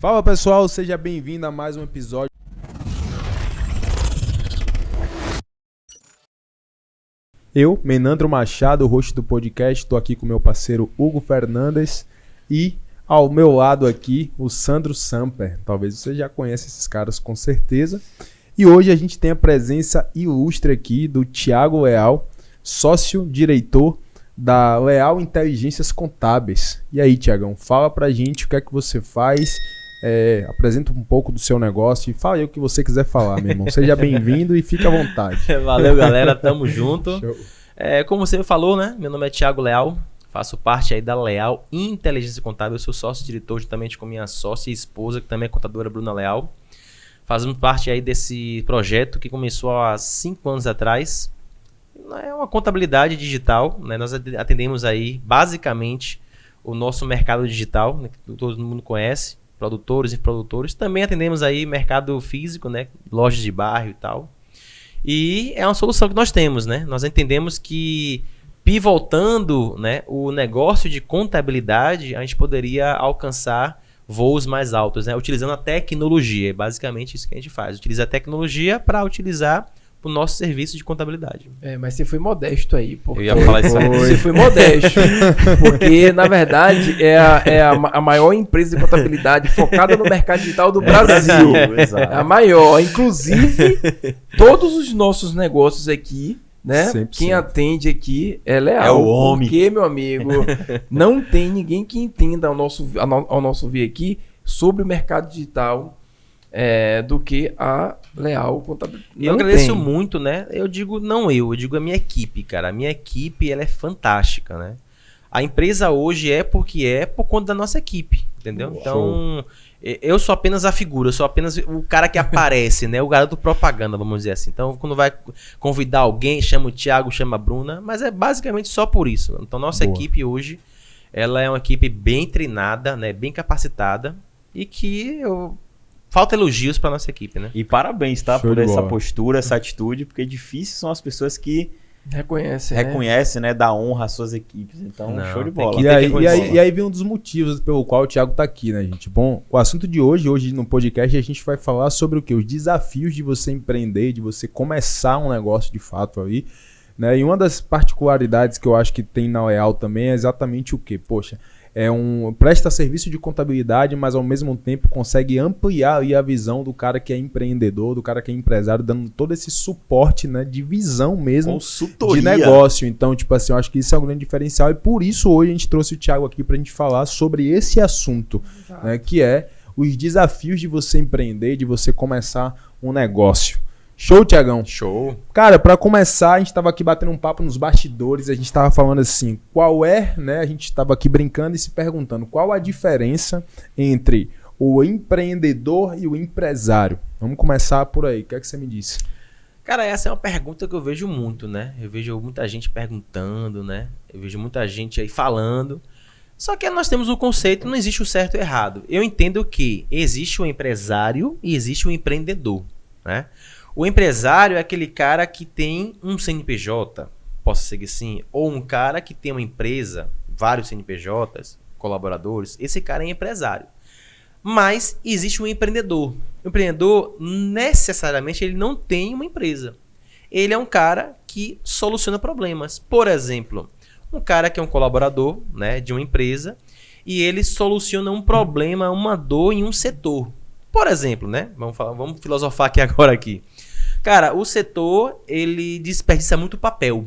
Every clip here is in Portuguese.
Fala pessoal, seja bem-vindo a mais um episódio. Eu, Menandro Machado, o host do podcast, estou aqui com meu parceiro Hugo Fernandes e ao meu lado aqui o Sandro Samper. Talvez você já conheça esses caras com certeza. E hoje a gente tem a presença ilustre aqui do Thiago Leal, sócio-diretor da Leal Inteligências Contábeis. E aí, Thiagão, fala pra gente o que é que você faz, apresenta um pouco do seu negócio e fala aí o que você quiser falar, meu irmão. Seja bem-vindo e fique à vontade. Valeu, galera, tamo junto. Show. Como você falou, né? Meu nome é Thiago Leal, faço parte aí da Leal Inteligência Contábil, eu sou sócio-diretor juntamente com minha sócia e esposa, que também é contadora, Bruna Leal. Fazemos parte aí desse projeto que começou há 5 anos atrás. É uma contabilidade digital, né? Nós atendemos aí basicamente o nosso mercado digital, né? Que todo mundo conhece, produtores e produtores. Também atendemos aí mercado físico, né? Lojas de bairro e tal. E é uma solução que nós temos, né? Nós entendemos que pivotando, né, o negócio de contabilidade, a gente poderia alcançar voos mais altos, né? Utilizando a tecnologia. É basicamente isso que a gente faz. Utiliza a tecnologia para utilizar o nosso serviço de contabilidade. Mas você foi modesto aí. Porque... Eu ia falar isso aí. Você foi modesto. Porque, na verdade, é a maior empresa de contabilidade focada no mercado digital do Brasil. Exato. É a maior. Inclusive, todos os nossos negócios aqui, né? 100%. Quem atende aqui é Leal. É o homem. Porque, meu amigo, não tem ninguém que entenda ao nosso ver aqui sobre o mercado digital do que a Leal Contabilidade. Eu agradeço muito, né? Eu digo a minha equipe, cara. A minha equipe, ela é fantástica, né? A empresa hoje é porque é por conta da nossa equipe, entendeu? Então, eu sou apenas a figura, eu sou apenas o cara que aparece, né? O garoto propaganda, vamos dizer assim. Então, quando vai convidar alguém, chama o Thiago, chama a Bruna, mas é basicamente só por isso. Então, nossa equipe hoje, ela é uma equipe bem treinada, né? Bem capacitada e que falta elogios para nossa equipe, né? E parabéns, tá? Show Por de essa bola. postura, essa atitude, porque difíceis são as pessoas que Reconhecem, né, dá honra às suas equipes. Então, Não, show de tem bola. que- E aí vem um dos motivos pelo qual o Thiago tá aqui, né, gente? Bom, o assunto de hoje no podcast, a gente vai falar sobre o quê? Os desafios de você empreender, de você começar um negócio de fato aí, né? E uma das particularidades que eu acho que tem na Leal também é exatamente o quê? Poxa, presta serviço de contabilidade, mas ao mesmo tempo consegue ampliar aí a visão do cara que é empreendedor, do cara que é empresário, dando todo esse suporte, né, de visão mesmo Consultoria. de negócio. Então, tipo assim, eu acho que isso é um grande diferencial e por isso hoje a gente trouxe o Thiago aqui pra gente falar sobre esse assunto, né, que é os desafios de você empreender, de você começar um negócio. Show, Thiagão? Show. Cara, pra começar, a gente tava aqui batendo um papo nos bastidores, a gente tava falando assim, a gente tava aqui brincando e se perguntando qual a diferença entre o empreendedor e o empresário. Vamos começar por aí, o que é que você me disse? Cara, essa é uma pergunta que eu vejo muito, né? Eu vejo muita gente perguntando, né? Eu vejo muita gente aí falando. Só que nós temos um conceito, não existe o certo e o errado. Eu entendo que existe o empresário e existe o empreendedor, né? O empresário é aquele cara que tem um CNPJ, posso seguir assim, ou um cara que tem uma empresa, vários CNPJs, colaboradores, esse cara é empresário. Mas existe um empreendedor. O empreendedor, necessariamente, ele não tem uma empresa. Ele é um cara que soluciona problemas. Por exemplo, um cara que é um colaborador, né, de uma empresa e ele soluciona um problema, uma dor em um setor. Por exemplo, né? Vamos filosofar aqui. Cara, o setor, ele desperdiça muito papel.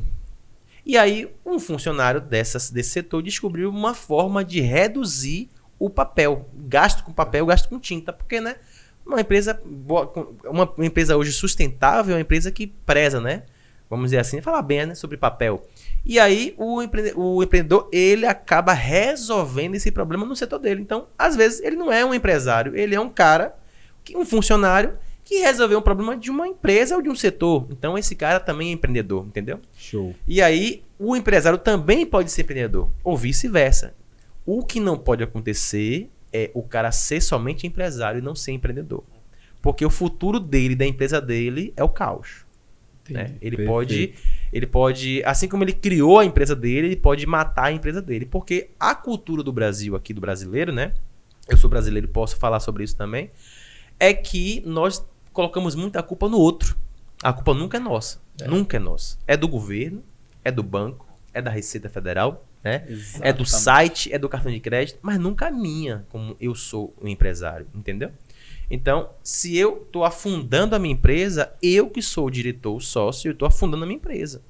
E aí, um funcionário desse setor descobriu uma forma de reduzir o papel. Gasto com papel, gasto com tinta. Porque, né? Uma empresa hoje sustentável é uma empresa que preza, né? Vamos dizer assim, falar bem, né, sobre papel. E aí, o empreendedor, ele acaba resolvendo esse problema no setor dele. Então, às vezes, ele não é um empresário, ele é um cara, um funcionário, que resolveu um problema de uma empresa ou de um setor. Então, esse cara também é empreendedor, entendeu? Show. E aí, o empresário também pode ser empreendedor, ou vice-versa. O que não pode acontecer é o cara ser somente empresário e não ser empreendedor. Porque o futuro dele, da empresa dele, é o caos. Né? Ele pode, assim como ele criou a empresa dele, ele pode matar a empresa dele. Porque a cultura do Brasil, aqui do brasileiro, né? eu sou brasileiro e posso falar sobre isso também, é que nós colocamos muita culpa no outro. A culpa nunca é nossa. Nunca é nossa. É do governo, é do banco, é da Receita Federal, né? É do site, é do cartão de crédito, mas nunca é minha, como eu sou um empresário, entendeu? Então, se eu estou afundando a minha empresa, eu que sou o diretor, o sócio, eu estou afundando a minha empresa.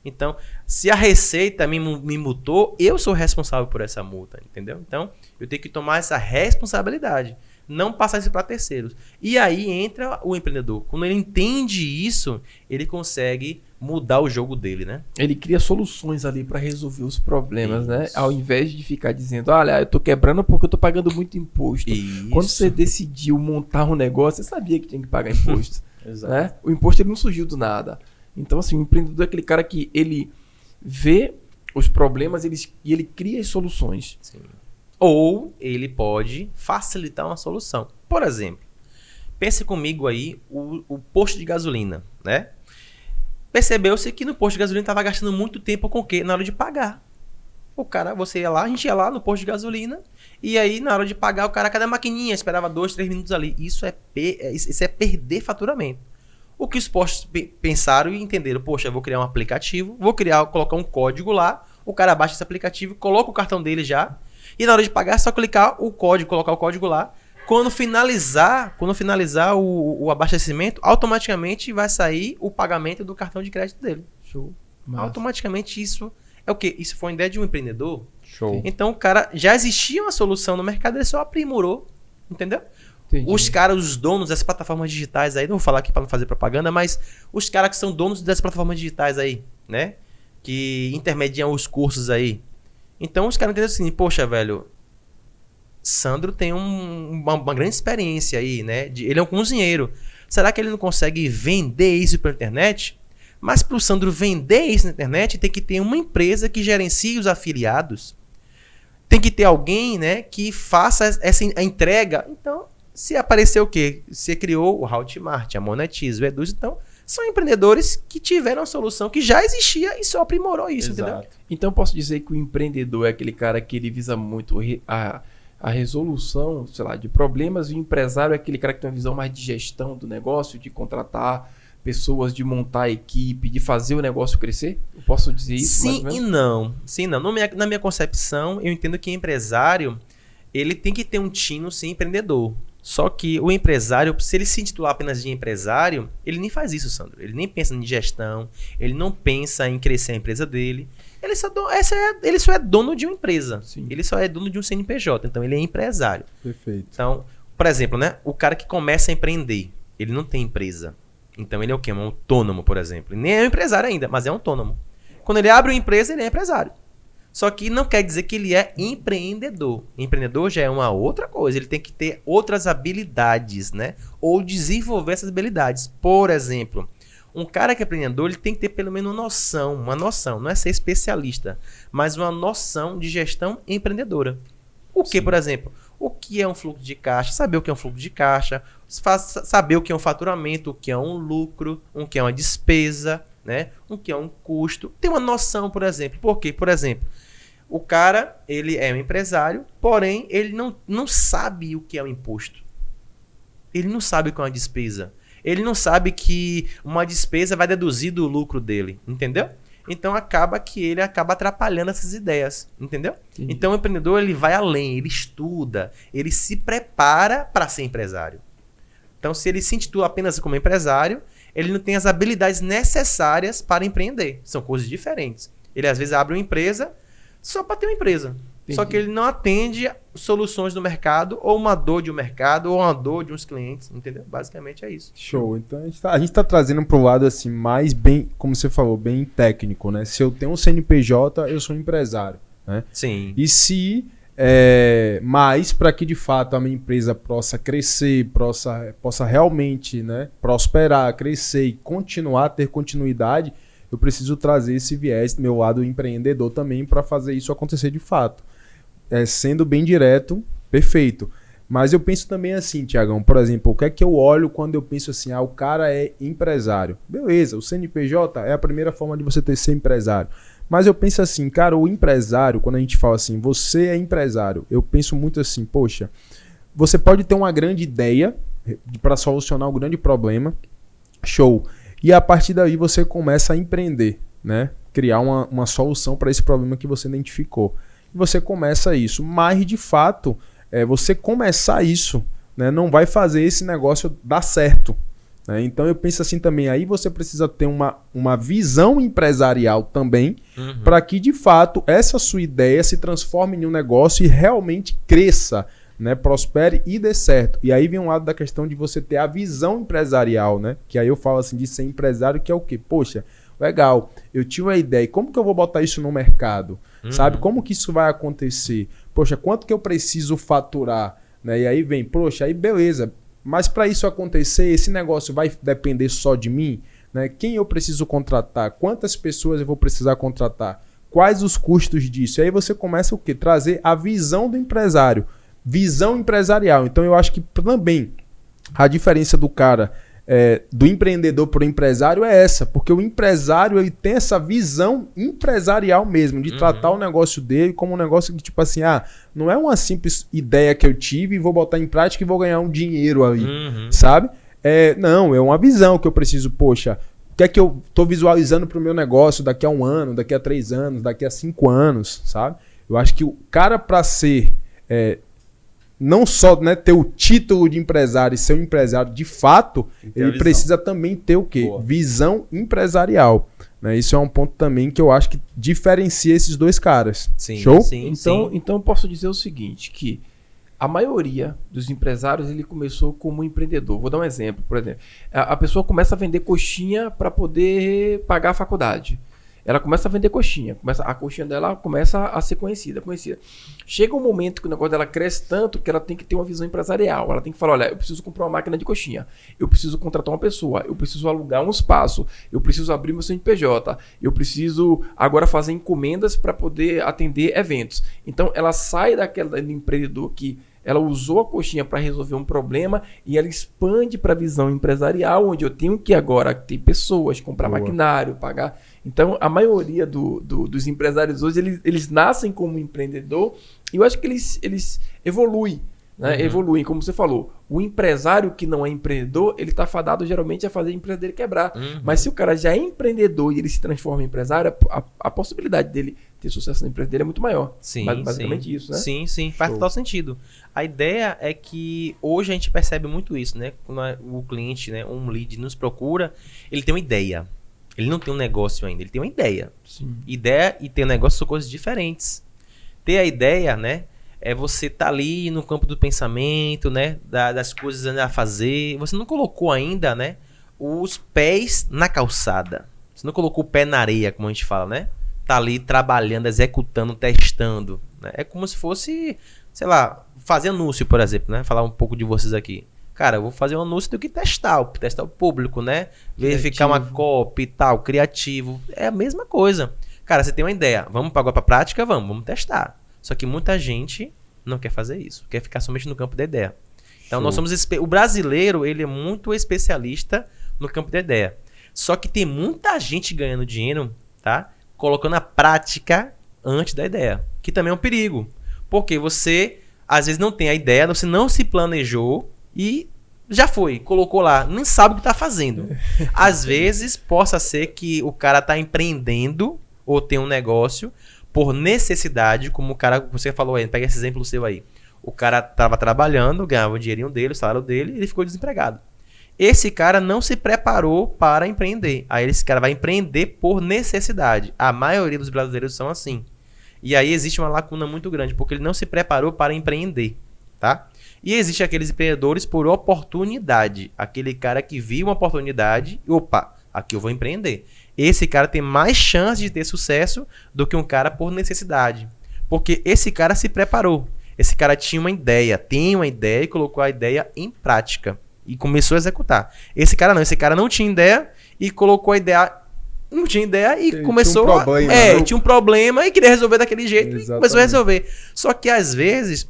Então, se a Receita me multou, eu sou responsável por essa multa, entendeu? Então, eu tenho que tomar essa responsabilidade, não passar isso para terceiros. E aí entra o empreendedor. Quando ele entende isso, ele consegue mudar o jogo dele, né? Ele cria soluções ali para resolver os problemas, né? Isso. Ao invés de ficar dizendo, olha, eu tô quebrando porque eu tô pagando muito imposto. Isso. Quando você decidiu montar um negócio, você sabia que tinha que pagar imposto. Exato. Né? O imposto ele não surgiu do nada. Então, assim, o empreendedor é aquele cara que ele vê os problemas e ele cria as soluções. Sim. Ou ele pode facilitar uma solução. Por exemplo, pense comigo aí o posto de gasolina, né? Percebeu-se que no posto de gasolina estava gastando muito tempo com o quê? Na hora de pagar. O cara, você ia lá, a gente ia lá no posto de gasolina, e aí na hora de pagar, o cara, cadê a maquininha? Esperava 2, 3 minutos ali. Isso é perder faturamento. O que os postos pensaram e entenderam? Poxa, eu vou criar um aplicativo, colocar um código lá, o cara baixa esse aplicativo, coloca o cartão dele já, e na hora de pagar é só clicar o código, colocar o código lá. Quando finalizar o abastecimento, automaticamente vai sair o pagamento do cartão de crédito dele. Show. Massa. Automaticamente isso é o quê? Isso foi uma ideia de um empreendedor. Show. Então o cara já existia uma solução no mercado, ele só aprimorou, entendeu? Entendi. Os caras, os donos das plataformas digitais aí, não vou falar aqui para não fazer propaganda, mas os caras que são donos das plataformas digitais aí, né? Que intermediam os cursos aí. Então os caras entendem assim, poxa, velho, Sandro tem uma grande experiência aí, né? Ele é um cozinheiro. Será que ele não consegue vender isso pela internet? Mas para o Sandro vender isso na internet, tem que ter uma empresa que gerencie os afiliados. Tem que ter alguém, né, que faça a entrega. Então, se aparecer o quê? Você criou o Hotmart, a Monetize, o Eduz. Então, são empreendedores que tiveram a solução que já existia e só aprimorou isso, Exato. entendeu? Então, posso dizer que o empreendedor é aquele cara que ele visa muito a resolução, sei lá, de problemas, e o empresário é aquele cara que tem uma visão mais de gestão do negócio, de contratar pessoas, de montar a equipe, de fazer o negócio crescer? Eu posso dizer isso? mais Sim ou e menos? não. Sim e não. Na minha concepção, eu entendo que empresário, ele tem que ter um tino ser empreendedor. Só que o empresário, se ele se intitular apenas de empresário, ele nem faz isso, Sandro. Ele nem pensa em gestão, ele não pensa em crescer a empresa dele. Ele só é dono de uma empresa. Sim. Ele só é dono de um CNPJ, então ele é empresário. Perfeito. Então, por exemplo, né, o cara que começa a empreender, ele não tem empresa. Então ele é o quê? Um autônomo, por exemplo. Nem é um empresário ainda, mas é um autônomo. Quando ele abre uma empresa, ele é empresário. Só que não quer dizer que ele é empreendedor. Empreendedor já é uma outra coisa. Ele tem que ter outras habilidades, né? Ou desenvolver essas habilidades. Por exemplo, um cara que é empreendedor, ele tem que ter pelo menos uma noção. Não é ser especialista, mas uma noção de gestão empreendedora. O que, por exemplo? O que é um fluxo de caixa? Saber o que é um fluxo de caixa. Saber o que é um faturamento, o que é um lucro, o que é uma despesa, né? O que é um custo. Tem uma noção, por exemplo. Por quê? Por exemplo, o cara, ele é um empresário, porém, ele não sabe o que é um imposto. Ele não sabe o que é uma despesa. Ele não sabe que uma despesa vai deduzir do lucro dele, entendeu? Então acaba que ele acaba atrapalhando essas ideias, entendeu? Entendi. Então o empreendedor, ele vai além, ele estuda, ele se prepara para ser empresário. Então se ele se intitula apenas como empresário, ele não tem as habilidades necessárias para empreender. São coisas diferentes. Ele às vezes abre uma empresa só para ter uma empresa. Entendi. Só que ele não atende soluções do mercado, ou uma dor de um mercado, ou uma dor de uns clientes, entendeu? Basicamente é isso. Show. Então a gente tá trazendo pro lado assim, mais bem, como você falou, bem técnico, né? Se eu tenho um CNPJ, eu sou empresário, né? Sim. E se mais para que de fato a minha empresa possa crescer, possa realmente, né, prosperar, crescer e continuar a ter continuidade, eu preciso trazer esse viés do meu lado empreendedor também para fazer isso acontecer de fato. Sendo bem direto, perfeito. Mas eu penso também assim, Tiagão, por exemplo, o que é que eu olho quando eu penso assim, o cara é empresário. Beleza, o CNPJ é a primeira forma de você ser empresário. Mas eu penso assim, cara, o empresário, quando a gente fala assim, você é empresário, eu penso muito assim, poxa, você pode ter uma grande ideia para solucionar um grande problema, show. E a partir daí você começa a empreender, né? Criar uma solução para esse problema que você identificou. E você começa isso. Mas, de fato, você começar isso, né, não vai fazer esse negócio dar certo. Né? Então, eu penso assim também. Aí você precisa ter uma visão empresarial também, para que, de fato, essa sua ideia se transforme em um negócio e realmente cresça, né, prospere e dê certo. E aí vem um lado da questão de você ter a visão empresarial, né? Que aí eu falo assim de ser empresário, que é o quê? Poxa, legal, eu tive uma ideia, como que eu vou botar isso no mercado? Sabe? Como que isso vai acontecer? Poxa, quanto que eu preciso faturar? Né? E aí vem, poxa, aí beleza, mas para isso acontecer, esse negócio vai depender só de mim? Né? Quem eu preciso contratar? Quantas pessoas eu vou precisar contratar? Quais os custos disso? E aí você começa o quê? Trazer a visão do empresário. Visão empresarial. Então eu acho que também a diferença do cara, do empreendedor para o empresário é essa, porque o empresário ele tem essa visão empresarial mesmo, de tratar o negócio dele como um negócio que tipo assim, não é uma simples ideia que eu tive e vou botar em prática e vou ganhar um dinheiro ali, sabe? Não, é uma visão que eu preciso, poxa, o que é que eu estou visualizando para o meu negócio daqui a 1 ano, daqui a 3 anos, daqui a 5 anos, sabe? Eu acho que o cara para ser... não só, né, ter o título de empresário e ser um empresário de fato, ele precisa também ter o quê? Boa. Visão empresarial. Né? Isso é um ponto também que eu acho que diferencia esses dois caras. Sim, show? Sim, então eu posso dizer o seguinte, que a maioria dos empresários ele começou como empreendedor. Vou dar um exemplo, por exemplo. A pessoa começa a vender coxinha para poder pagar a faculdade. Ela começa a vender coxinha. A coxinha dela começa a ser conhecida. Chega um momento que o negócio dela cresce tanto que ela tem que ter uma visão empresarial. Ela tem que falar, olha, eu preciso comprar uma máquina de coxinha. Eu preciso contratar uma pessoa. Eu preciso alugar um espaço. Eu preciso abrir meu CNPJ. Eu preciso agora fazer encomendas para poder atender eventos. Então, ela sai daquele empreendedor que ela usou a coxinha para resolver um problema e ela expande para a visão empresarial, onde eu tenho que agora ter pessoas, comprar maquinário, pagar... Então, a maioria dos empresários hoje, eles nascem como empreendedor e eu acho que eles evoluem, né? Evoluem, como você falou. O empresário que não é empreendedor, ele está fadado geralmente a fazer a empresa dele quebrar. Mas se o cara já é empreendedor e ele se transforma em empresário, a possibilidade dele ter sucesso na empresa dele é muito maior. Sim, basicamente isso, né? Sim, faz total sentido. A ideia é que hoje a gente percebe muito isso, né? Quando o cliente, né, um lead nos procura, ele tem uma ideia. Ele não tem um negócio ainda, ele tem uma ideia. Sim. Ideia e ter um negócio são coisas diferentes. Ter a ideia, né, é você tá ali no campo do pensamento, né, das coisas a fazer. Você não colocou ainda, né, os pés na calçada. Você não colocou o pé na areia, como a gente fala, né? Tá ali trabalhando, executando, testando. Né? É como se fosse, sei lá, fazer anúncio, por exemplo, né? Falar um pouco de vocês aqui. Cara, eu vou fazer um anúncio do que testar o público, né? Verificar uma copy e tal, criativo. É a mesma coisa. Cara, você tem uma ideia. Vamos agora pra prática? Vamos testar. Só que muita gente não quer fazer isso. Quer ficar somente no campo da ideia. Então, nós somos... O brasileiro, ele é muito especialista no campo da ideia. Só que tem muita gente ganhando dinheiro, tá? Colocando a prática antes da ideia. Que também é um perigo. Porque você, às vezes, não tem a ideia, você não se planejou e já foi, colocou lá, nem sabe o que está fazendo. Às vezes, possa ser que o cara está empreendendo ou tem um negócio por necessidade, como o cara, você falou aí, pega esse exemplo seu aí. O cara estava trabalhando, ganhava o dinheirinho dele, o salário dele, e ele ficou desempregado. Esse cara não se preparou para empreender. Aí esse cara vai empreender por necessidade. A maioria dos brasileiros são assim. E aí existe uma lacuna muito grande, porque ele não se preparou para empreender, tá? E existe aqueles empreendedores por oportunidade. Aquele cara que viu uma oportunidade e, opa, aqui eu vou empreender. Esse cara tem mais chance de ter sucesso do que um cara por necessidade. Porque esse cara se preparou. Esse cara tinha uma ideia, tem uma ideia e colocou a ideia em prática. E começou a executar. Esse cara não tinha ideia e colocou a ideia... Não tinha ideia e começou... Tinha um problema, tinha um problema e queria resolver daquele jeito. Exatamente. E começou a resolver. Só que às vezes...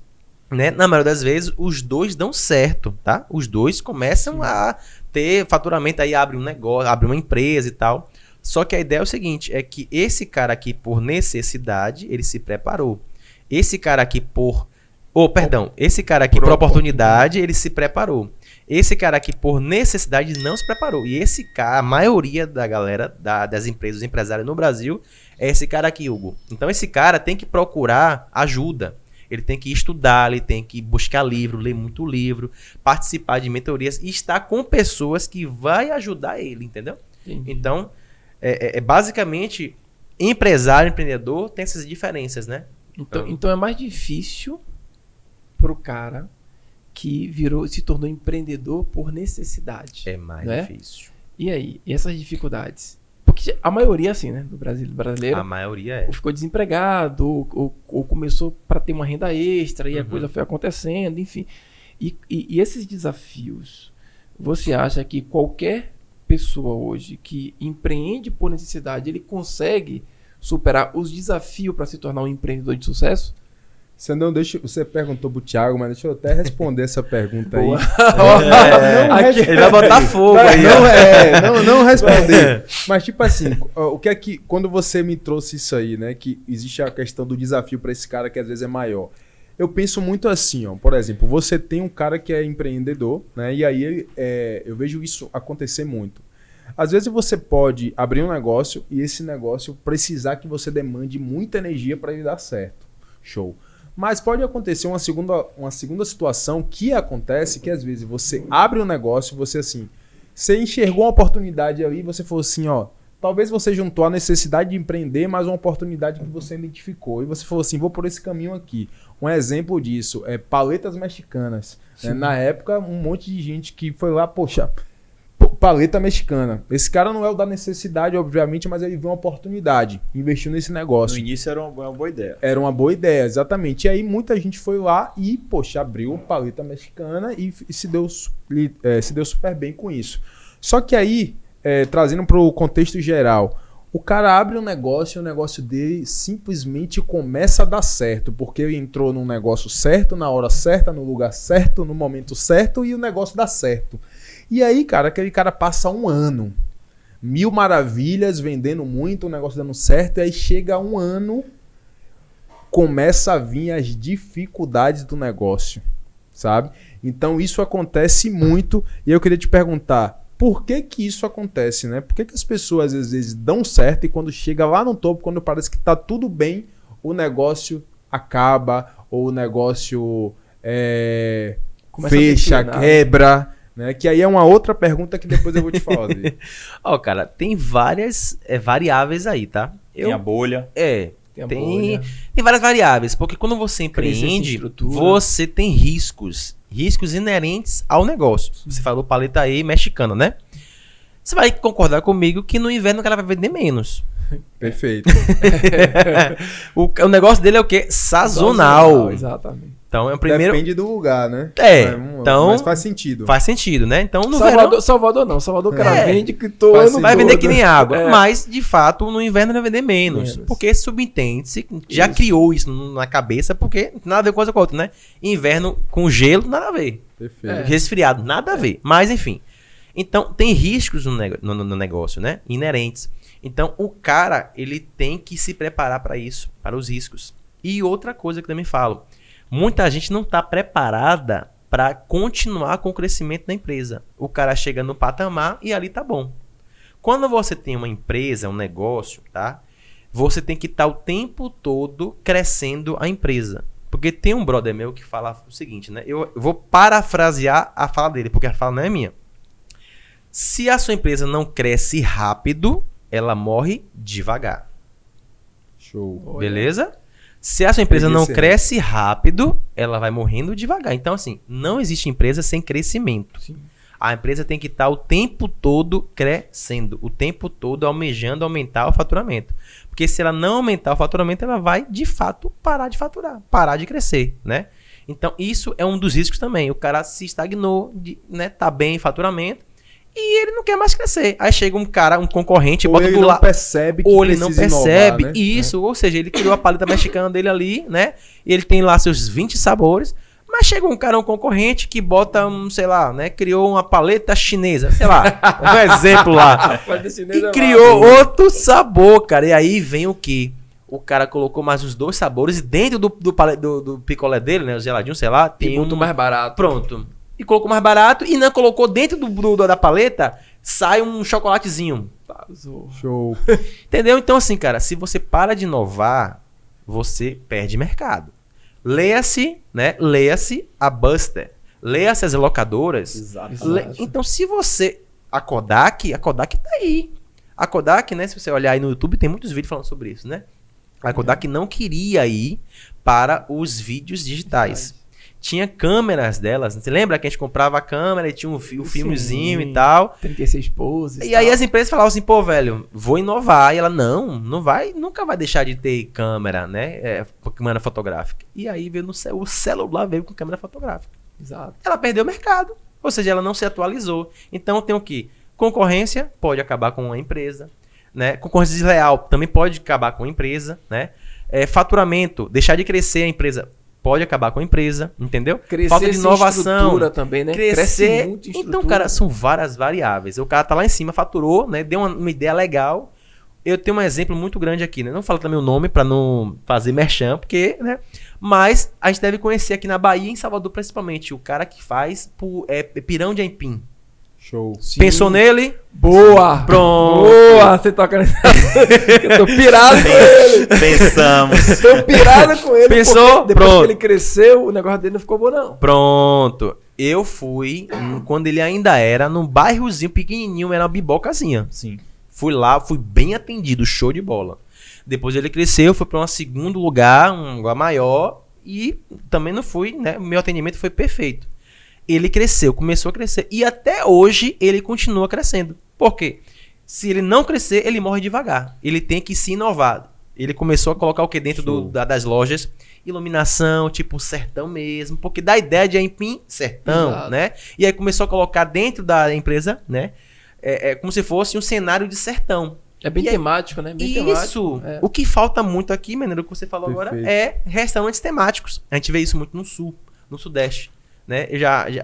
Né? Na maioria das vezes, os dois dão certo, tá? Os dois começam a ter faturamento, aí abre um negócio, abre uma empresa e tal. Só que a ideia é o seguinte, é que esse cara aqui, por necessidade, ele se preparou. Esse cara aqui, por Perdão, esse cara aqui, Por por oportunidade, ele se preparou. Esse cara aqui, por necessidade, não se preparou. E esse cara, a maioria da galera, das empresas, dos empresários no Brasil, é esse cara aqui, Hugo. Então, esse cara tem que procurar ajuda. Ele tem que estudar, ele tem que buscar livro, ler muito livro, participar de mentorias e estar com pessoas que vai ajudar ele, entendeu? Entendi. Então, basicamente, empresário, empreendedor, tem essas diferenças, né? Então é mais difícil pro cara que se tornou empreendedor por necessidade. É mais né? difícil. E aí, e essas dificuldades? Porque a maioria é assim, né? Do brasileiro. A maioria é. Ou ficou desempregado, ou começou para ter uma renda extra e a coisa foi acontecendo, enfim. E esses desafios, você acha que qualquer pessoa hoje que empreende por necessidade, ele consegue superar os desafios para se tornar um empreendedor de sucesso? Você perguntou pro Thiago, mas deixa eu até responder essa pergunta aí. Ele vai botar fogo aí. Não responder. Mas tipo assim, o que é que quando você me trouxe isso aí, né, que existe a questão do desafio para esse cara que às vezes é maior. Eu penso muito assim, ó. Por exemplo, você tem um cara que é empreendedor, né, e aí eu vejo isso acontecer muito. Às vezes você pode abrir um negócio e esse negócio precisar que você demande muita energia para ele dar certo. Show. Mas pode acontecer uma segunda situação que acontece, que às vezes você abre um negócio, você enxergou uma oportunidade ali, você falou assim, ó, talvez você juntou a necessidade de empreender, mas uma oportunidade que você identificou. E você falou assim, vou por esse caminho aqui. Um exemplo disso é paletas mexicanas. Né? Na época, um monte de gente que foi lá, poxa, paleta mexicana. Esse cara não é o da necessidade, obviamente, mas ele viu uma oportunidade, investiu nesse negócio. No início era uma boa ideia. Era uma boa ideia, exatamente. E aí muita gente foi lá e, poxa, abriu paleta mexicana e se deu super bem com isso. Só que aí, trazendo para o contexto geral, o cara abre um negócio e o negócio dele simplesmente começa a dar certo, porque ele entrou num negócio certo, na hora certa, no lugar certo, no momento certo e o negócio dá certo. E aí, cara, aquele cara passa um ano, 1000 maravilhas, vendendo muito, o negócio dando certo, e aí chega um ano, começa a vir as dificuldades do negócio, sabe? Então isso acontece muito, e eu queria te perguntar, por que que isso acontece, né? Por que que as pessoas às vezes dão certo e quando chega lá no topo, quando parece que tá tudo bem, o negócio acaba, ou o negócio fecha, quebra... Né? Que aí é uma outra pergunta que depois eu vou te fazer. Cara, tem várias variáveis aí, tá? Tem a bolha. Tem várias variáveis, porque quando você empreende, você tem riscos inerentes ao negócio. Você falou paleta aí mexicana, né? Você vai concordar comigo que no inverno o cara vai vender menos. Perfeito. O negócio dele é o quê? Sazonal. Exatamente. Então é o primeiro. Depende do lugar, né? Então. Mas faz sentido. Faz sentido, né? Então no Salvador não. Salvador o cara vende que todo ano vai vender que nem água. Mas, de fato, no inverno vai vender menos. Porque subentende-se, já criou isso na cabeça, porque nada a ver com coisa com a outra, né? Inverno com gelo, nada a ver. Perfeito. Resfriado, nada a ver. Mas, enfim. Então, tem riscos no negócio, né? Inerentes. Então, o cara, ele tem que se preparar para isso, para os riscos. E outra coisa que eu também falo. Muita gente não está preparada para continuar com o crescimento da empresa. O cara chega no patamar e ali tá bom. Quando você tem uma empresa, um negócio, tá? Você tem que estar o tempo todo crescendo a empresa. Porque tem um brother meu que fala o seguinte, né? Eu vou parafrasear a fala dele, porque a fala não é minha. Se a sua empresa não cresce rápido, ela morre devagar. Show. Beleza? Se a sua empresa não cresce rápido, ela vai morrendo devagar. Então, assim, não existe empresa sem crescimento. Sim. A empresa tem que estar o tempo todo crescendo, o tempo todo almejando aumentar o faturamento. Porque se ela não aumentar o faturamento, ela vai, de fato, parar de faturar, parar de crescer, né? Então, isso é um dos riscos também. O cara se estagnou, né? Tá bem em faturamento, e ele não quer mais crescer. Aí chega um cara, um concorrente, ou bota ele do lado. Não percebe que ou ele não percebe inovar, né? isso, ou seja, ele criou a paleta mexicana dele ali, né? E ele tem lá seus 20 sabores, mas chega um cara, um concorrente que bota, sei lá, né? Criou uma paleta chinesa, sei lá, um exemplo lá. E criou outro sabor, cara. E aí vem o quê? o cara colocou mais uns 2 sabores e dentro do picolé dele, né, o geladinho, sei lá, tem muito mais barato. Pronto. E colocou mais barato e não colocou dentro da paleta, sai um chocolatezinho. Vazou. Show. Entendeu? Então assim, cara, se você para de inovar, você perde mercado. Leia-se, né? Leia-se a Buster. Leia-se as locadoras. Exato. Então, se você... A Kodak tá aí. A Kodak, né? Se você olhar aí no YouTube, tem muitos vídeos falando sobre isso, né? A Kodak não queria ir para os vídeos digitais. Tinha câmeras delas. Você lembra que a gente comprava a câmera e tinha o filmezinho e tal? 36 poses. E aí as empresas falavam assim, pô, velho, vou inovar. E ela, não vai, nunca vai deixar de ter câmera, né? Câmera fotográfica. E aí veio o celular veio com câmera fotográfica. Exato. Ela perdeu o mercado. Ou seja, ela não se atualizou. Então tem o quê? Concorrência pode acabar com a empresa, né? Concorrência desleal também pode acabar com a empresa, né? Faturamento, deixar de crescer a empresa pode acabar com a empresa, entendeu? Crescer Falta de inovação. Estrutura também, né? Crescer. Muito em estrutura. Então, cara, são várias variáveis. O cara tá lá em cima, faturou, né? Deu uma ideia legal. Eu tenho um exemplo muito grande aqui, né? Não falo também o nome pra não fazer merchan, porque, né? Mas a gente deve conhecer aqui na Bahia e em Salvador, principalmente, o cara que faz pirão de aipim. Show. Sim. Pensou nele? Boa! Pronto. Boa! Você toca nesse Eu tô pirado com ele. Pensamos. Tô pirado com ele. Pensou? Porque depois Pronto. que ele cresceu, o negócio dele não ficou bom, não. Pronto. Eu fui, quando ele ainda era, num bairrozinho pequenininho, era uma bibocazinha. Sim. Fui lá, fui bem atendido, show de bola. Depois ele cresceu, foi para um segundo lugar, um lugar maior, e também não fui, né? O meu atendimento foi perfeito. Ele cresceu, começou a crescer, e até hoje ele continua crescendo. Por quê? Se ele não crescer, ele morre devagar. Ele tem que se inovar. Ele começou a colocar o que dentro das lojas? Iluminação, tipo sertão mesmo, porque dá ideia de aipim, sertão, Exato. né? E aí começou a colocar dentro da empresa, né? Como se fosse um cenário de sertão. É bem temático, né? Bem temático. Isso! É. O que falta muito aqui, menino, o que você falou agora, Perfeito. é restaurantes temáticos. A gente vê isso muito no sul, no sudeste, né?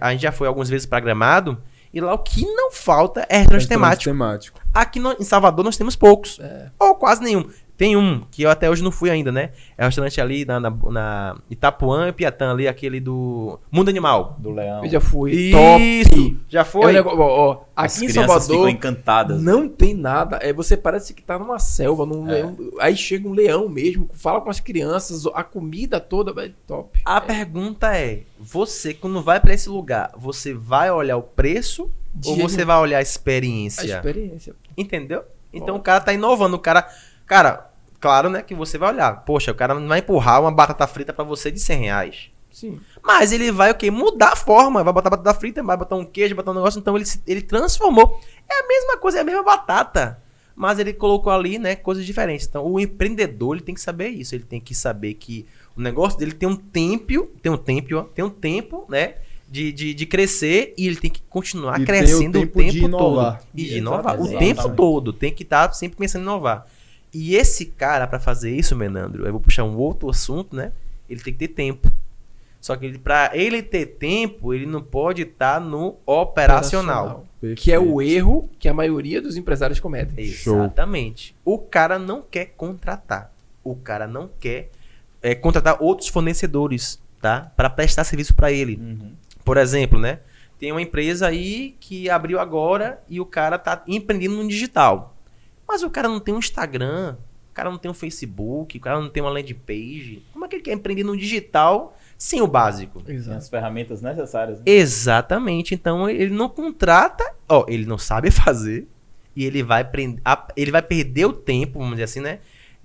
A gente já foi algumas vezes para Gramado, e lá o que não falta é restaurante temático. Aqui em Salvador nós temos poucos, ou quase nenhum. Tem um, que eu até hoje não fui ainda, né? É o restaurante ali na Itapuã e Piatã, ali, aquele do Mundo Animal. Do Leão. Eu já fui. Isso! Top! Já É um foi? negócio, ó, As aqui em crianças ficam Salvador encantadas. não tem nada. Você parece que tá numa selva, num leão. Aí chega um leão mesmo, fala com as crianças, a comida toda, velho, top. A pergunta é, você quando vai pra esse lugar, você vai olhar o preço ou você vai olhar a A experiência? experiência. Entendeu? Então o cara tá inovando, o cara, claro, né, que você vai olhar, poxa, o cara não vai empurrar uma batata frita pra você de R$100. Sim. Mas ele vai o quê? Mudar a forma, vai botar batata frita, vai botar um queijo, botar um negócio, então ele transformou. É a mesma coisa, é a mesma batata. Mas ele colocou ali, né, coisas diferentes. Então, o empreendedor, ele tem que saber isso. Ele tem que saber que o negócio dele tem um tempo, né, de crescer e ele tem que continuar E tem o crescendo o tempo de tempo inovar. todo. E de inovar. O Exatamente. tempo todo. Tem que estar sempre pensando em inovar. E esse cara, pra fazer isso, Menandro, eu vou puxar um outro assunto, né? Ele tem que ter tempo. Só que pra ele ter tempo, ele não pode estar no operacional. Que é o erro que a maioria dos empresários cometem. Show. Exatamente. O cara não quer contratar. O cara não quer contratar outros fornecedores, tá? Para prestar serviço para ele. Uhum. Por exemplo, né? Tem uma empresa aí que abriu agora e o cara tá empreendendo no digital. Mas o cara não tem um Instagram, o cara não tem um Facebook, o cara não tem uma landing page. Como é que ele quer empreender no digital sem o básico? Tem Exato. as ferramentas necessárias. Né? Exatamente. Então ele não contrata, ele não sabe fazer e ele vai perder o tempo, vamos dizer assim, né?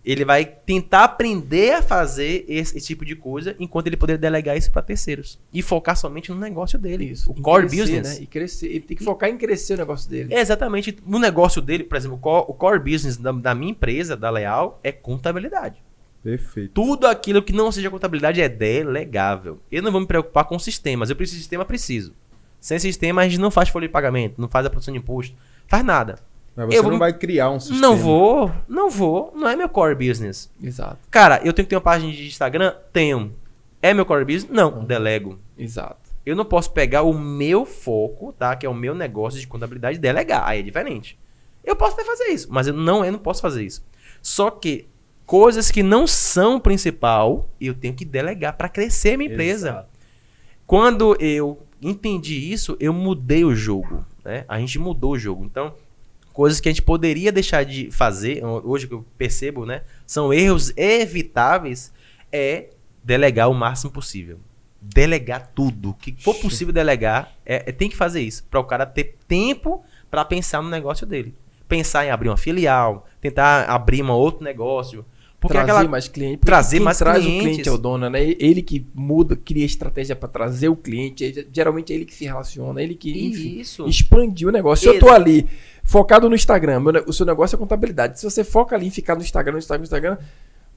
Ele vai tentar aprender a fazer esse tipo de coisa enquanto ele poder delegar isso para terceiros e focar somente no negócio dele, Isso. o E core crescer, business. né? E crescer. Ele tem que focar em crescer o negócio dele. Exatamente. No negócio dele, por exemplo, o core business da minha empresa, da Leal, é contabilidade. Perfeito. Tudo aquilo que não seja contabilidade é delegável. Eu não vou me preocupar com sistemas. Eu preciso de sistema, preciso. Sem sistema, a gente não faz folha de pagamento, não faz a produção de imposto, faz nada. Mas você não vai criar um sistema. Não vou. Não é meu core business. Exato. Cara, eu tenho que ter uma página de Instagram? Tenho. É meu core business? Não, delego. Exato. Eu não posso pegar o meu foco, tá? Que é o meu negócio de contabilidade e delegar. Aí é diferente. Eu posso até fazer isso, mas eu não posso fazer isso. Só que Coisas que não são principal, eu tenho que delegar para crescer minha empresa. Exato. Quando eu entendi isso, eu mudei o jogo, né? A gente mudou o jogo. Então, coisas que a gente poderia deixar de fazer, hoje que eu percebo, né? São erros evitáveis, é delegar o máximo possível. Delegar tudo. O que for possível delegar, tem que fazer isso. Para o cara ter tempo para pensar no negócio dele. Pensar em abrir uma filial, tentar abrir um outro negócio. Porque trazer mais cliente. Trazer quem mais traz clientes. o cliente é o dono, né? Ele que muda, cria estratégia para trazer o cliente. Geralmente é ele que se relaciona, ele que enfim, expandiu o negócio. Se eu tô ali focado no Instagram, o seu negócio é contabilidade. Se você foca ali em ficar no Instagram,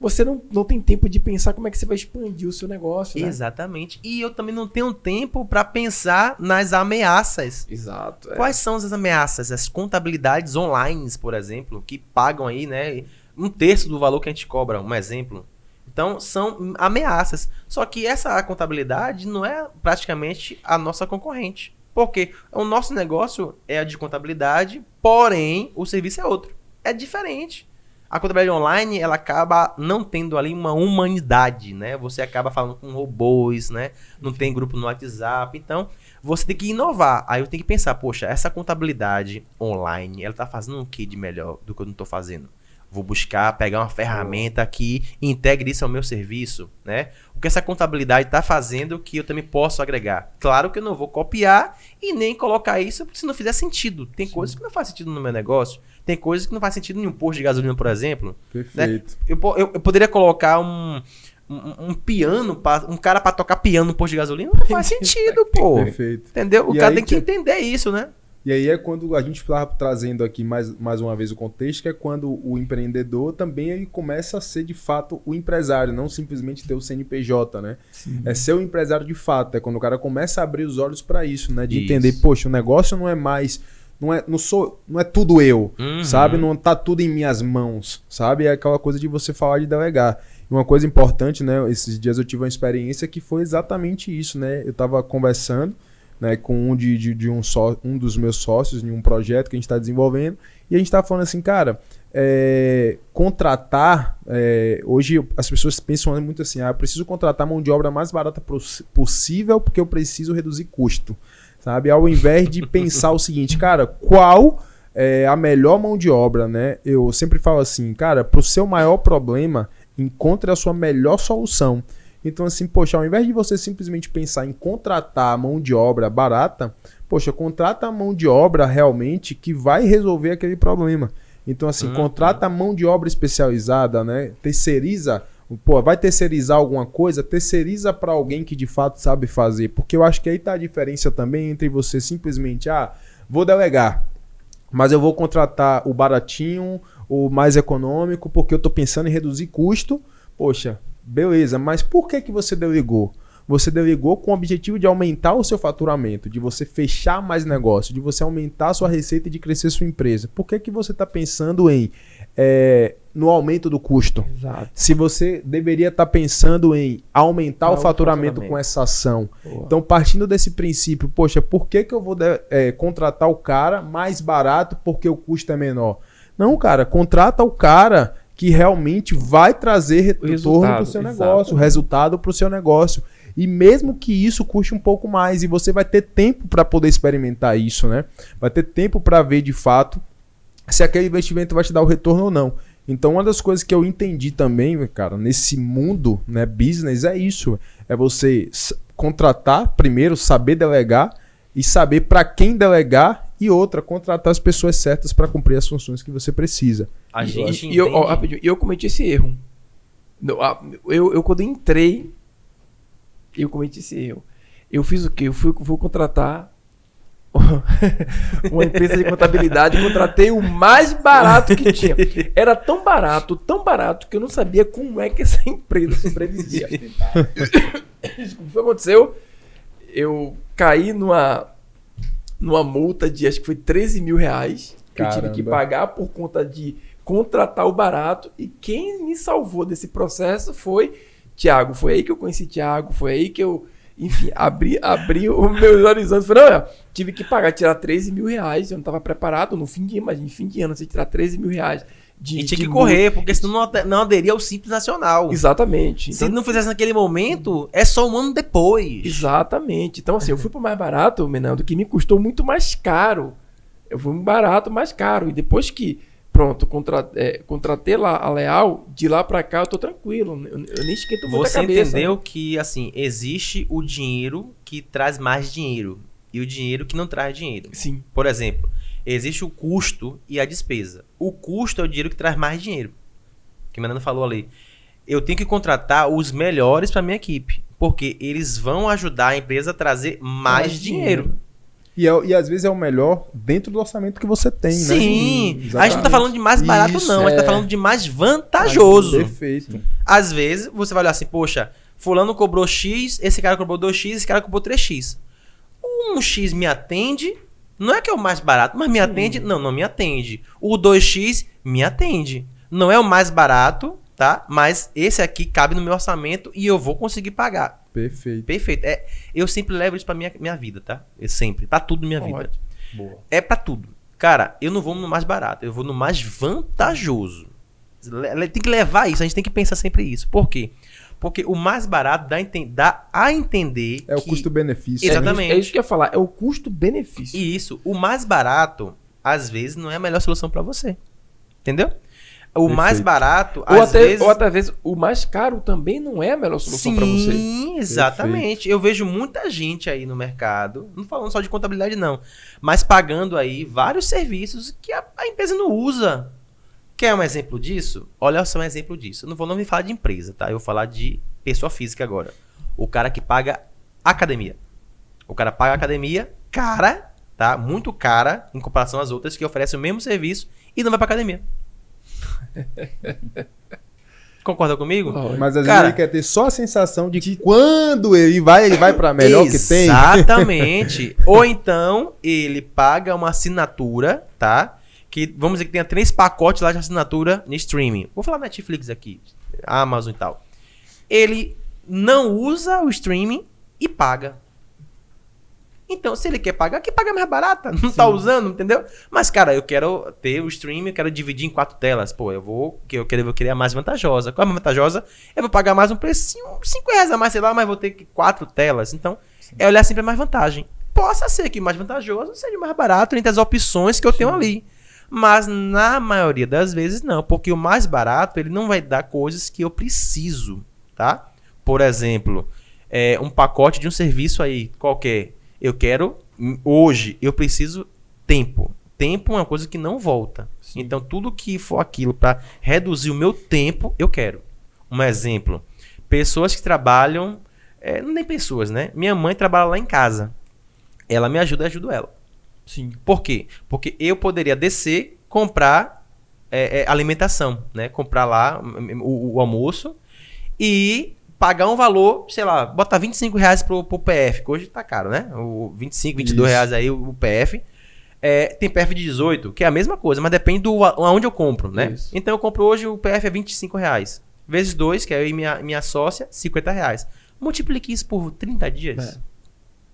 você não tem tempo de pensar como é que você vai expandir o seu negócio, né? Exatamente. E eu também não tenho tempo para pensar nas ameaças. Exato. Quais são as ameaças? As contabilidades online, por exemplo, que pagam aí, né, 1/3 do valor que a gente cobra, um exemplo. Então, são ameaças. Só que essa contabilidade não é praticamente a nossa concorrente. Porque o nosso negócio é a de contabilidade, porém, o serviço é outro. É diferente. A contabilidade online, ela acaba não tendo ali uma humanidade, né? Você acaba falando com robôs, né? Não tem grupo no WhatsApp. Então, você tem que inovar. Aí eu tenho que pensar, poxa, essa contabilidade online, ela tá fazendo o que de melhor do que eu não tô fazendo? Vou buscar, pegar uma ferramenta que integre isso ao meu serviço, né? O que essa contabilidade está fazendo que eu também posso agregar. Claro que eu não vou copiar e nem colocar isso se não fizer sentido. Tem coisas que não faz sentido no meu negócio. Tem coisas que não faz sentido em um posto de gasolina, por exemplo. Perfeito. Né? Eu poderia colocar um piano, um cara para tocar piano no posto de gasolina. Não faz sentido, pô. Perfeito. Entendeu? O E cara aí tem que entender isso, né? E aí é quando a gente está trazendo aqui mais uma vez o contexto, que é quando o empreendedor também ele começa a ser de fato o empresário, não simplesmente ter o CNPJ, né? Sim. É ser o empresário de fato, é quando o cara começa a abrir os olhos para isso, né? De Isso. entender, poxa, o negócio não é mais, não é tudo eu, sabe? Não tá tudo em minhas mãos, sabe? É aquela coisa de você falar de delegar. E uma coisa importante, né? Esses dias eu tive uma experiência que foi exatamente isso, né? Eu tava conversando, né, com um dos meus sócios em um projeto que a gente está desenvolvendo, e a gente está falando assim, cara, contratar, hoje as pessoas pensam muito assim, eu preciso contratar a mão de obra mais barata possível porque eu preciso reduzir custo, sabe? Ao invés de pensar o seguinte, cara, qual é a melhor mão de obra, né? Eu sempre falo assim, cara, para o seu maior problema, encontre a sua melhor solução. Então, assim, poxa, ao invés de você simplesmente pensar em contratar a mão de obra barata, poxa, contrata a mão de obra realmente que vai resolver aquele problema. Então, assim, contrata a mão de obra especializada, né? Terceiriza, vai terceirizar alguma coisa, terceiriza para alguém que de fato sabe fazer. Porque eu acho que aí tá a diferença também entre você simplesmente, vou delegar, mas eu vou contratar o baratinho, o mais econômico, porque eu tô pensando em reduzir custo. Poxa, beleza, mas por que você delegou? Você delegou com o objetivo de aumentar o seu faturamento, de você fechar mais negócio, de você aumentar a sua receita e de crescer sua empresa. Por que você está pensando no aumento do custo? Exato. Se você deveria estar pensando em aumentar o faturamento com essa ação. Boa. Então, partindo desse princípio, poxa, por que eu vou contratar o cara mais barato porque o custo é menor? Não, cara, contrata o cara que realmente vai trazer retorno para o seu negócio, resultado para o seu negócio. E mesmo que isso custe um pouco mais, e você vai ter tempo para poder experimentar isso, né? Vai ter tempo para ver de fato se aquele investimento vai te dar o retorno ou não. Então, uma das coisas que eu entendi também, cara, nesse mundo, né, business, é isso. É você contratar, primeiro, saber delegar e saber para quem delegar. E outra, contratar as pessoas certas para cumprir as funções que você precisa. A gente E eu cometi esse erro. Eu quando entrei, eu cometi esse erro. Eu fiz o quê? Eu vou contratar uma empresa de contabilidade, contratei o mais barato que tinha. Era tão barato que eu não sabia como é que essa empresa sobrevivia. O que aconteceu? Eu caí numa multa de, acho que foi 13 mil reais, que eu tive que pagar por conta de contratar o barato, e quem me salvou desse processo foi Thiago. Foi aí que eu conheci Thiago, foi aí que eu, enfim, abri os meus horizontes. Falei, não, tive que tirar 13 mil reais, eu não estava preparado no fim de ano, você tirar 13 mil reais E tinha que correr, porque senão não aderia ao Simples Nacional. Exatamente. Se não fizesse naquele momento, é só um ano depois. Exatamente. Então, assim, eu fui pro mais barato, Menando, que me custou muito mais caro. Eu fui barato, mais caro. E depois que, pronto, contratei lá a Leal, de lá pra cá eu tô tranquilo. Eu nem esquento muito a Você cabeça. entendeu que, assim, existe o dinheiro que traz mais dinheiro e o dinheiro que não traz dinheiro. Sim. Por exemplo, existe o custo e a despesa. O custo é o dinheiro que traz mais dinheiro. Que o Menando falou ali. Eu tenho que contratar os melhores para minha equipe, porque eles vão ajudar a empresa a trazer mais dinheiro. E às vezes é o melhor dentro do orçamento que você tem, né? Sim, a gente não tá falando de mais barato, Isso, não. A gente tá falando de mais vantajoso. Perfeito. Às vezes, você vai olhar assim, poxa, fulano cobrou X, esse cara cobrou 2X, esse cara cobrou 3X. O 1X me atende, não é que é o mais barato, mas me atende? Não me atende. O 2X me atende. Não é o mais barato, tá? Mas esse aqui cabe no meu orçamento e eu vou conseguir pagar. Perfeito. Perfeito. Eu sempre levo isso pra minha vida, tá? Eu sempre. Pra tudo na minha vida. Ótimo. Boa. É pra tudo. Cara, eu não vou no mais barato, eu vou no mais vantajoso. Tem que levar isso, a gente tem que pensar sempre isso. Por quê? Porque o mais barato dá a entender É o custo-benefício. Exatamente. É isso que eu ia falar, é o custo-benefício. E isso, o mais barato, às vezes, não é a melhor solução pra você. Entendeu? O mais Perfeito. barato, Ou às até, vezes... ou até vezes o mais caro também não é a melhor solução para você. Sim, exatamente. Eu vejo muita gente aí no mercado, não falando só de contabilidade não, mas pagando aí vários serviços que a empresa não usa. Quer um exemplo disso? Olha só um exemplo disso. Eu não vou me falar de empresa, tá? Eu vou falar de pessoa física agora. O cara que paga academia. O cara paga academia cara, tá? Muito cara em comparação às outras que oferecem o mesmo serviço e não vai pra academia. Concorda comigo? Mas às Cara, vezes ele quer ter só a sensação de que quando ele vai pra melhor que tem. Exatamente. Ou então ele paga uma assinatura, tá? Que vamos dizer que tenha 3 pacotes lá de assinatura no streaming. Vou falar Netflix aqui, Amazon e tal. Ele não usa o streaming e paga. Então, se ele quer pagar, que paga mais barata. Não tá usando, entendeu? Mas, cara, eu quero ter o streaming, eu quero dividir em 4 telas. Pô, eu vou querer a mais vantajosa. Qual é a mais vantajosa? Eu vou pagar mais um preço, R$5 a mais, sei lá, mas vou ter 4 telas. Então, é olhar sempre a mais vantagem. Possa ser que o mais vantajoso seja mais barato entre as opções que eu tenho ali. Mas, na maioria das vezes, não. Porque o mais barato, ele não vai dar coisas que eu preciso, tá? Por exemplo, um pacote de um serviço aí, qualquer. Hoje, eu preciso tempo. Tempo é uma coisa que não volta. Sim. Então, tudo que for aquilo para reduzir o meu tempo, eu quero. Um exemplo. Pessoas que trabalham... não nem pessoas, né? Minha mãe trabalha lá em casa. Ela me ajuda, eu ajudo ela. Sim. Por quê? Porque eu poderia descer, comprar alimentação, né? Comprar lá o almoço e... pagar um valor, sei lá, botar R$25 pro PF, que hoje tá caro, né? O 25, R$22 aí o PF. Tem PF de 18, que é a mesma coisa, mas depende do aonde eu compro, né? Isso. Então eu compro hoje o PF é R$25. Vezes 2, que é eu e minha sócia, R$50. Multiplique isso por 30 dias.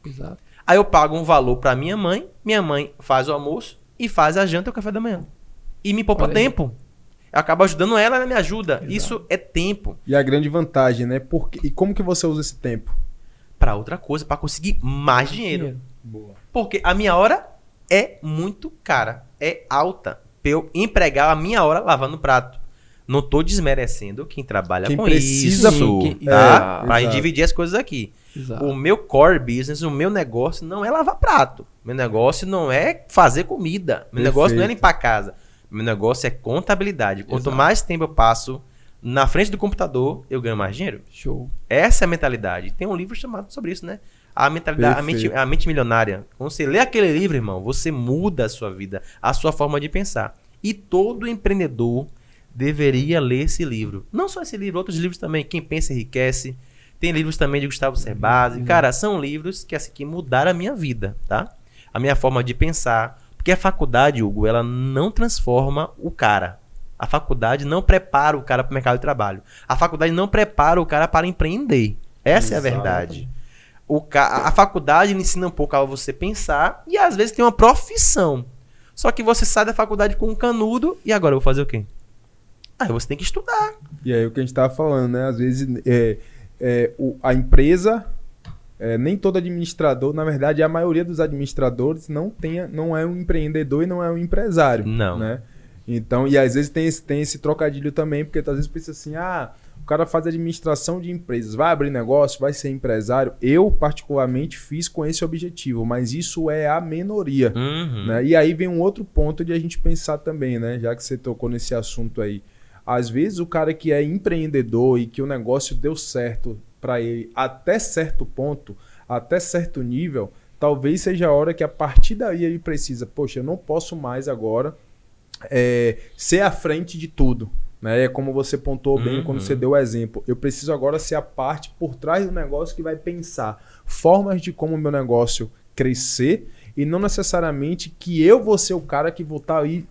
Exato. Aí eu pago um valor pra minha mãe faz o almoço e faz a janta e o café da manhã. E me poupa tempo. Eu acabo ajudando ela, ela me ajuda. Exato. Isso é tempo. E a grande vantagem, né? E como que você usa esse tempo? Pra outra coisa, pra conseguir mais dinheiro. Boa. Porque a minha hora é muito cara. É alta. Pra eu empregar a minha hora lavando prato. Não tô desmerecendo quem trabalha quem com precisa, isso. Tá? Pra exato. dividir as coisas aqui. Exato. O meu core business, o meu negócio não é lavar prato. Meu negócio não é fazer comida. Meu negócio não é limpar a casa. Meu negócio é contabilidade. Quanto mais tempo eu passo na frente do computador, eu ganho mais dinheiro. Show. Essa é a mentalidade. Tem um livro chamado sobre isso, né? A mentalidade, a mente milionária. Quando você lê aquele livro, irmão, você muda a sua vida, a sua forma de pensar. E todo empreendedor deveria ler esse livro. Não só esse livro, outros livros também. Quem Pensa Enriquece. Tem livros também de Gustavo Cerbasi. Cara, são livros que mudaram a minha vida, tá? A minha forma de pensar. Porque a faculdade, Hugo, ela não transforma o cara. A faculdade não prepara o cara para o mercado de trabalho. A faculdade não prepara o cara para empreender. Essa é a verdade. A faculdade ensina um pouco a você pensar e às vezes tem uma profissão. Só que você sai da faculdade com um canudo e agora eu vou fazer o quê? Aí você tem que estudar. E aí o que a gente tava falando, né? Às vezes a empresa, nem todo administrador, na verdade a maioria dos administradores não é um empreendedor e não é um empresário. Não. Né? Então, e às vezes tem esse trocadilho também, porque às vezes pensa assim, o cara faz administração de empresas, vai abrir negócio, vai ser empresário. Eu, particularmente, fiz com esse objetivo, mas isso é a minoria. Uhum. Né? E aí vem um outro ponto de a gente pensar também, né? Já que você tocou nesse assunto aí. Às vezes o cara que é empreendedor e que o negócio deu certo para ele até certo ponto, até certo nível, talvez seja a hora que a partir daí ele precisa, poxa, eu não posso mais agora ser à frente de tudo. Né? É como você pontuou bem quando você deu o exemplo. Eu preciso agora ser a parte por trás do negócio que vai pensar formas de como o meu negócio crescer e não necessariamente que eu vou ser o cara que vou estar aí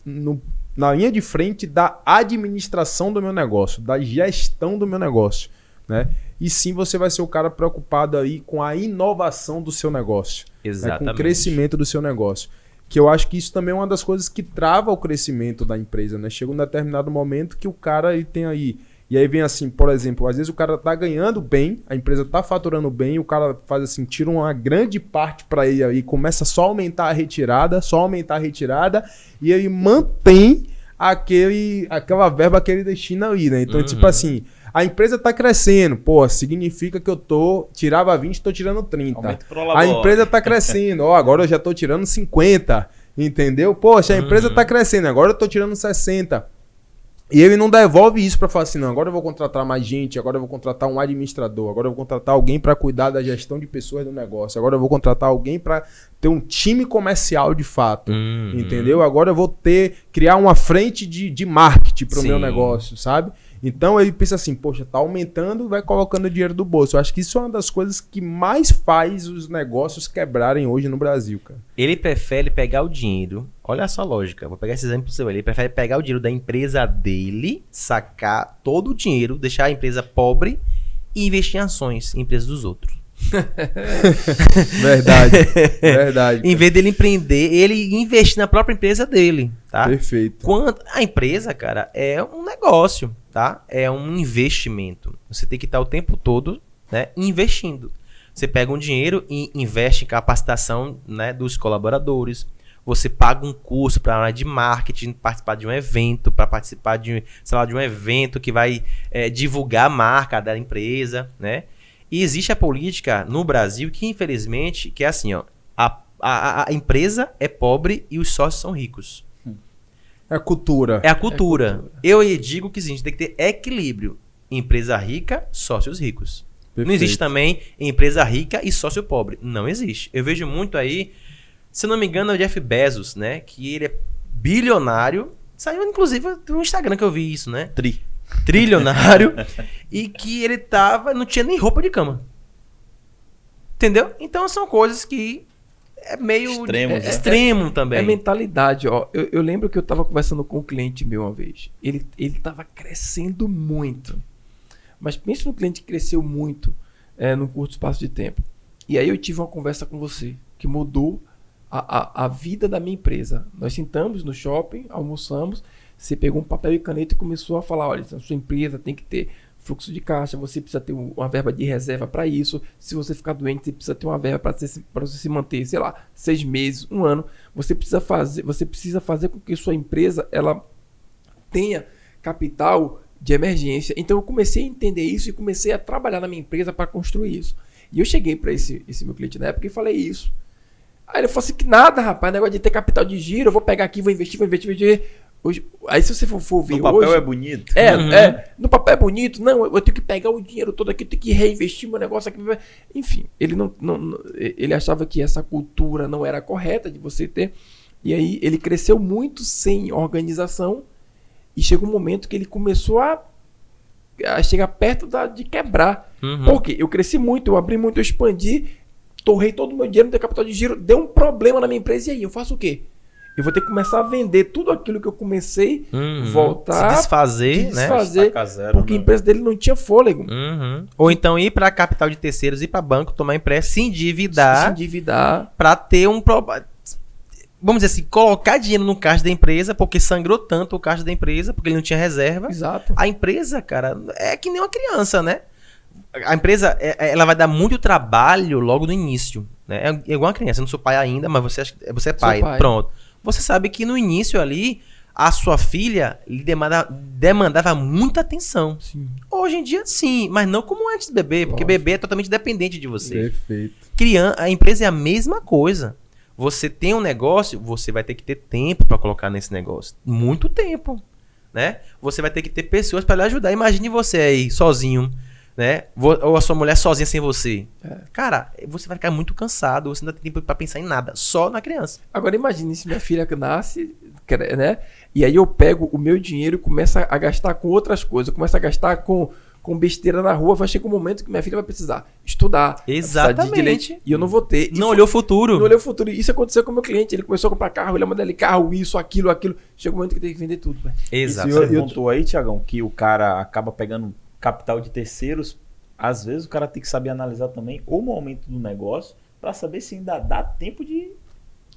na linha de frente da administração do meu negócio, da gestão do meu negócio. Né? E sim você vai ser o cara preocupado aí com a inovação do seu negócio. Exatamente. Né? Com o crescimento do seu negócio. Que eu acho que isso também é uma das coisas que trava o crescimento da empresa, né? Chega um determinado momento que o cara ele tem aí... E aí vem assim, por exemplo, às vezes o cara tá ganhando bem, a empresa tá faturando bem, o cara faz assim, tira uma grande parte para ele aí, começa só a aumentar a retirada, e ele mantém aquela verba que ele destina ali, né? Então, tipo assim... A empresa tá crescendo, pô, significa que eu tirava 20, tô tirando 30. A empresa tá crescendo, agora eu já tô tirando 50, entendeu? Poxa, a empresa tá crescendo, agora eu tô tirando 60. E ele não devolve isso para falar assim, não, agora eu vou contratar mais gente, agora eu vou contratar um administrador, agora eu vou contratar alguém para cuidar da gestão de pessoas do negócio, agora eu vou contratar alguém para ter um time comercial de fato, entendeu? Agora eu vou criar uma frente de marketing para o meu negócio, sabe? Então ele pensa assim, poxa, tá aumentando e vai colocando dinheiro do bolso. Eu acho que isso é uma das coisas que mais faz os negócios quebrarem hoje no Brasil, cara. Ele prefere pegar o dinheiro, olha só a lógica, vou pegar esse exemplo seu, ele prefere pegar o dinheiro da empresa dele, sacar todo o dinheiro, deixar a empresa pobre e investir em ações em empresas dos outros. Verdade. Em vez dele empreender, ele investir na própria empresa dele, tá? Perfeito. A empresa, cara, é um negócio, tá? É um investimento. Você tem que estar o tempo todo, né, investindo. Você pega um dinheiro e investe em capacitação, né, dos colaboradores. Você paga um curso para área de marketing, participar de um evento, para participar de um evento que vai divulgar a marca da empresa, né? E existe a política no Brasil que, infelizmente, que é assim, ó, a empresa é pobre e os sócios são ricos. É a cultura. É a cultura. Eu digo que a gente tem que ter equilíbrio. Empresa rica, sócios ricos. Perfeito. Não existe também empresa rica e sócio pobre. Não existe. Eu vejo muito aí, se eu não me engano, é o Jeff Bezos, né? Que ele é bilionário. Saiu, inclusive, no Instagram que eu vi isso, né? Trilionário. E que ele não tinha nem roupa de cama. Entendeu? Então são coisas que é meio extremo também. É mentalidade, ó. Eu lembro que eu tava conversando com um cliente meu uma vez. Ele tava crescendo muito. Mas pensa no cliente que cresceu muito num curto espaço de tempo. E aí eu tive uma conversa com você que mudou a vida da minha empresa. Nós sentamos no shopping, almoçamos, você pegou um papel e caneta e começou a falar, olha, a sua empresa tem que ter fluxo de caixa, você precisa ter uma verba de reserva para isso, se você ficar doente, você precisa ter uma verba para você se manter, sei lá, 6 meses, 1 ano, você precisa fazer com que sua empresa ela tenha capital de emergência. Então eu comecei a entender isso e comecei a trabalhar na minha empresa para construir isso. E eu cheguei para esse meu cliente na época e falei isso. Aí ele falou assim, que nada, rapaz, negócio de ter capital de giro, eu vou pegar aqui, vou investir. Hoje, aí se você for ver no papel hoje, é bonito. No papel é bonito. Não, eu tenho que pegar o dinheiro todo aqui, eu tenho que reinvestir meu negócio aqui. Enfim, ele achava que essa cultura não era correta de você ter. E aí ele cresceu muito sem organização e chegou um momento que ele começou a chegar perto de quebrar. Porque eu cresci muito, eu abri muito, eu expandi, torrei todo o meu dinheiro, não tenho capital de giro, deu um problema na minha empresa e aí eu faço o quê? Eu vou ter que começar a vender tudo aquilo que eu comecei, voltar, se desfazer, né? Porque a empresa dele não tinha fôlego. Ou então ir para capital de terceiros, ir para banco, tomar empréstimo, se endividar para ter um problema. vamos dizer assim, colocar dinheiro no caixa da empresa, porque sangrou tanto o caixa da empresa, porque ele não tinha reserva. Exato. A empresa, cara, é que nem uma criança, né? A empresa, ela vai dar muito trabalho logo no início, né? É igual uma criança, eu não sou pai ainda, mas você é pai. Pronto. Você sabe que no início ali, a sua filha lhe demandava muita atenção. Sim. Hoje em dia, sim, mas não como antes de bebê, porque bebê é totalmente dependente de você. Perfeito. A empresa é a mesma coisa. Você tem um negócio, você vai ter que ter tempo para colocar nesse negócio. Muito tempo, né? Você vai ter que ter pessoas para lhe ajudar. Imagine você aí, sozinho, né? Ou a sua mulher sozinha sem você. Cara, você vai ficar muito cansado, você não tem tempo para pensar em nada, só na criança. Agora imagine se minha filha nasce, né? E aí eu pego o meu dinheiro e começo a gastar com outras coisas. Eu começo a gastar com besteira na rua. Vai chegar um momento que minha filha vai precisar estudar. Exatamente. Vai precisar de leite, e eu não vou ter. Não olhou o futuro. Não olhei o futuro. Isso aconteceu com o meu cliente. Ele começou a comprar carro, ele mandou ele carro, isso, aquilo. Chega um momento que tem que vender tudo. Véio. Exato. Você pontuou aí, Tiagão, que o cara acaba pegando capital de terceiros. Às vezes o cara tem que saber analisar também o momento do negócio para saber se ainda dá tempo de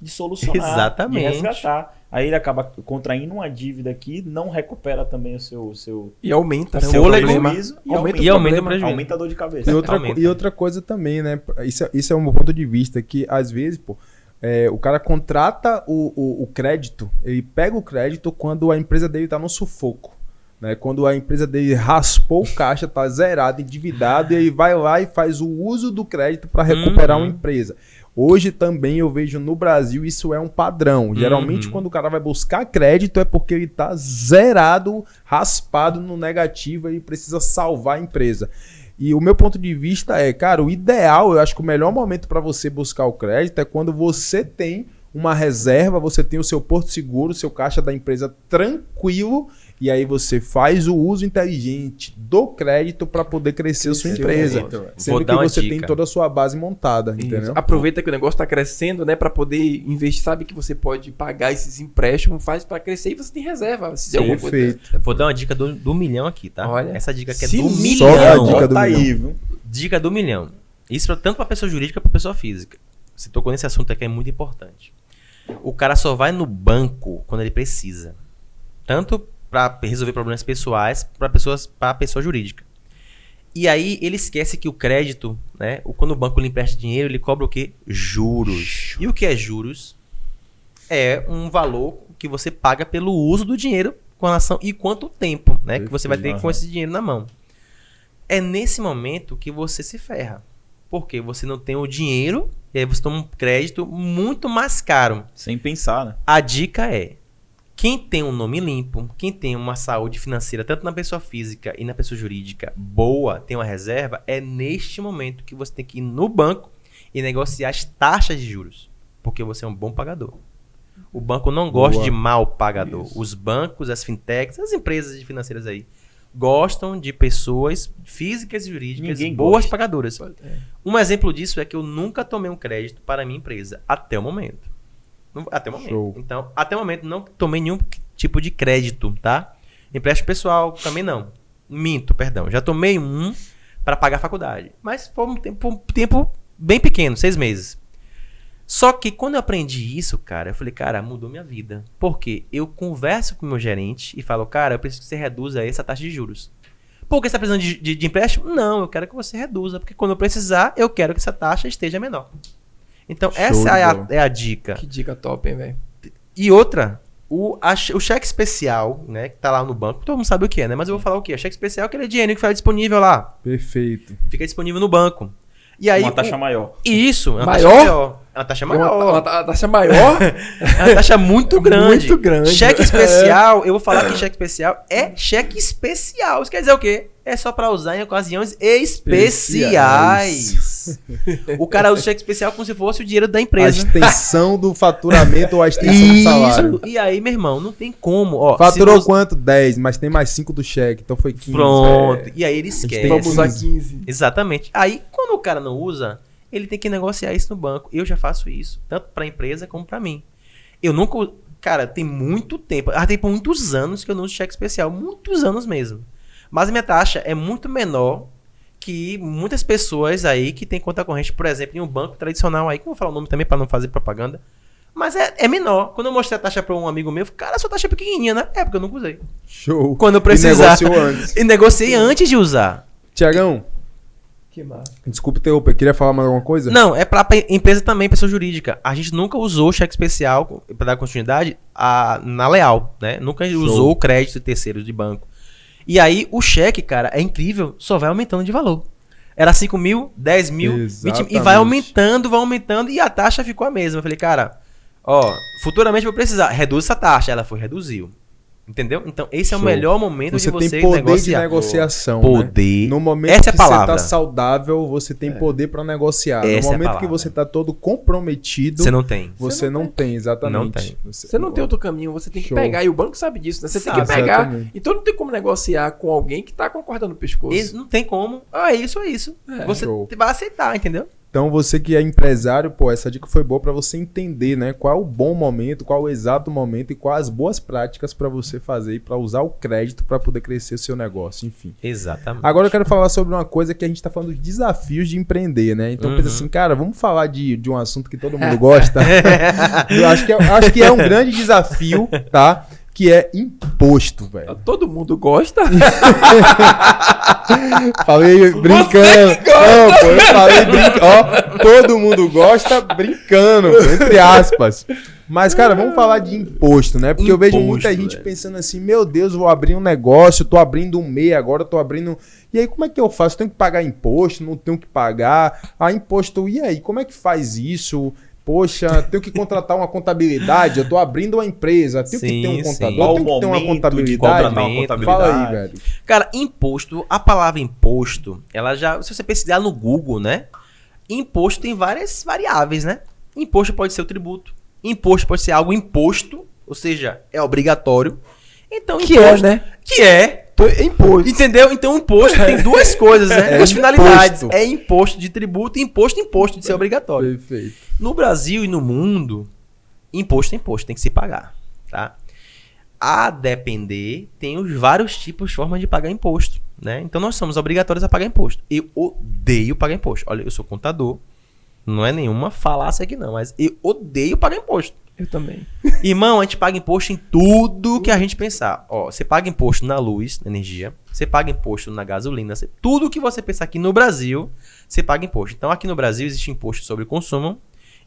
solucionar, Exatamente. de resgatar. Aí ele acaba contraindo uma dívida aqui, não recupera também o seu E aumenta, né? seu o prejuízo e aumenta o prejuízo. aumenta a dor de cabeça. E outra coisa também, né? Isso é um ponto de vista que, às vezes, pô, o cara contrata o crédito, ele pega o crédito quando a empresa dele tá no sufoco. Né? Quando a empresa dele raspou o caixa, tá zerado, endividado, e aí vai lá e faz o uso do crédito para recuperar uma empresa. Hoje também eu vejo no Brasil isso é um padrão. Geralmente quando o cara vai buscar crédito é porque ele tá zerado, raspado no negativo e precisa salvar a empresa. E o meu ponto de vista é, cara, o ideal, eu acho que o melhor momento para você buscar o crédito é quando você tem uma reserva, você tem o seu porto seguro, o seu caixa da empresa tranquilo, e aí você faz o uso inteligente do crédito para poder crescer a sua empresa. Sendo que você tem toda a sua base montada, entendeu? Aproveita que o negócio está crescendo, né, para poder investir. Sabe que você pode pagar esses empréstimos, faz para crescer e você tem reserva. Se Sim, perfeito. Vou dar uma dica do milhão aqui, tá? Olha, essa dica aqui é se do só a milhão. dica do Tá milhão. aí, viu? Dica do milhão. Isso tanto para pessoa jurídica quanto para pessoa física. Você tocou nesse assunto aqui, é muito importante. O cara só vai no banco quando ele precisa. Tanto para resolver problemas pessoais, para pessoa jurídica. E aí ele esquece que o crédito, né, quando o banco lhe empresta dinheiro, ele cobra o quê? Juros. E o que é juros? É um valor que você paga pelo uso do dinheiro com relação e quanto tempo, né, que você vai ter com esse dinheiro na mão. É nesse momento que você se ferra. Porque você não tem o dinheiro e aí você toma um crédito muito mais caro. Sem pensar, né? A dica é: quem tem um nome limpo, quem tem uma saúde financeira, tanto na pessoa física e na pessoa jurídica boa, tem uma reserva, é neste momento que você tem que ir no banco e negociar as taxas de juros. Porque você é um bom pagador. O banco não gosta de mal pagador. Isso. Os bancos, as fintechs, as empresas financeiras aí, gostam de pessoas físicas e jurídicas Ninguém boas gosta. pagadoras. Um exemplo disso é que eu nunca tomei um crédito para a minha empresa, até o momento. Até o momento. Show. Então, até o momento, não tomei nenhum tipo de crédito, tá? Empréstimo pessoal, também não. Minto, perdão. Já tomei um para pagar a faculdade. Mas foi um tempo bem pequeno, 6 meses. Só que quando eu aprendi isso, cara, eu falei, cara, mudou minha vida. Porque eu converso com o meu gerente e falo, cara, eu preciso que você reduza essa taxa de juros. Por que você está precisando de empréstimo? Não, eu quero que você reduza. Porque quando eu precisar, eu quero que essa taxa esteja menor. Então, Show essa de é a dica. Que dica top, hein, velho? E outra, o cheque especial, né, que tá lá no banco, todo mundo sabe o que é, né? Mas eu vou falar o quê? O cheque especial é aquele dinheiro que fica disponível lá. Perfeito. Fica disponível no banco. E aí, Uma taxa maior. Isso, é uma Maior? taxa maior. É uma taxa maior. Uma taxa maior? É uma taxa muito grande. Muito grande. Cheque especial, eu vou falar que cheque especial é cheque especial. Isso quer dizer o quê? É só pra usar em ocasiões especiais. O cara usa o cheque especial como se fosse o dinheiro da A empresa. extensão do faturamento ou a extensão do salário. E aí, meu irmão, não tem como. Ó, Faturou se você- quanto? 10, mas tem mais 5 do cheque, então foi 15. Pronto. E aí ele esquece. Vamos usar 15. Exatamente. Aí, quando o cara não usa, ele tem que negociar isso no banco. Eu já faço isso, tanto pra empresa como pra mim. Eu nunca... Cara, tem muito tempo. Tem por muitos anos que eu não uso cheque especial. Muitos anos mesmo. Mas a minha taxa é muito menor que muitas pessoas aí que tem conta corrente, por exemplo, em um banco tradicional aí, que eu vou falar o nome também pra não fazer propaganda, Mas é menor. Quando eu mostrei a taxa pra um amigo meu, eu falei, cara, sua taxa é pequenininha, né? É, porque eu nunca usei. Show. Quando eu precisar. E negociou antes. E negociei antes de usar. Tiagão, Que massa. desculpa interromper, queria falar mais alguma coisa? Não, é pra empresa também, pessoa jurídica. A gente nunca usou cheque especial pra dar continuidade na Leal, né? Nunca usou o crédito de terceiros de banco. E aí, o cheque, cara, é incrível, só vai aumentando de valor. Era 5 mil, 10 mil, 20 mil, e vai aumentando, e a taxa ficou a mesma. Eu falei, cara, ó, futuramente eu vou precisar, reduz essa taxa. Ela reduziu. Entendeu? Então, esse é o Show. melhor momento Você de você tem poder negociar. de negociação. Poder. Né? No momento Essa é a que você palavra. tá saudável, você tem poder pra negociar. Essa é No a momento que palavra. você tá todo comprometido, Você não tem. você não tem, exatamente. Não tem. Você não tem outro caminho, você tem que Show. pegar. E o banco sabe disso, né? Você tem que Sabe, pegar. exatamente. Então não tem como negociar com alguém que tá com a corda no pescoço. Não tem como. É isso. Você Show. vai aceitar, entendeu? Então, você que é empresário, pô, essa dica foi boa pra você entender, né? Qual é o bom momento, qual é o exato momento e quais as boas práticas pra você fazer e pra usar o crédito pra poder crescer o seu negócio, enfim. Exatamente. Agora eu quero falar sobre uma coisa que a gente tá falando dos desafios de empreender, né? Então pensa assim, cara, vamos falar de um assunto que todo mundo gosta. Eu acho que é um grande desafio, tá? Que é imposto, velho. Todo mundo gosta. Falei brincando. Não, pô, eu falei brincando. Ó, todo mundo gosta brincando, pô, entre aspas. Mas, cara, vamos falar de imposto, né? Porque eu vejo muita gente velho. pensando assim, meu Deus, vou abrir um negócio, tô abrindo um MEI agora, tô abrindo... E aí, como é que eu faço? Tenho que pagar imposto? Não tenho que pagar? Ah, imposto, e aí? Como é que faz isso? Poxa, tenho que contratar uma contabilidade, eu tô abrindo uma empresa, tenho que ter um Sim, contador, sim. tenho Qual que o ter uma momento de contabilidade. contratar uma contabilidade? Fala aí, velho. Cara, imposto, a palavra imposto, ela já, se você pesquisar no Google, né? Imposto tem várias variáveis, né? Imposto pode ser o tributo, imposto pode ser algo imposto, ou seja, é obrigatório. Então, Que imposto, é, né? Que é. Imposto. Entendeu? Então, imposto tem duas coisas, né? É Duas finalidades. imposto. É imposto de tributo e imposto de ser obrigatório. Perfeito. No Brasil e no mundo, imposto é imposto, tem que se pagar, tá? A depender, tem os vários tipos, formas de pagar imposto, né? Então nós somos obrigatórios a pagar imposto. Eu odeio pagar imposto. Olha, eu sou contador, não é nenhuma falácia aqui não, mas eu odeio pagar imposto. Eu também. Irmão, a gente paga imposto em tudo que a gente pensar. Ó, você paga imposto na luz, na energia, você paga imposto na gasolina, tudo que você pensar aqui no Brasil, você paga imposto. Então aqui no Brasil existe imposto sobre consumo,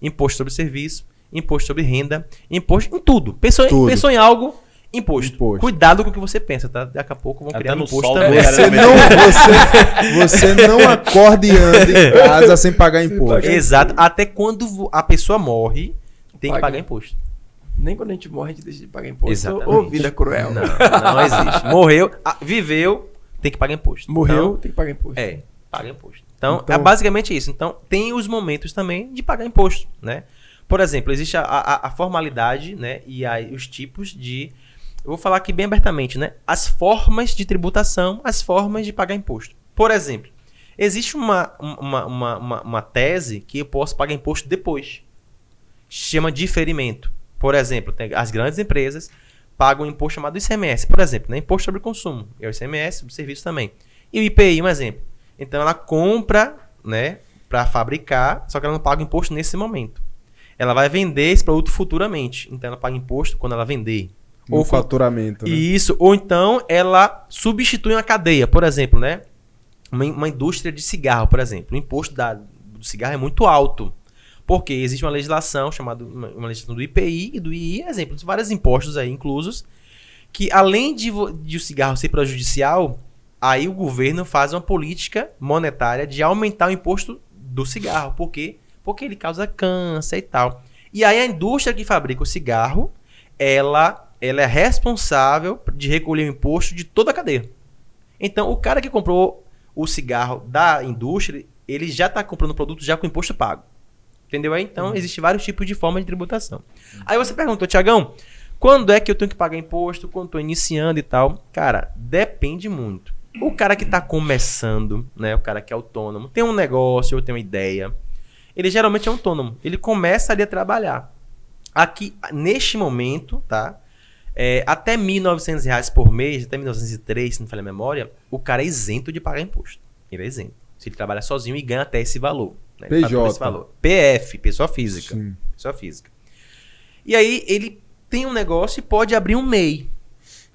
imposto sobre serviço, imposto sobre renda, imposto em tudo. Pensou em algo, imposto. Cuidado com o que você pensa, tá? Daqui a pouco vão Até criar no imposto sol, também. né? Você não acorda e anda em casa sem pagar imposto. Exato. Até quando a pessoa morre, tem que Paga. pagar imposto. Nem quando a gente morre, a gente deixa de pagar imposto. Exatamente. Ô, vida cruel. Não existe. Morreu, viveu, tem que pagar imposto. Morreu, tem que pagar imposto. É, paga imposto. Então, Então- é basicamente isso. Então, tem os momentos também de pagar imposto, né? Por exemplo, existe a formalidade, né? E aí os tipos de... Eu vou falar aqui bem abertamente, né? As formas de tributação, as formas de pagar imposto. Por exemplo, existe uma tese que eu posso pagar imposto depois. Chama diferimento. Por exemplo, as grandes empresas pagam um imposto chamado ICMS, por exemplo, né? Imposto sobre consumo. É o ICMS, o serviço também. E o IPI, um exemplo. Então ela compra, né, para fabricar, só que ela não paga imposto nesse momento. Ela vai vender esse produto futuramente. Então ela paga imposto quando ela vender. Ou faturamento, né? Isso, ou então ela substitui uma cadeia, por exemplo, né? Uma indústria de cigarro, por exemplo. O imposto do cigarro é muito alto. Porque existe uma legislação chamada uma legislação do IPI e do II, exemplo, de vários impostos aí inclusos, que além de o cigarro ser prejudicial, aí o governo faz uma política monetária de aumentar o imposto do cigarro. Por quê? Porque ele causa câncer e tal. E aí a indústria que fabrica o cigarro, ela é responsável de recolher o imposto de toda a cadeia. Então, o cara que comprou o cigarro da indústria, ele já está comprando o produto já com imposto pago. Entendeu? Então, existem vários tipos de forma de tributação. Aí você perguntou, Tiagão, quando é que eu tenho que pagar imposto? Quando estou iniciando e tal? Cara, depende muito. O cara que está começando, né? O cara que é autônomo, tem um negócio ou tem uma ideia, ele geralmente é autônomo. Ele começa ali a trabalhar. Aqui, neste momento, tá? Até R$1.900 por mês, até 1.903, se não falha a memória, o cara é isento de pagar imposto. Ele é isento. Se ele trabalha sozinho e ganha até esse valor. Né? PJ. Esse valor. PF, pessoa física. Sim. Pessoa física. E aí ele tem um negócio e pode abrir um MEI.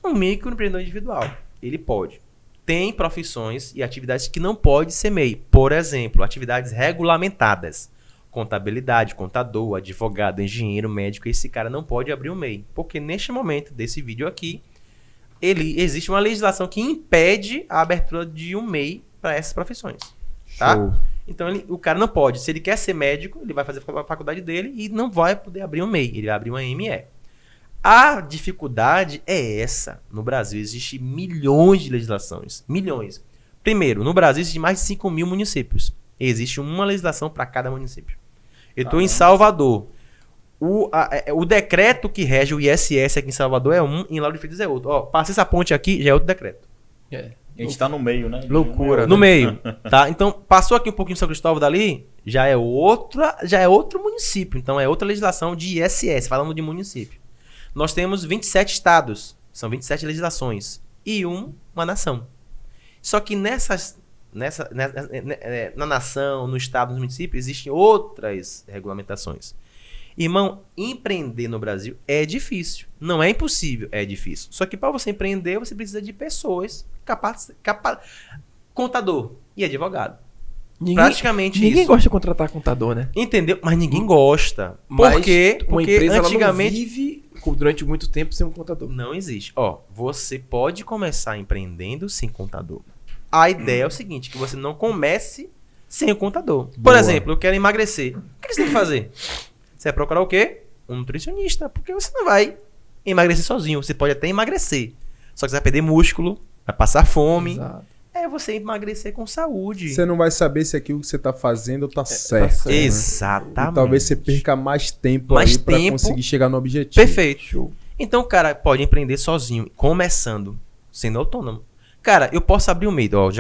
Um microempreendedor individual. Ele pode. Tem profissões e atividades que não pode ser MEI. Por exemplo, atividades regulamentadas. Contabilidade, contador, advogado, engenheiro, médico. Esse cara não pode abrir um MEI. Porque neste momento desse vídeo aqui, existe uma legislação que impede a abertura de um MEI para essas profissões. Tá? Show. Então o cara não pode. Se ele quer ser médico, ele vai fazer a faculdade dele e não vai poder abrir um MEI. Ele vai abrir uma ME. A dificuldade é essa. No Brasil existem milhões de legislações. Milhões. Primeiro, no Brasil existem mais de 5 mil municípios. Existe uma legislação para cada município. Eu estou em Salvador. O decreto que rege o ISS aqui em Salvador é um, em Lauro de Freitas é outro. Ó, passei essa ponte aqui, já é outro decreto. A gente tá no meio, né? Loucura, No né? meio, tá? Então, passou aqui um pouquinho de São Cristóvão dali, já é outro município. Então, é outra legislação de ISS, falando de município. Nós temos 27 estados, são 27 legislações, e uma nação. Só que na nação, no estado, no município, existem outras regulamentações. Irmão, empreender no Brasil é difícil. Não é impossível, é difícil. Só que para você empreender, você precisa de pessoas contador e advogado. Praticamente ninguém isso. gosta de contratar contador, né? Entendeu? Mas ninguém gosta. Mas Por quê? uma Porque empresa ela antigamente não vive durante muito tempo sem um contador. não existe. Ó, você pode começar empreendendo sem contador. A ideia é o seguinte, que você não comece sem o contador. Por Boa. exemplo, eu quero emagrecer. O que você tem que fazer? Você vai procurar o quê? Um nutricionista. Porque você não vai emagrecer sozinho. Você pode até emagrecer. Só que você vai perder músculo, vai passar fome. Exato. É você emagrecer com saúde. Você não vai saber se aquilo que você tá fazendo tá certo. certo. né? Exatamente. E talvez você perca mais tempo Mais aí pra tempo. conseguir chegar no objetivo. Perfeito. Show. Então o cara pode empreender sozinho, começando, sendo autônomo. Cara, eu posso abrir um MEI. Ó,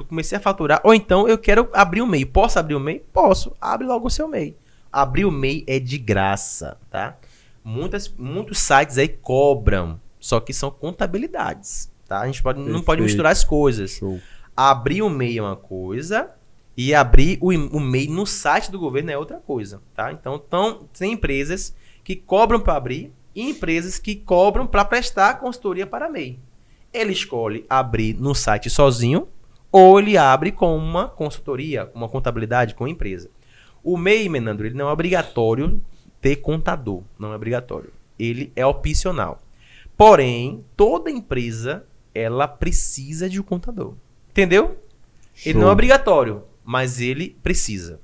comecei a faturar. Ou então eu quero abrir um MEI. Posso abrir um MEI? Posso. Abre logo o seu MEI. Abrir o MEI é de graça, tá? Muitos sites aí cobram. Só que são contabilidades, tá? A gente não pode Perfeito. misturar as coisas. Show. Abrir o MEI é uma coisa e abrir o MEI no site do governo é outra coisa, tá? Então tem empresas que cobram para abrir e empresas que cobram para prestar consultoria para MEI. Ele escolhe abrir no site sozinho ou ele abre com uma consultoria, com uma contabilidade, com a empresa. O MEI, Menandro, ele não é obrigatório ter contador, não é obrigatório. Ele é opcional. Porém, toda empresa, ela precisa de um contador. Entendeu? Ele Show. não é obrigatório, mas ele precisa.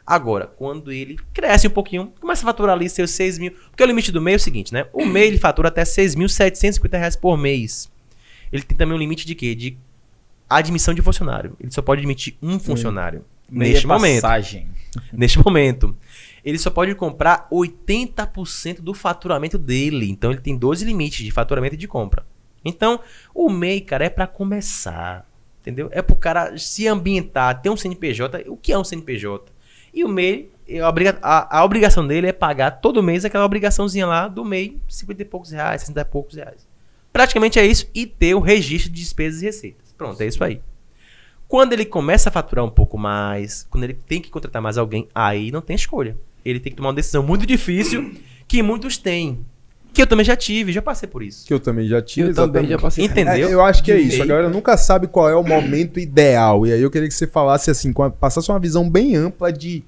Agora, quando ele cresce um pouquinho, começa a faturar ali seus 6 mil. Porque o limite do MEI é o seguinte, né? O MEI ele fatura até R$6.750 por mês. Ele tem também um limite de quê? De admissão de funcionário. Ele só pode admitir um funcionário. Neste momento. Passagem. Neste momento. Ele só pode comprar 80% do faturamento dele. Então ele tem 12 limites de faturamento e de compra. Então, o MEI, cara, é para começar. Entendeu? É pro cara se ambientar, ter um CNPJ. O que é um CNPJ? E o MEI, a obrigação dele é pagar todo mês aquela obrigaçãozinha lá do MEI, 50 e poucos reais, 60 e poucos reais. Praticamente é isso, e ter o registro de despesas e receitas. Pronto, é isso aí. Quando ele começa a faturar um pouco mais, quando ele tem que contratar mais alguém, aí não tem escolha. Ele tem que tomar uma decisão muito difícil, que muitos têm. Que eu também já tive, já passei por isso. Que eu também já tive. Eu também já passei. Entendeu? Eu acho que é De isso. A MEI. galera nunca sabe qual é o momento ideal. E aí eu queria que você falasse assim, passasse uma visão bem ampla de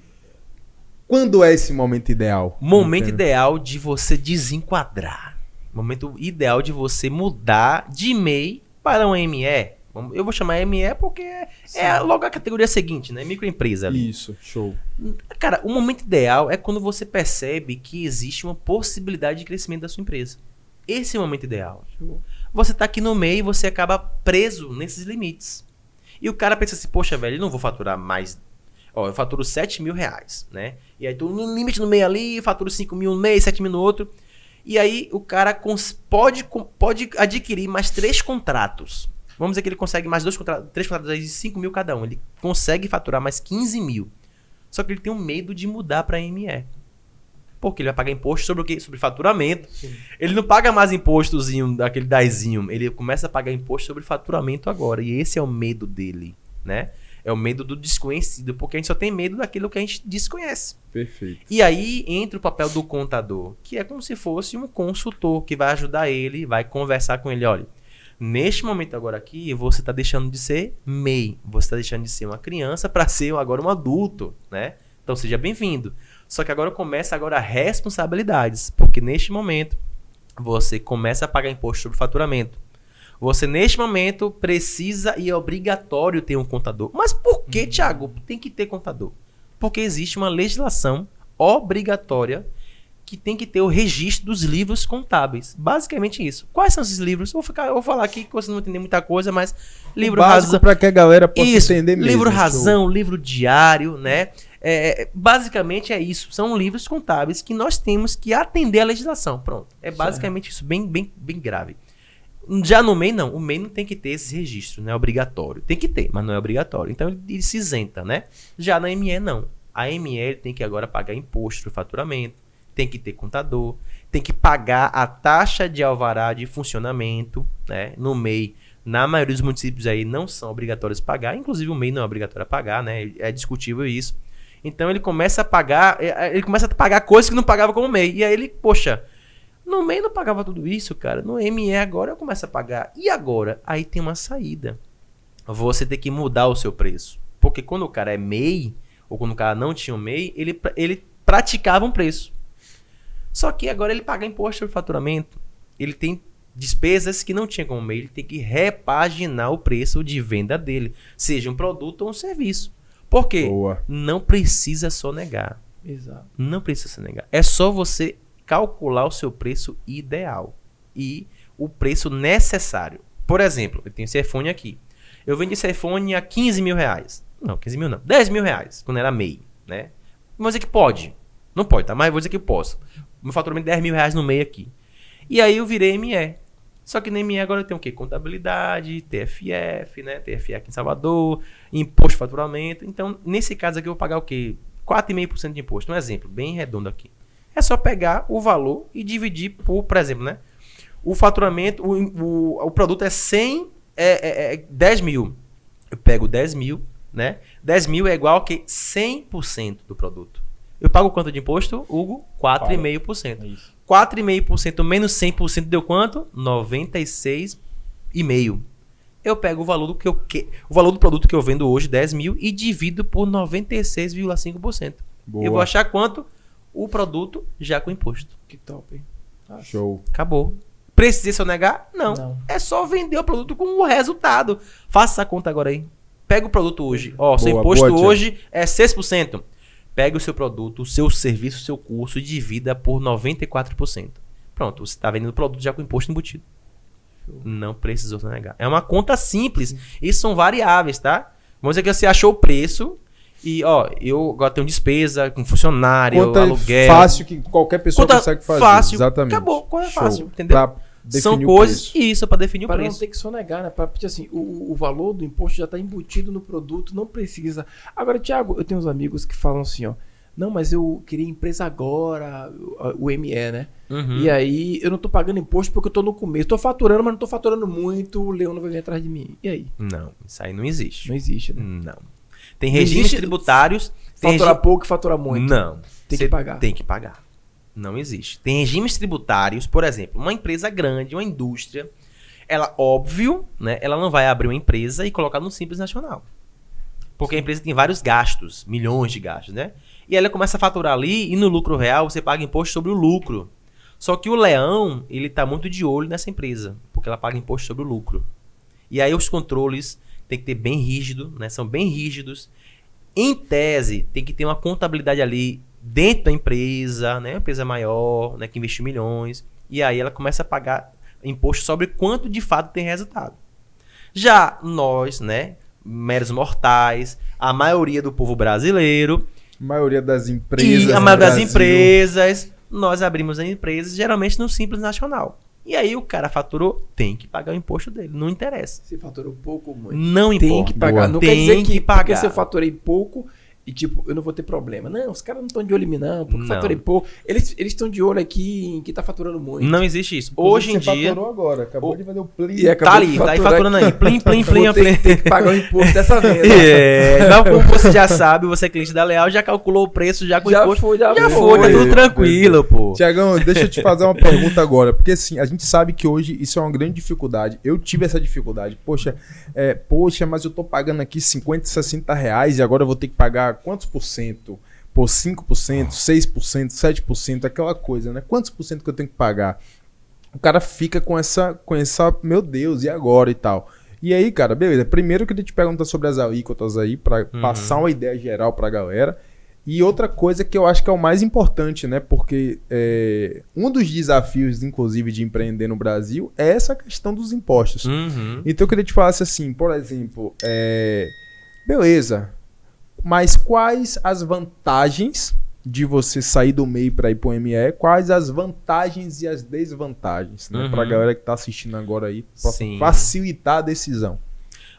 quando é esse momento ideal. Momento Entendeu? ideal de você desenquadrar. Momento ideal de você mudar de MEI para um ME. Eu vou chamar ME porque é logo a categoria seguinte, né? Microempresa ali. Isso, show. Cara, o momento ideal é quando você percebe que existe uma possibilidade de crescimento da sua empresa. Esse é o momento ideal. Você tá aqui no meio e você acaba preso nesses limites. E o cara pensa assim, poxa, velho, eu não vou faturar mais. Ó, eu faturo R$7.000, né? E aí tô no limite no meio ali, faturo 5 mil no mês, 7 mil no outro. E aí o cara pode adquirir mais 3 contratos. Vamos dizer que ele consegue mais 3 contratos aí de 5 mil cada um. Ele consegue faturar mais 15 mil. Só que ele tem um medo de mudar para ME. Porque ele vai pagar imposto sobre o quê? Sobre faturamento. Sim. Ele não paga mais impostozinho daquele 10zinho. Ele começa a pagar imposto sobre faturamento agora. E esse é o medo dele, né? É o medo do desconhecido, porque a gente só tem medo daquilo que a gente desconhece. Perfeito. E aí entra o papel do contador, que é como se fosse um consultor que vai ajudar ele, vai conversar com ele. Olha, neste momento agora aqui, você está deixando de ser MEI, você está deixando de ser uma criança para ser agora um adulto, né? Então seja bem-vindo. Só que agora começa agora responsabilidades, porque neste momento você começa a pagar imposto sobre faturamento. Você, neste momento, precisa e é obrigatório ter um contador. Mas por que, Thiago, tem que ter contador? Porque existe uma legislação obrigatória que tem que ter o registro dos livros contábeis. Basicamente isso. Quais são esses livros? Eu vou falar aqui que você não vai entender muita coisa, mas livro razão para que a galera possa entender mesmo. Livro razão, livro diário, né? Basicamente é isso. São livros contábeis que nós temos que atender à legislação. Pronto. É basicamente isso. Bem grave. Já no MEI, não. O MEI não tem que ter esses registros, não é obrigatório. Tem que ter, mas não é obrigatório. Então ele se isenta, né? Já na ME, não. A ME tem que agora pagar imposto do faturamento, tem que ter contador, tem que pagar a taxa de alvará de funcionamento, né? No MEI, na maioria dos municípios aí não são obrigatórios a pagar, inclusive o MEI não é obrigatório a pagar, né? É discutível isso. Então ele começa a pagar coisas que não pagava como MEI. E aí ele, poxa, no MEI não pagava tudo isso, cara. No ME agora eu começo a pagar. E agora? Aí tem uma saída. Você tem que mudar o seu preço. Porque quando o cara é MEI, ou quando o cara não tinha um MEI, ele praticava um preço. Só que agora ele paga imposto sobre faturamento. Ele tem despesas que não tinha como MEI. Ele tem que repaginar o preço de venda dele. Seja um produto ou um serviço. Por quê? Boa. Não precisa sonegar. Exato. Não precisa sonegar. É só você calcular o seu preço ideal e o preço necessário. Por exemplo, eu tenho esse iPhone aqui. Eu vendi esse iPhone a 15 mil reais. Não, 15 mil não. 10 mil reais, quando era MEI, né? Vou dizer que pode. Não pode, tá? Mas vou dizer que posso. Meu faturamento é 10 mil reais no MEI aqui. E aí eu virei ME. Só que no ME agora eu tenho o quê? Contabilidade, TFF, né? TFE aqui em Salvador, imposto de faturamento. Então, nesse caso aqui eu vou pagar o quê? 4,5% de imposto. Um exemplo, bem redondo aqui. É só pegar o valor e dividir por exemplo, né? O faturamento, o produto é 10 mil. Eu pego 10 mil, né? 10 mil é igual a que 100% do produto. Eu pago quanto de imposto, Hugo? 4,5%. 4,5% menos 100% deu quanto? 96,5%. Eu pego o valor o valor do produto que eu vendo hoje, 10 mil, e divido por 96,5%. Eu vou achar quanto? O produto já com imposto. Que top, hein? Show. Acabou. Precisei sonegar? Não. É só vender o produto com o resultado. Faça essa conta agora aí. Pega o produto hoje. Ó, seu imposto hoje é 6%. Pega o seu produto, o seu serviço, o seu curso e divida por 94%. Pronto, você está vendendo o produto já com imposto embutido. Show. Não precisou sonegar. É uma conta simples. Isso são variáveis, tá? Vamos dizer que você achou o preço. E, ó, eu agora tenho despesa com funcionário, conta aluguel. Fácil que qualquer pessoa consegue fazer. Fácil. Exatamente. Acabou. Conta Show. fácil, entendeu? São coisas, isso, para definir o preço. Para não ter que sonegar, né? Porque assim, o valor do imposto já está embutido no produto, não precisa. Agora, Thiago, eu tenho uns amigos que falam assim, ó. Não, mas eu queria empresa agora, o ME, né? Uhum. E aí eu não tô pagando imposto porque eu tô no começo. Tô faturando, mas não tô faturando muito, o leão não vai vir atrás de mim. E aí? Não, isso aí não existe. Não existe, né? Não. Tem regimes tributários. Faturar pouco e faturar muito. Não. Tem que pagar. Tem que pagar. Não existe. Tem regimes tributários, por exemplo, uma empresa grande, uma indústria, ela, óbvio, né? Ela não vai abrir uma empresa e colocar no Simples Nacional. Porque a empresa tem vários gastos, milhões de gastos, né? E aí ela começa a faturar ali e no lucro real você paga imposto sobre o lucro. Só que o leão, ele tá muito de olho nessa empresa, porque ela paga imposto sobre o lucro. E aí os controles tem que ter bem rígido, né? São bem rígidos. Em tese, tem que ter uma contabilidade ali dentro da empresa, né? Uma empresa maior, né? Que investiu milhões. E aí ela começa a pagar imposto sobre quanto de fato tem resultado. Já nós, né? Meros mortais, a maioria do povo brasileiro... A maioria das empresas. E a maioria das empresas, nós abrimos as empresas geralmente no Simples Nacional. E aí o cara faturou, tem que pagar o imposto dele. Não interessa. Se faturou pouco ou muito. Não importa. Tem que pagar. Boa. Não tem quer dizer que pagar. Porque se eu faturei pouco, E tipo, eu não vou ter problema. Não, os caras não estão de olho em mim, não, porque eu Não. faturei pouco. Eles estão de olho aqui em quem tá faturando muito. Não existe isso. Hoje em Você dia... faturou agora, acabou de fazer o plim. E acabou Tá de ali, tá aí faturar faturando aí. Plim, plim, plim, Vou plim. ter que pagar o imposto dessa venda. Mas como você já sabe, você é cliente da Leal, já calculou o preço, já com o Já imposto. foi, Já foi, tá foi. tudo tranquilo, pô. Tiagão, deixa eu te fazer uma pergunta agora, porque assim, a gente sabe que hoje isso é uma grande dificuldade. Eu tive essa dificuldade. Poxa, mas eu tô pagando aqui 50, 60 reais e agora eu vou ter que pagar quantos por cento? Pô, 5%, 6%, 7%, aquela coisa, né? Quantos por cento que eu tenho que pagar? O cara fica com essa, meu Deus, e agora e tal. E aí, cara, beleza. Primeiro eu queria te perguntar sobre as alíquotas aí, pra passar uma ideia geral pra galera. E outra coisa que eu acho que é o mais importante, né? Porque um dos desafios, inclusive, de empreender no Brasil é essa questão dos impostos. Uhum. Então eu queria te falar assim, por exemplo, beleza, mas quais as vantagens de você sair do MEI para ir para o ME? Quais as vantagens e as desvantagens, né? Uhum. Para a galera que está assistindo agora aí, para Sim. facilitar a decisão.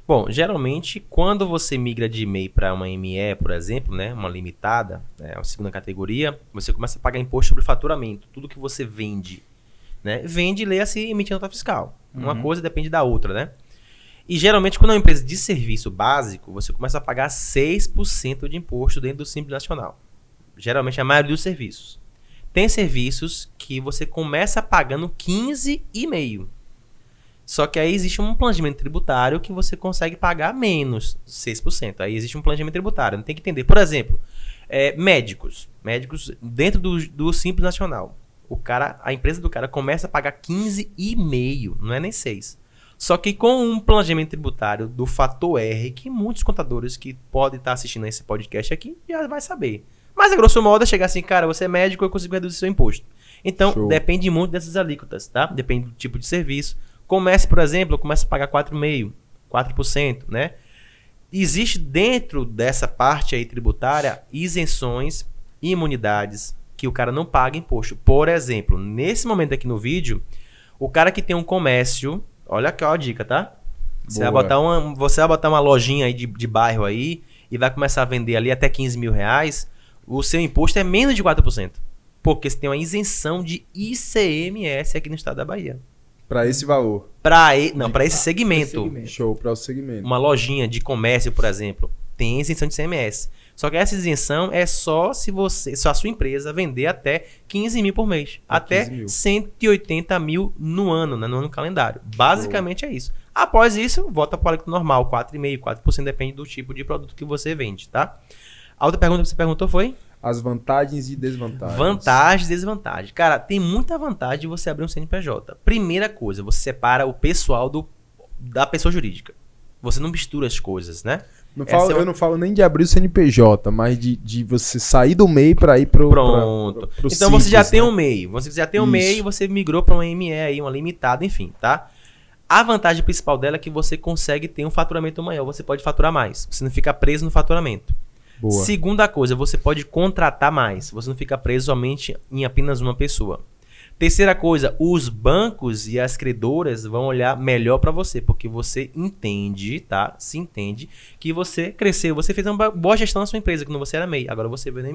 Bom, geralmente, quando você migra de MEI para uma ME, por exemplo, né, uma limitada, uma segunda categoria, você começa a pagar imposto sobre faturamento. Tudo que você vende, né? Vende, leia-se e emite nota fiscal. Uma coisa depende da outra, né? E geralmente, quando é uma empresa de serviço básico, você começa a pagar 6% de imposto dentro do Simples Nacional. Geralmente, a maioria dos serviços. Tem serviços que você começa pagando 15,5%. Só que aí existe um planejamento tributário que você consegue pagar menos 6%. Aí existe um planejamento tributário. Não tem que entender. Por exemplo, médicos. Médicos dentro do Simples Nacional. A empresa do cara começa a pagar 15,5%. Não é nem 6%. Só que com um planejamento tributário do fator R, que muitos contadores que podem estar assistindo esse podcast aqui já vai saber. Mas a grosso modo é chegar assim, cara, você é médico, eu consigo reduzir seu imposto. Então, Show. depende muito dessas alíquotas, tá? Depende do tipo de serviço. Comércio, por exemplo, começa a pagar 4,5%, 4%, né? Existe dentro dessa parte aí tributária isenções e imunidades que o cara não paga imposto. Por exemplo, nesse momento aqui no vídeo, o cara que tem um comércio, olha aqui ó, a dica, tá? Você vai botar uma lojinha aí de bairro aí e vai começar a vender ali até 15 mil reais, o seu imposto é menos de 4%. Porque você tem uma isenção de ICMS aqui no estado da Bahia. Para esse valor. Para esse segmento. Show, para o segmento. Uma lojinha de comércio, por exemplo, tem isenção de ICMS. Só que essa isenção é só se a sua empresa vender até 15 mil por mês. Até 15 mil. 180 mil no ano, né, no ano calendário. Basicamente é isso. Após isso, volta para o alíquota normal, 4,5%, 4%, depende do tipo de produto que você vende, tá? A outra pergunta que você perguntou foi? As vantagens e desvantagens. Vantagens e desvantagens. Cara, tem muita vantagem de você abrir um CNPJ. Primeira coisa, você separa o pessoal da pessoa jurídica. Você não mistura as coisas, né? Eu não falo nem de abrir o CNPJ, mas de você sair do MEI para ir pro Pronto. pro Então você já Simples, tem né? um MEI. Você já tem um Isso. MEI e você migrou para uma ME aí, uma limitada, enfim, tá? A vantagem principal dela é que você consegue ter um faturamento maior. Você pode faturar mais. Você não fica preso no faturamento. Boa. Segunda coisa, você pode contratar mais. Você não fica preso somente em apenas uma pessoa. Terceira coisa, os bancos e as credoras vão olhar melhor para você, porque você entende, tá? Se entende que você cresceu, você fez uma boa gestão na sua empresa, quando você era MEI. Agora você veio no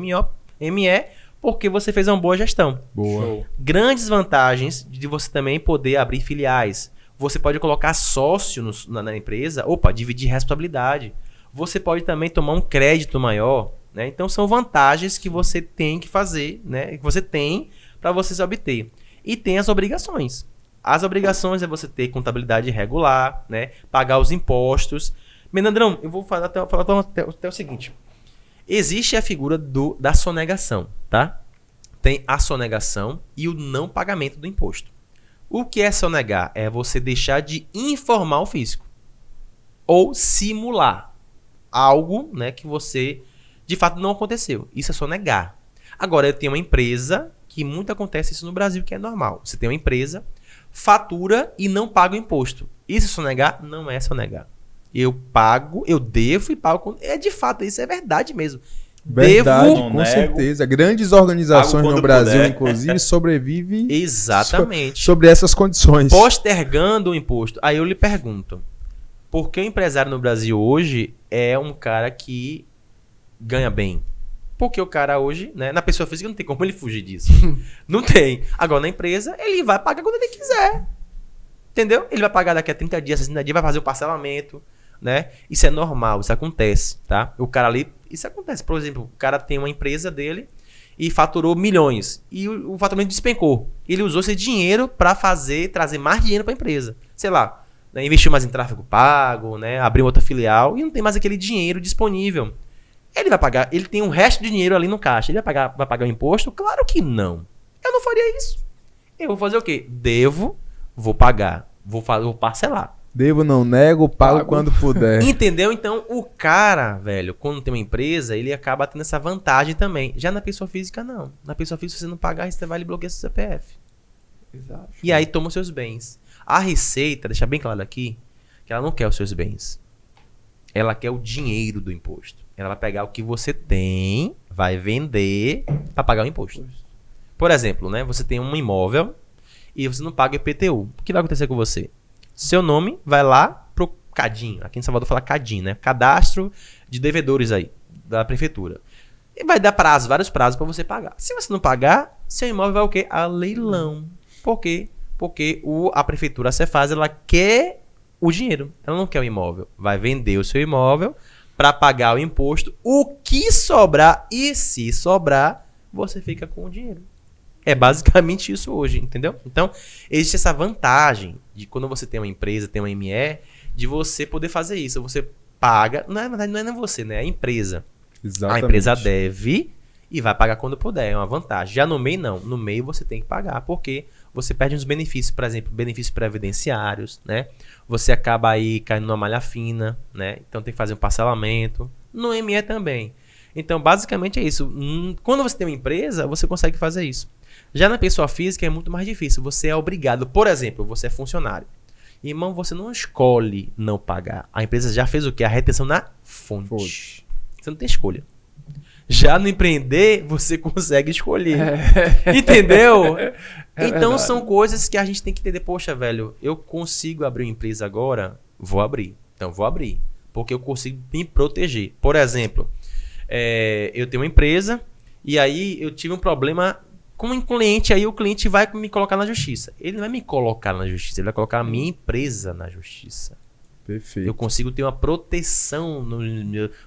ME porque você fez uma boa gestão. Boa. Show. Grandes vantagens de você também poder abrir filiais. Você pode colocar sócio na empresa, dividir responsabilidade. Você pode também tomar um crédito maior, né? Então são vantagens que você tem que fazer, né? Que você tem para você se obter. E tem as obrigações. As obrigações é você ter contabilidade regular, né? Pagar os impostos. Menandrão, eu vou falar até o seguinte. Existe a figura da sonegação, tá? Tem a sonegação e o não pagamento do imposto. O que é sonegar? É você deixar de informar o fisco. Ou simular algo, né, que você de fato não aconteceu. Isso é sonegar. Agora, eu tenho uma empresa, que muito acontece isso no Brasil, que é normal. Você tem uma empresa, fatura e não paga o imposto. Isso é sonegar? Não é sonegar. Eu pago, eu devo e pago. De fato, isso é verdade mesmo. Verdade, Devo, com nego. certeza. Grandes organizações Pago no quando Brasil, puder. inclusive, sobrevivem exatamente. sobre essas condições. Postergando o imposto. Aí eu lhe pergunto, por que o empresário no Brasil hoje é um cara que ganha bem? Porque o cara hoje, né, na pessoa física não tem como ele fugir disso. Não tem. Agora na empresa, ele vai pagar quando ele quiser. Entendeu? Ele vai pagar daqui a 30 dias, 60 dias, vai fazer o parcelamento, né? Isso é normal, isso acontece, tá? O cara ali, isso acontece. Por exemplo, o cara tem uma empresa dele e faturou milhões e o faturamento despencou. Ele usou esse dinheiro para trazer mais dinheiro para a empresa. Sei lá, né, investiu mais em tráfego pago, né, abriu outra filial e não tem mais aquele dinheiro disponível. Ele vai pagar, ele tem um resto de dinheiro ali no caixa. Ele vai pagar o imposto? Claro que não. Eu não faria isso. Eu vou fazer o quê? Devo, vou pagar, vou parcelar. Devo, não nego, pago quando puder. Entendeu? Então, o cara, velho, quando tem uma empresa, ele acaba tendo essa vantagem também. Já na pessoa física, não. Na pessoa física, se você não pagar, você vai lhe bloquear seu CPF. Exato. E aí, toma os seus bens. A Receita, deixa bem claro aqui, que ela não quer os seus bens. Ela quer o dinheiro do imposto. Ela vai pegar o que você tem, vai vender para pagar o imposto. Por exemplo, né? Você tem um imóvel e você não paga IPTU. O que vai acontecer com você? Seu nome vai lá pro CADinho. Aqui em Salvador fala CADinho, né? Cadastro de devedores aí, da prefeitura. E vai dar prazo, vários prazos para você pagar. Se você não pagar, seu imóvel vai o quê? A leilão. Por quê? Porque a prefeitura, a Cefaz, ela quer o dinheiro. Ela não quer o imóvel. Vai vender o seu imóvel para pagar o imposto. O que sobrar, e se sobrar, você fica com o dinheiro. É basicamente isso hoje, entendeu? Então, existe essa vantagem de quando você tem uma empresa, tem uma ME, de você poder fazer isso. Você paga, na verdade não é você, né? É a empresa. Exatamente. A empresa deve e vai pagar quando puder, é uma vantagem. Já no MEI não, no MEI você tem que pagar, porque você perde uns benefícios, por exemplo, benefícios previdenciários, né? Você acaba aí caindo numa malha fina, né? Então tem que fazer um parcelamento. No ME também. Então, basicamente é isso. Quando você tem uma empresa, você consegue fazer isso. Já na pessoa física é muito mais difícil. Você é obrigado. Por exemplo, você é funcionário. Irmão, você não escolhe não pagar. A empresa já fez o quê? A retenção na fonte. Você não tem escolha. Já no empreender, você consegue escolher. Entendeu? Então, verdade. são coisas que a gente tem que entender. Poxa, velho, eu consigo abrir uma empresa agora? Vou abrir. Então, vou abrir. Porque eu consigo me proteger. Por exemplo, eu tenho uma empresa e aí eu tive um problema com um cliente, aí o cliente vai me colocar na justiça. Ele não vai me colocar na justiça, ele vai colocar a minha empresa na justiça. Perfeito. Eu consigo ter uma proteção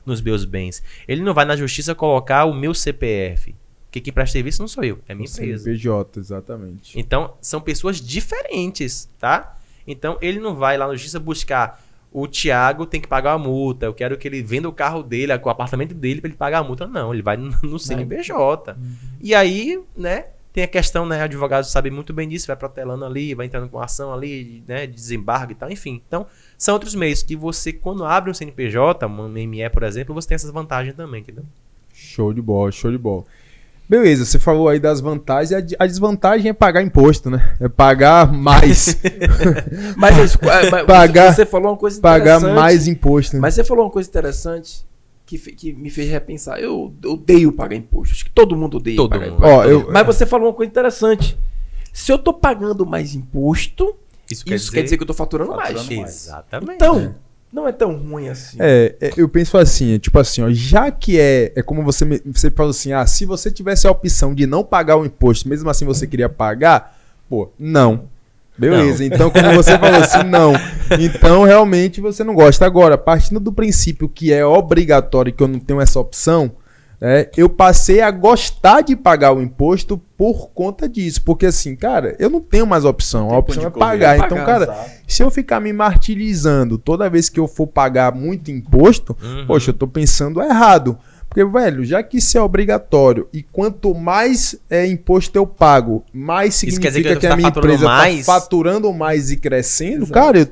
nos meus bens. Ele não vai na justiça colocar o meu CPF. Porque quem presta serviço não sou eu, é a minha empresa. CNPJ, exatamente. Então, são pessoas diferentes, tá? Então, ele não vai lá na justiça buscar o Thiago tem que pagar uma multa, eu quero que ele venda o carro dele, o apartamento dele para ele pagar a multa. Não, ele vai no CNPJ. E aí, né, tem a questão, né, advogados sabem muito bem disso, vai protelando ali, vai entrando com ação ali, né, de desembargo e tal, enfim. Então, são outros meios que você, quando abre um CNPJ, um ME, por exemplo, você tem essas vantagens também, entendeu? Show de bola, show de bola. Beleza, você falou aí das vantagens, a desvantagem é pagar imposto, né? É pagar mais. Mas Pagar- você falou uma coisa Pagar interessante. mais imposto. Né? Mas você falou uma coisa interessante que me fez repensar. Eu odeio pagar imposto. Acho que todo mundo odeia Todo pagar mundo. imposto. Ó, eu, Mas você falou uma coisa interessante. Se eu tô pagando mais imposto, isso quer dizer que eu tô faturando mais. Faturando mais. Exatamente. Então, não é tão ruim assim. eu penso assim, tipo assim, ó, já que é como você falou assim, se você tivesse a opção de não pagar o imposto, mesmo assim você queria pagar, pô, não. Beleza, então como você falou assim, não. Então realmente você não gosta. Agora, partindo do princípio que é obrigatório e que eu não tenho essa opção, eu passei a gostar de pagar o imposto por conta disso. Porque assim, cara, eu não tenho mais opção. A opção é pagar. Então, cara, Exato. se eu ficar me martirizando toda vez que eu for pagar muito imposto, poxa, eu tô pensando errado. Porque, velho, já que isso é obrigatório e quanto mais imposto eu pago, mais Isso quer dizer significa que que você a minha tá faturando empresa mais? está faturando mais e crescendo, Exato. cara,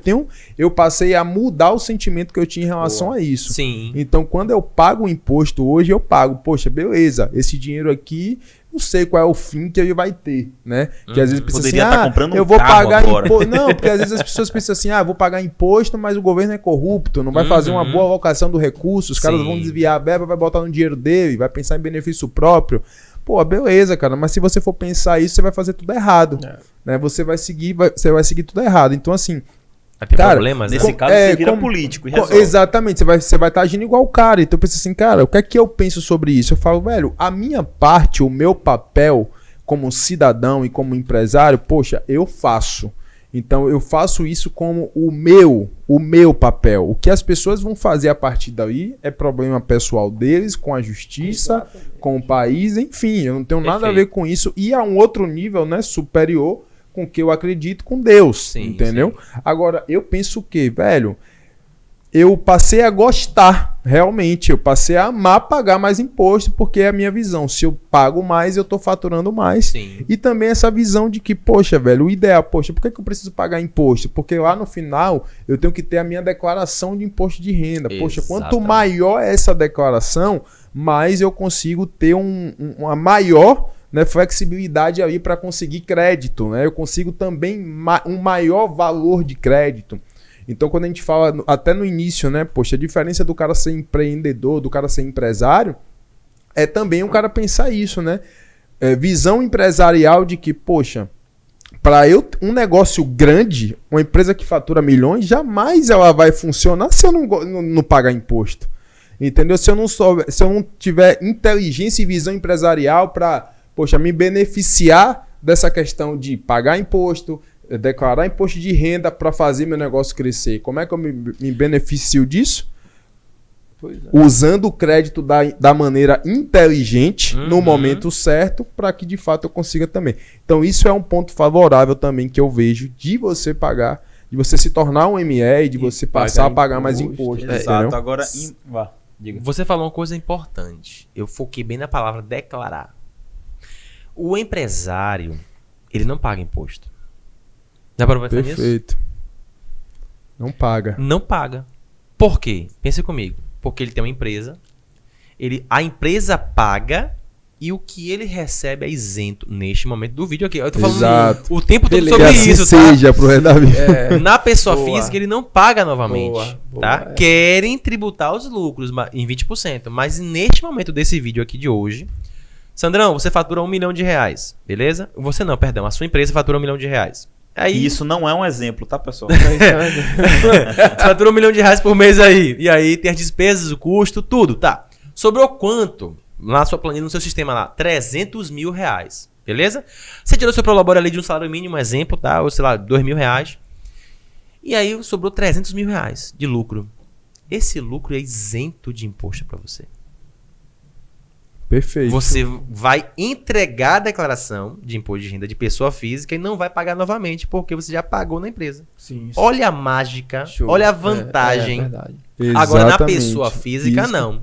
eu passei a mudar o sentimento que eu tinha em relação a isso. Sim. Então, quando eu pago o imposto hoje, eu pago, poxa, beleza, esse dinheiro aqui, não sei qual é o fim que ele vai ter, né? Que às vezes pensa assim, Poderia tá comprando um eu vou carro pagar agora. imposto. Não, porque às vezes as pessoas pensam assim, vou pagar imposto, mas o governo é corrupto, não vai fazer uma boa alocação do recurso, os caras Sim. vão desviar a verba, vai botar no dinheiro dele, vai pensar em benefício próprio. Pô, beleza, cara, mas se você for pensar isso, você vai fazer tudo errado, né? Você vai seguir tudo errado. Então, assim, Vai ter Cara, problemas, né? Nesse caso, você vira político e resolve. Exatamente, você vai estar agindo igual o cara. Então eu penso assim, cara, o que é que eu penso sobre isso? Eu falo, velho, a minha parte, o meu papel como cidadão e como empresário, poxa, eu faço. Então eu faço isso como o meu papel. O que as pessoas vão fazer a partir daí é problema pessoal deles, com a justiça, com o país, enfim, eu não tenho nada a ver com isso. E a um outro nível, né, superior, com o que eu acredito, com Deus, Sim, entendeu? sim. Agora, eu penso que, velho, eu passei a gostar, realmente, eu passei a amar pagar mais imposto, porque é a minha visão. Se eu pago mais, eu tô faturando mais. Sim. E também essa visão de que, poxa, velho, o ideal, poxa, por que eu preciso pagar imposto? Porque lá no final eu tenho que ter a minha declaração de imposto de renda. Poxa, quanto Exatamente. maior é essa declaração, mais eu consigo ter uma maior, né, flexibilidade aí para conseguir crédito, né? Eu consigo também um maior valor de crédito. Então, quando a gente fala, até no início, né, poxa, a diferença do cara ser empreendedor, do cara ser empresário, é também o cara pensar isso, né? Visão empresarial de que, poxa, para eu um negócio grande, uma empresa que fatura milhões, jamais ela vai funcionar se eu não pagar imposto. Entendeu? Se eu não tiver inteligência e visão empresarial para, poxa, me beneficiar dessa questão de pagar imposto, declarar imposto de renda para fazer meu negócio crescer. Como é que eu me beneficio disso? Pois é. Usando o crédito da maneira inteligente, no momento certo, para que de fato eu consiga também. Então isso é um ponto favorável também que eu vejo de você pagar, de você se tornar um ME e de você passar a pagar mais imposto. Exato. Entendeu? Agora, vá, diga. Você falou uma coisa importante. Eu foquei bem na palavra declarar. O empresário, ele não paga imposto. Já parou pra pensar nisso? Perfeito. Não paga. Não paga. Por quê? Pense comigo. Porque ele tem uma empresa, a empresa paga e o que ele recebe é isento neste momento do vídeo aqui. Eu tô falando Exato. o tempo todo Beleza. sobre Que assim isso, seja pro resto da vida. É, Na pessoa Boa. física ele não paga novamente, Boa, tá? boa, é. Querem tributar os lucros em 20%, mas neste momento desse vídeo aqui de hoje, Sandrão, você fatura R$1 milhão, beleza? Você não, perdão, a sua empresa fatura R$1 milhão. Aí, E isso não é um exemplo, tá, pessoal? você fatura R$1 milhão por mês aí. E aí tem as despesas, o custo, tudo, tá? Sobrou quanto? Na sua planilha, no seu sistema lá, R$300 mil, beleza? Você tirou seu prolabore ali de um salário mínimo, exemplo, tá? Ou sei lá, R$2 mil. E aí sobrou R$300 mil de lucro. Esse lucro é isento de imposto para você. Perfeito. Você vai entregar a declaração de imposto de renda de pessoa física e não vai pagar novamente, porque você já pagou na empresa. sim, Olha a mágica, show. olha a É vantagem. verdade. Agora, na Exatamente. pessoa física, Isso. não.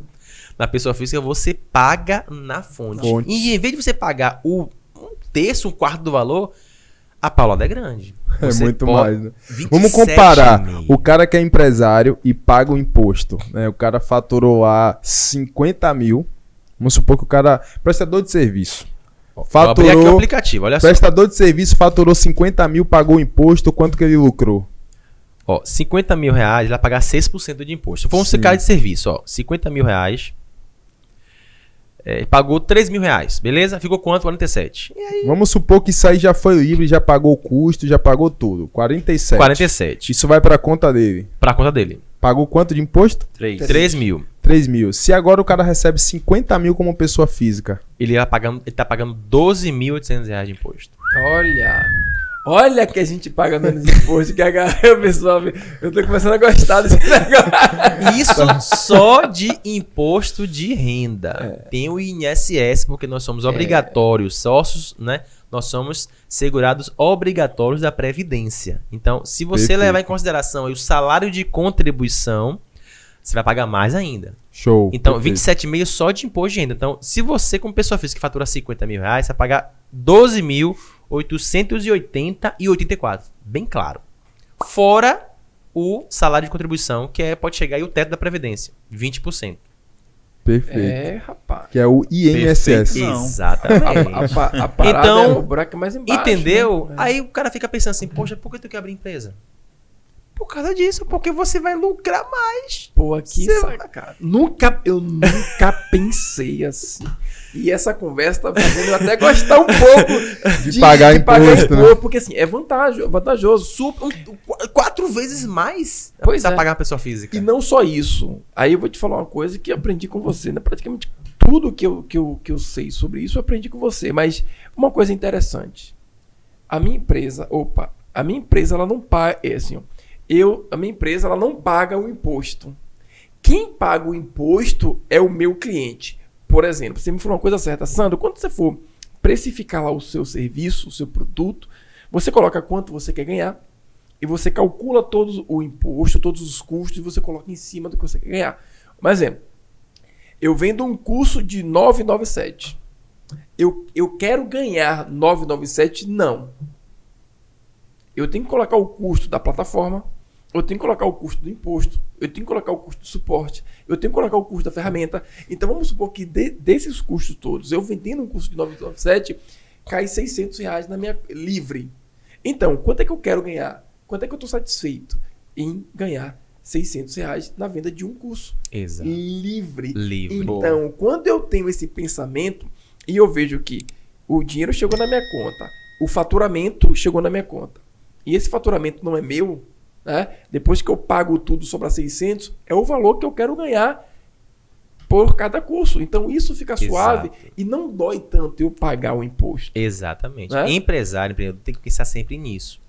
Na pessoa física, você paga na fonte. E em vez de você pagar um terço, um quarto do valor, a paulada é grande. É Você muito pode- mais, né? 27 Vamos comparar mil. o cara que é empresário e paga o imposto, né? O cara faturou lá 50 mil. Vamos supor que o cara... Prestador de serviço. Vou abrir aqui o Faturou... aplicativo, olha só. Prestador de serviço faturou 50 mil, pagou o imposto. Quanto que ele lucrou? Ó, R$50 mil, ele vai pagar 6% de imposto. Vamos Sim. ser cara de serviço, ó. R$50 mil. Pagou R$3 mil, beleza? Ficou quanto? 47. E aí? Vamos supor que isso aí já foi livre, já pagou o custo, já pagou tudo. 47. 47. Isso vai pra conta dele. Pra conta dele. Pagou quanto de imposto? 3 mil. 3 mil. Se agora o cara recebe 50 mil como pessoa física. Ele tá pagando R$12.800 de imposto. Olha que a gente paga menos imposto que a galera, pessoal. Eu tô começando a gostar desse negócio. Isso só de imposto de renda. Tem o INSS, porque nós somos obrigatórios sócios, né? Nós somos segurados obrigatórios da Previdência. Então, se você Perfeito. levar em consideração aí o salário de contribuição, você vai pagar mais ainda. Show. Então, perfeito. 27,5 só de imposto de renda. Então, se você, como pessoa física, que fatura R$50 mil, você vai pagar R$12.880,84. Bem claro. Fora o salário de contribuição, que pode chegar aí o teto da Previdência, 20%. Perfeito. Rapaz. Que é o INSS. Não. Exatamente. A parada Então, o buraco é mais embaixo. Entendeu? né? Aí o cara fica pensando assim, poxa, por que eu tenho que abrir empresa? Por causa disso, porque você vai lucrar mais. Pô, aqui, Você cara. Eu nunca pensei assim. E essa conversa tá fazendo eu até gostar um pouco De pagar imposto, né? porque assim, é vantajoso. 4 vezes mais Pois pra é. pagar uma pessoa física. E não só isso. Aí eu vou te falar uma coisa que eu aprendi com você, né? Praticamente tudo que eu sei sobre isso eu aprendi com você. Mas uma coisa interessante. A minha empresa, ela não paga, a minha empresa, ela não paga o imposto. Quem paga o imposto é o meu cliente. Por exemplo, você me falou uma coisa certa, Sandro, quando você for precificar lá o seu serviço, o seu produto, você coloca quanto você quer ganhar e você calcula todo o imposto, todos os custos e você coloca em cima do que você quer ganhar. Um exemplo, eu vendo um curso de 997. Eu quero ganhar 997? Não. Eu tenho que colocar o custo da plataforma, eu tenho que colocar o custo do imposto, eu tenho que colocar o custo do suporte, eu tenho que colocar o custo da ferramenta. Então vamos supor que desses custos todos, eu vendendo um curso de 997, cai R$600 na minha livre. Então, quanto é que eu quero ganhar? Quanto é que eu estou satisfeito em ganhar R$600 na venda de um curso? Exato. Livre. Livre. Então, quando eu tenho esse pensamento e eu vejo que o dinheiro chegou na minha conta, o faturamento chegou na minha conta, e esse faturamento não é meu, né? Depois que eu pago tudo, sobra 600, é o valor que eu quero ganhar por cada curso. Então isso fica suave. Exato. E não dói tanto eu pagar o imposto. Exatamente. Né? Empreendedor tem que pensar sempre nisso.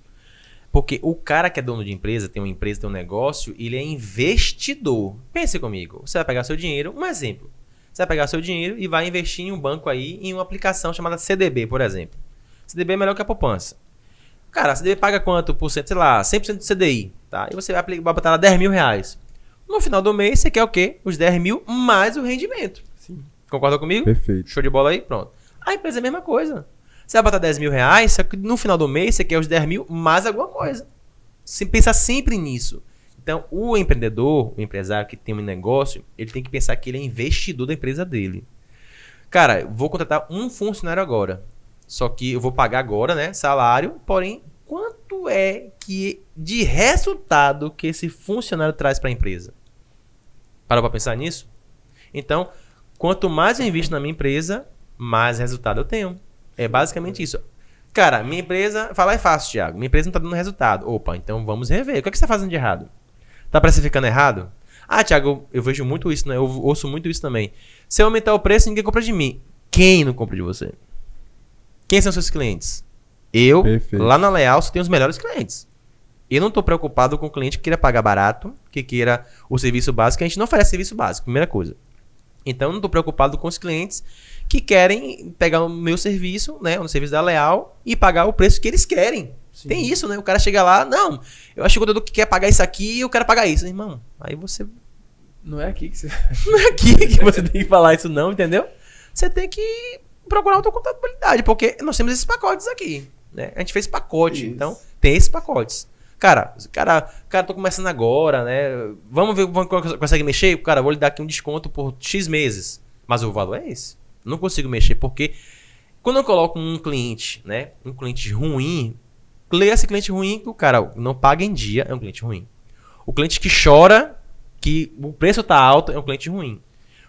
Porque o cara que é dono de empresa, tem uma empresa, tem um negócio, ele é investidor. Pense comigo. Você vai pegar seu dinheiro, um exemplo. Você vai pegar seu dinheiro e vai investir em um banco aí, em uma aplicação chamada CDB, por exemplo. CDB é melhor que a poupança. Cara, a CDB paga quanto por cento? Sei lá, 100% do CDI, tá? E você vai botar lá R$10.000. No final do mês, você quer o quê? Os 10 mil mais o rendimento. Sim. Concorda comigo? Perfeito. Show de bola aí? Pronto. A empresa é a mesma coisa. Você vai botar R$10.000, só que no final do mês você quer os 10 mil mais alguma coisa. Você pensa sempre nisso. Então, o empreendedor, o empresário que tem um negócio, ele tem que pensar que ele é investidor da empresa dele. Cara, eu vou contratar um funcionário agora. Só que eu vou pagar agora, né? Salário. Porém, quanto é que de resultado que esse funcionário traz para a empresa? Parou para pensar nisso? Então, quanto mais eu invisto na minha empresa, mais resultado eu tenho. É basicamente isso. Cara, minha empresa... Falar é fácil, Thiago. Minha empresa não está dando resultado. Opa, então vamos rever. O que é que você está fazendo de errado? Está precificando errado? Ah, Thiago, eu vejo muito isso, né? Eu ouço muito isso também. Se eu aumentar o preço, ninguém compra de mim. Quem não compra de você? Quem são seus clientes? Eu, Perfeito. lá na Leal, só tenho os melhores clientes. Eu não estou preocupado com o cliente que queira pagar barato, que queira o serviço básico. A gente não oferece serviço básico, primeira coisa. Então, eu não estou preocupado com os clientes que querem pegar o meu serviço, né, o serviço da Leal, e pagar o preço que eles querem. Sim. Tem isso, né? O cara chega lá, não, eu acho que o conteúdo que quer pagar isso aqui, eu quero pagar isso. Irmão, aí você... Não é aqui que você... Não é aqui que você tem que falar isso não, entendeu? Você tem que procurar outra contabilidade, porque nós temos esses pacotes aqui, né? A gente fez pacote, Isso. então tem esses pacotes. Cara, tô começando agora, né? Vamos ver como consegue mexer? Cara, vou lhe dar aqui um desconto por X meses. Mas o valor é esse. Não consigo mexer, porque quando eu coloco um cliente, né? Um cliente ruim, leia esse cliente ruim que o cara não paga em dia, é um cliente ruim. O cliente que chora, que o preço tá alto, é um cliente ruim.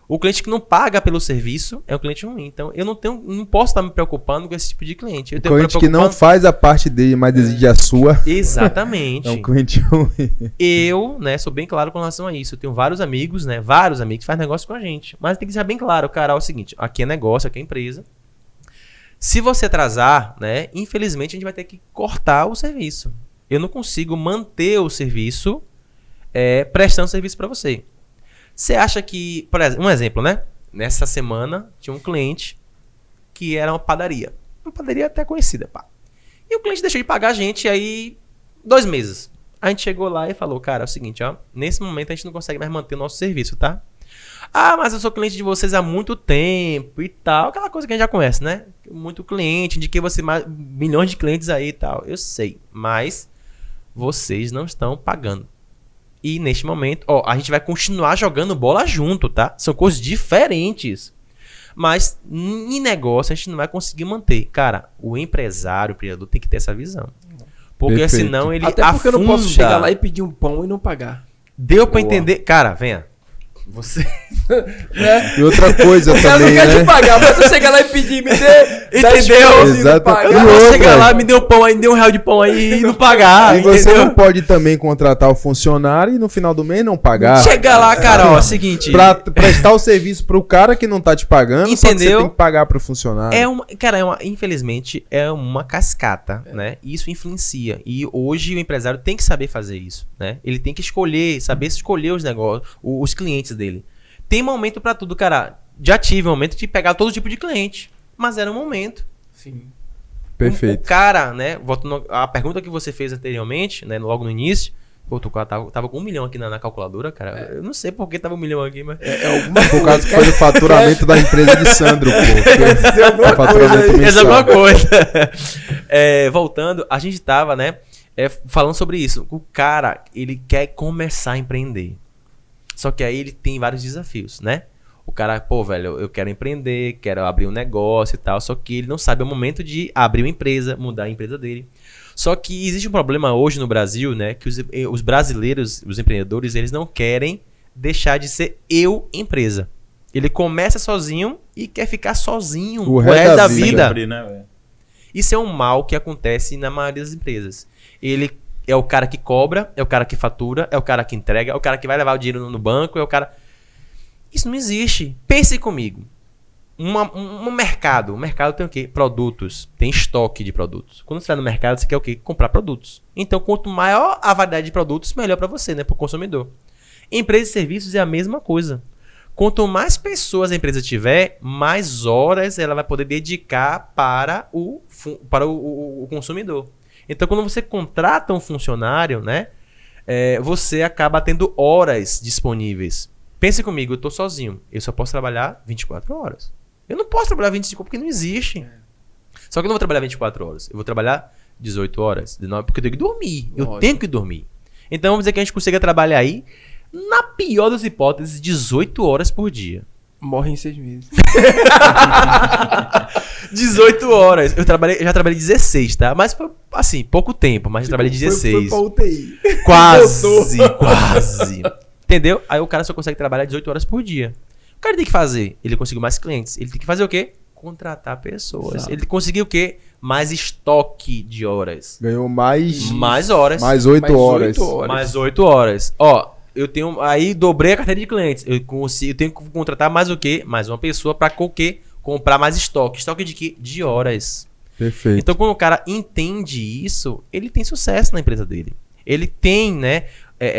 O cliente que não paga pelo serviço é um cliente ruim. Então, eu não posso estar me preocupando com esse tipo de cliente. Eu O tenho cliente que não faz a parte dele, mas exige a sua, Exatamente. é um cliente ruim. Eu, né, sou bem claro com relação a isso. Eu tenho vários amigos, né? Vários amigos que fazem negócio com a gente. Mas tem que ser bem claro, cara, é o seguinte, aqui é negócio, aqui é empresa. Se você atrasar, né, infelizmente a gente vai ter que cortar o serviço. Eu não consigo manter o serviço prestando serviço para você. Você acha que, por exemplo, um exemplo, né? Nessa semana tinha um cliente que era uma padaria. Uma padaria até conhecida, pá. E o cliente deixou de pagar a gente aí 2 meses. A gente chegou lá e falou, cara, é o seguinte, ó. Nesse momento a gente não consegue mais manter o nosso serviço, tá? Ah, mas eu sou cliente de vocês há muito tempo e tal. Aquela coisa que a gente já conhece, né? Muito cliente, indiquei você mais milhões de clientes aí e tal. Eu sei, mas vocês não estão pagando. E neste momento, ó, a gente vai continuar jogando bola junto, tá? São coisas diferentes. Mas em negócio a gente não vai conseguir manter. Cara, o empresário, o empreendedor tem que ter essa visão. Porque Perfeito. senão ele Até porque eu não posso chegar lá e pedir um pão e não pagar. Deu pra entender? Cara, venha. Você... Né? E outra coisa O cara não também, quer te né? pagar, mas você chegar lá e pedir, me dê 10 Entendeu? pães e não Exato. pagar. Eu não E posso outra? chegar lá, me deu pão aí, me deu R$1 de pão aí e não pagar. E você entendeu? não pode também contratar o funcionário e no final do mês não pagar. Chega lá, cara, ó, é o seguinte. Pra prestar o serviço pro cara que não tá te pagando, só que você Entendeu? tem que pagar pro funcionário. Infelizmente, é uma cascata, né? E isso influencia. E hoje o empresário tem que saber fazer isso, né? Ele tem que saber escolher os negócios, os clientes dele. Tem momento pra tudo, cara. Já tive um momento de pegar todo tipo de cliente, mas era um momento. Sim. Perfeito. O cara, né? Voltando à pergunta que você fez anteriormente, né? Logo no início. Pô, tava com 1 milhão aqui na calculadora, cara. Eu não sei por que tava 1 milhão aqui, mas. Por causa que foi do faturamento da empresa de Sandro, pô. O faturamento Essa é mensal. alguma coisa. Voltando, a gente tava, né? Falando sobre isso. O cara, ele quer começar a empreender. Só que aí ele tem vários desafios, né? O cara, pô, velho, eu quero empreender, quero abrir um negócio e tal. Só que ele não sabe o momento de abrir uma empresa, mudar a empresa dele. Só que existe um problema hoje no Brasil, né? Que os brasileiros, os empreendedores, eles não querem deixar de ser empresa. Ele começa sozinho e quer ficar sozinho O o resto resto da da vida. vida. Sempre, né, velho? Isso é um mal que acontece na maioria das empresas. Ele é o cara que cobra, é o cara que fatura, é o cara que entrega, é o cara que vai levar o dinheiro no banco, é o cara... Isso não existe. Pense comigo. Um mercado. O mercado tem o quê? Produtos. Tem estoque de produtos. Quando você vai no mercado, você quer o quê? Comprar produtos. Então, quanto maior a variedade de produtos, melhor para você, né? Para o consumidor. Empresas e serviços é a mesma coisa. Quanto mais pessoas a empresa tiver, mais horas ela vai poder dedicar para o consumidor. Então, quando você contrata um funcionário, né, você acaba tendo horas disponíveis. Pense comigo, eu estou sozinho. Eu só posso trabalhar 24 horas. Eu não posso trabalhar 25 porque não existe. Só que eu não vou trabalhar 24 horas. Eu vou trabalhar 18 horas, 19, porque eu tenho que dormir. Eu tenho que dormir. Então, vamos dizer que a gente consiga trabalhar aí, na pior das hipóteses, 18 horas por dia. Morre em 6 meses. 18 horas. Eu já trabalhei 16, tá? Mas foi, assim, pouco tempo, mas eu trabalhei 16. Foi pra UTI. Quase. Entendeu? Aí o cara só consegue trabalhar 18 horas por dia. O cara tem que fazer? Ele conseguiu mais clientes. Ele tem que fazer o quê? Contratar pessoas. Exato. Ele conseguiu o quê? Mais estoque de horas. Ganhou mais horas. mais 8 horas. Mais 8 horas. Ó, eu tenho... Aí dobrei a carteira de clientes. Eu tenho que contratar mais o quê? Mais uma pessoa pra o quê? Comprar mais estoque. Estoque de quê? De horas. Perfeito. Então, quando o cara entende isso, ele tem sucesso na empresa dele. Ele tem, né,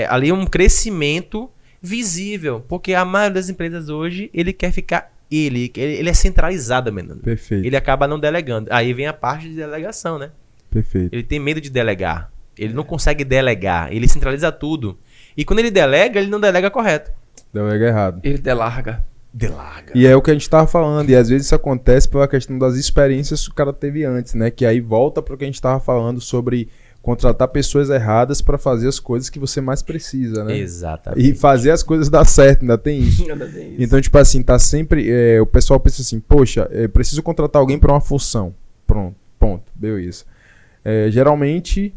ali um crescimento visível. Porque a maioria das empresas hoje, ele quer ficar... Ele é centralizado, menino. Perfeito. Ele acaba não delegando. Aí vem a parte de delegação, né? Perfeito. Ele tem medo de delegar. Ele não consegue delegar. Ele centraliza tudo. E quando ele delega, ele não delega correto. Delega errado. Ele delarga. Delaga. E é o que a gente tava falando, e às vezes isso acontece pela questão das experiências que o cara teve antes, né? Que aí volta pro que a gente tava falando sobre contratar pessoas erradas pra fazer as coisas que você mais precisa, né? Exatamente. E fazer as coisas dar certo, ainda tem isso. Então, tipo assim, tá sempre... o pessoal pensa assim, poxa, preciso contratar alguém pra uma função. Pronto, ponto, deu isso. Geralmente,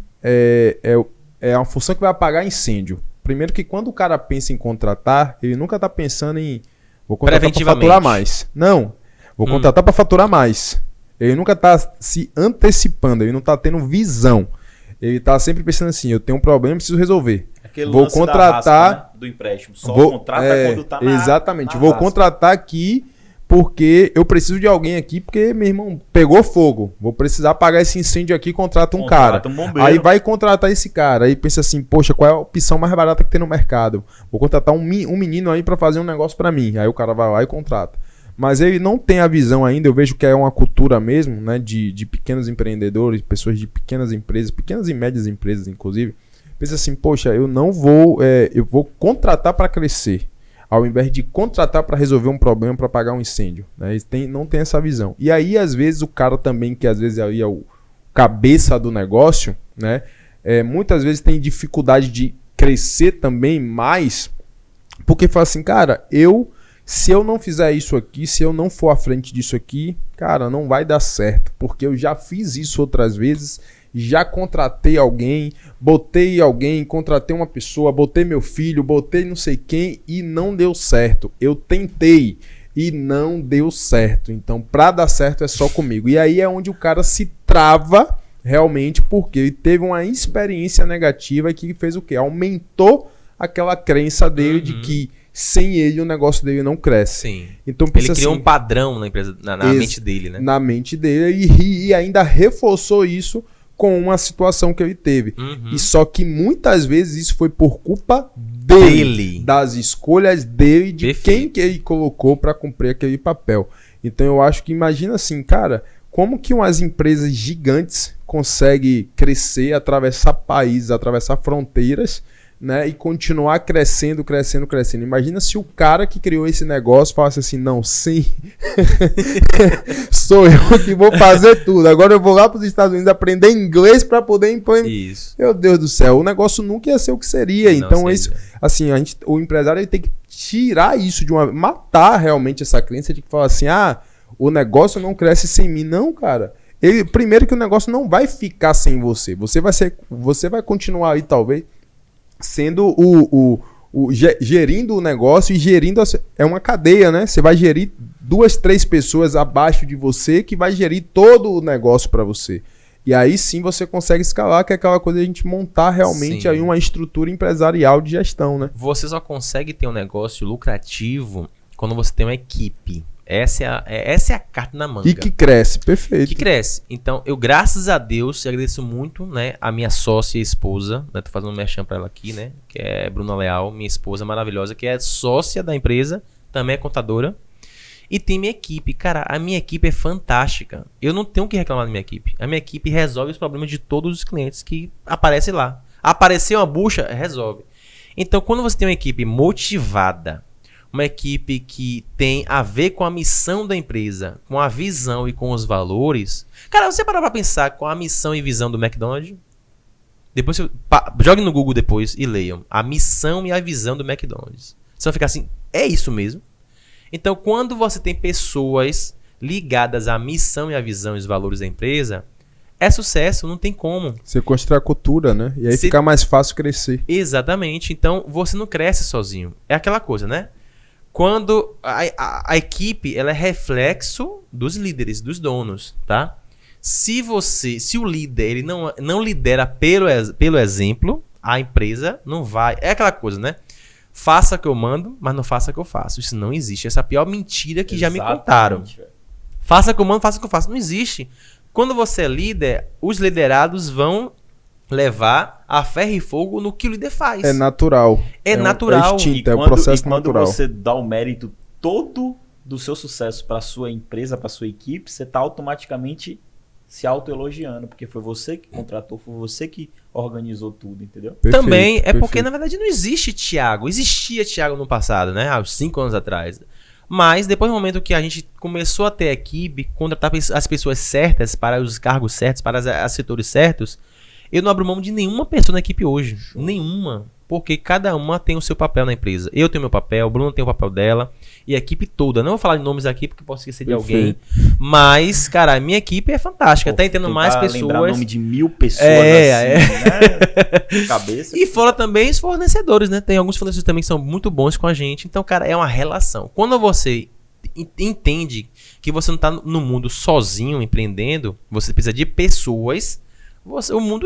é uma função que vai apagar incêndio. Primeiro que quando o cara pensa em contratar, ele nunca tá pensando em... Vou contratar pra faturar mais. Não. Vou contratar pra faturar mais. Ele nunca tá se antecipando, ele não tá tendo visão. Ele tá sempre pensando assim, eu tenho um problema, preciso resolver. Aquele Vou lance da contratar... raspa, né? Do empréstimo. Só contrata quando tá na exatamente. na Vou raspa. contratar aqui porque eu preciso de alguém aqui, porque, meu irmão, pegou fogo. Vou precisar apagar esse incêndio aqui, contrata um cara. Um bombeiro. Aí vai contratar esse cara. Aí pensa assim, poxa, qual é a opção mais barata que tem no mercado? Vou contratar um menino aí pra fazer um negócio pra mim. Aí o cara vai lá e contrata. Mas ele não tem a visão ainda, eu vejo que é uma cultura mesmo, né, de pequenos empreendedores, pessoas de pequenas empresas, pequenas e médias empresas, inclusive. Pensa assim, poxa, eu não vou, eu vou contratar para crescer, ao invés de contratar para resolver um problema, para apagar um incêndio. Né? Eles não tem essa visão. E aí, às vezes, o cara também, que às vezes aí é o cabeça do negócio, né, muitas vezes tem dificuldade de crescer também mais, porque fala assim, cara, se eu não fizer isso aqui, se eu não for à frente disso aqui, cara, não vai dar certo, porque eu já fiz isso outras vezes já contratei alguém, contratei uma pessoa, botei meu filho, botei não sei quem e não deu certo. Eu tentei e não deu certo. Então, pra dar certo é só comigo. E aí é onde o cara se trava realmente, porque ele teve uma experiência negativa que fez o quê? Aumentou aquela crença dele de que sem ele o negócio dele não cresce. Sim. Então, Ele criou um padrão na empresa, na mente dele, né? Na mente dele e ainda reforçou isso com uma situação que ele teve. E só que muitas vezes isso foi por culpa dele. Das escolhas dele, de quem que ele colocou para cumprir aquele papel. Então eu acho que, imagina assim, cara, como que umas empresas gigantes conseguem crescer, atravessar países, atravessar fronteiras, né, e continuar crescendo. Imagina se o cara que criou esse negócio falasse assim, não, sim, sou eu que vou fazer tudo. Agora eu vou lá para os Estados Unidos aprender inglês para poder implementar. Isso. Meu Deus do céu, o negócio nunca ia ser o que seria. Não então, seria. isso, assim, o empresário ele tem que tirar isso matar realmente essa crença de que fala assim, o negócio não cresce sem mim. Não, cara. Primeiro que o negócio não vai ficar sem você. Você vai continuar aí, talvez, sendo gerindo o negócio e gerindo é uma cadeia, né? Você vai gerir 2, 3 pessoas abaixo de você que vai gerir todo o negócio para você. E aí sim você consegue escalar, que é aquela coisa de a gente montar realmente aí uma estrutura empresarial de gestão, né? Você só consegue ter um negócio lucrativo quando você tem uma equipe. Essa é a carta na manga. E que cresce, perfeito. Que cresce. Então, eu, graças a Deus, agradeço muito, né, a minha sócia e esposa, né, tô fazendo um merchan pra ela aqui, né, que é Bruna Leal, minha esposa maravilhosa, que é sócia da empresa, também é contadora, e tem minha equipe. Cara, a minha equipe é fantástica. Eu não tenho o que reclamar da minha equipe. A minha equipe resolve os problemas de todos os clientes que aparecem lá. Apareceu uma bucha, resolve. Então, quando você tem uma equipe motivada, uma equipe que tem a ver com a missão da empresa, com a visão e com os valores. Cara, você parar pra pensar com a missão e visão do McDonald's? Depois jogue no Google depois e leiam. A missão e a visão do McDonald's. Você vai ficar assim, é isso mesmo? Então, quando você tem pessoas ligadas à missão e à visão e os valores da empresa, é sucesso, não tem como. Você constrói a cultura, né? E aí fica mais fácil crescer. Exatamente. Então, você não cresce sozinho. É aquela coisa, né? Quando a equipe ela é reflexo dos líderes, dos donos, tá? Se o líder ele não lidera pelo exemplo, a empresa não vai. É aquela coisa, né? Faça o que eu mando, mas não faça o que eu faço. Isso não existe. Essa é a pior mentira que já me contaram. Faça o que eu mando, faça o que eu faço. Não existe. Quando você é líder, os liderados vão levar a ferro e fogo no que o líder faz. É natural. É natural. É instinto, é um processo natural. Quando você dá o mérito todo do seu sucesso para sua empresa, para sua equipe, você está automaticamente se autoelogiando, porque foi você que contratou, foi você que organizou tudo, entendeu? Perfeito, também é perfeito. porque, na verdade, não existe Thiago. Existia Thiago no passado, né? Há uns 5 anos atrás. Mas depois do momento que a gente começou a ter equipe, contratar as pessoas certas para os cargos certos, para os setores certos, eu não abro mão de nenhuma pessoa na equipe hoje. Nenhuma. Porque cada uma tem o seu papel na empresa. Eu tenho meu papel, o Bruno tem o papel dela. E a equipe toda. Não vou falar de nomes aqui porque posso esquecer de alguém. Mas, cara, a minha equipe é fantástica. Tá entendendo mais pessoas. Lembrar o nome de 1000 pessoas né? Cabeça. E fora também os fornecedores, né? Tem alguns fornecedores também que são muito bons com a gente. Então, cara, é uma relação. Quando você entende que você não tá no mundo sozinho empreendendo, você precisa de pessoas. O mundo,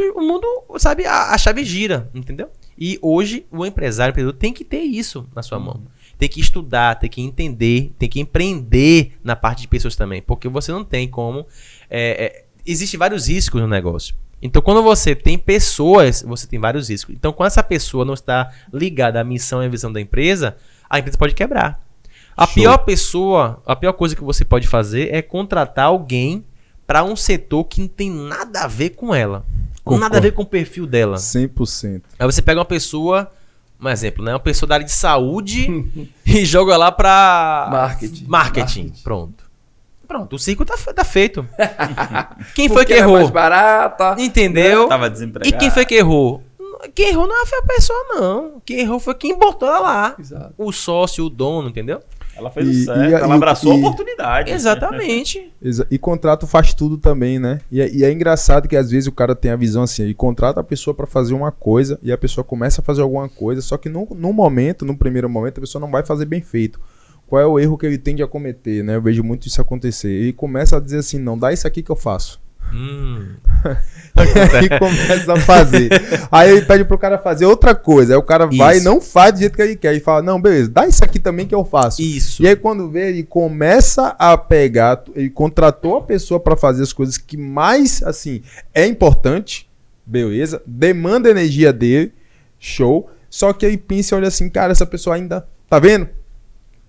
sabe, a chave gira, entendeu? E hoje o empresário tem que ter isso na sua mão. Tem que estudar, tem que entender, tem que empreender na parte de pessoas também. Porque você não tem como... Existem vários riscos no negócio. Então, quando você tem pessoas, você tem vários riscos. Então, quando essa pessoa não está ligada à missão e à visão da empresa, a empresa pode quebrar. A pior coisa que você pode fazer é contratar alguém para um setor que não tem nada a ver com ela. Concordo. Nada a ver com o perfil dela. 100%. Aí você pega uma pessoa, um exemplo, né? Uma pessoa da área de saúde e joga lá para marketing. Pronto, o ciclo tá feito. Quem foi que errou? É mais barata. Entendeu? Tava desempregado. E quem foi que errou? Quem errou não foi a pessoa, não. Quem errou foi quem botou ela lá. Exato. O sócio, o dono, entendeu? Ela fez o certo, ela abraçou a oportunidade. Exatamente. E contrato faz tudo também, né? E é engraçado que às vezes o cara tem a visão assim, e contrata a pessoa pra fazer uma coisa e a pessoa começa a fazer alguma coisa, só que no primeiro momento, a pessoa não vai fazer bem feito. Qual é o erro que ele tende a cometer, né? Eu vejo muito isso acontecer. Ele começa a dizer assim, não, dá isso aqui que eu faço. Aí começa a fazer. Aí ele pede pro cara fazer outra coisa. Aí o cara vai e não faz do jeito que ele quer. E fala, não, beleza, dá isso aqui também que eu faço. Isso. E aí quando vê, ele começa a pegar, ele contratou a pessoa pra fazer as coisas que mais, assim, é importante. Beleza, demanda energia dele. Show. Só que aí pensa e olha assim, cara, essa pessoa ainda, tá vendo?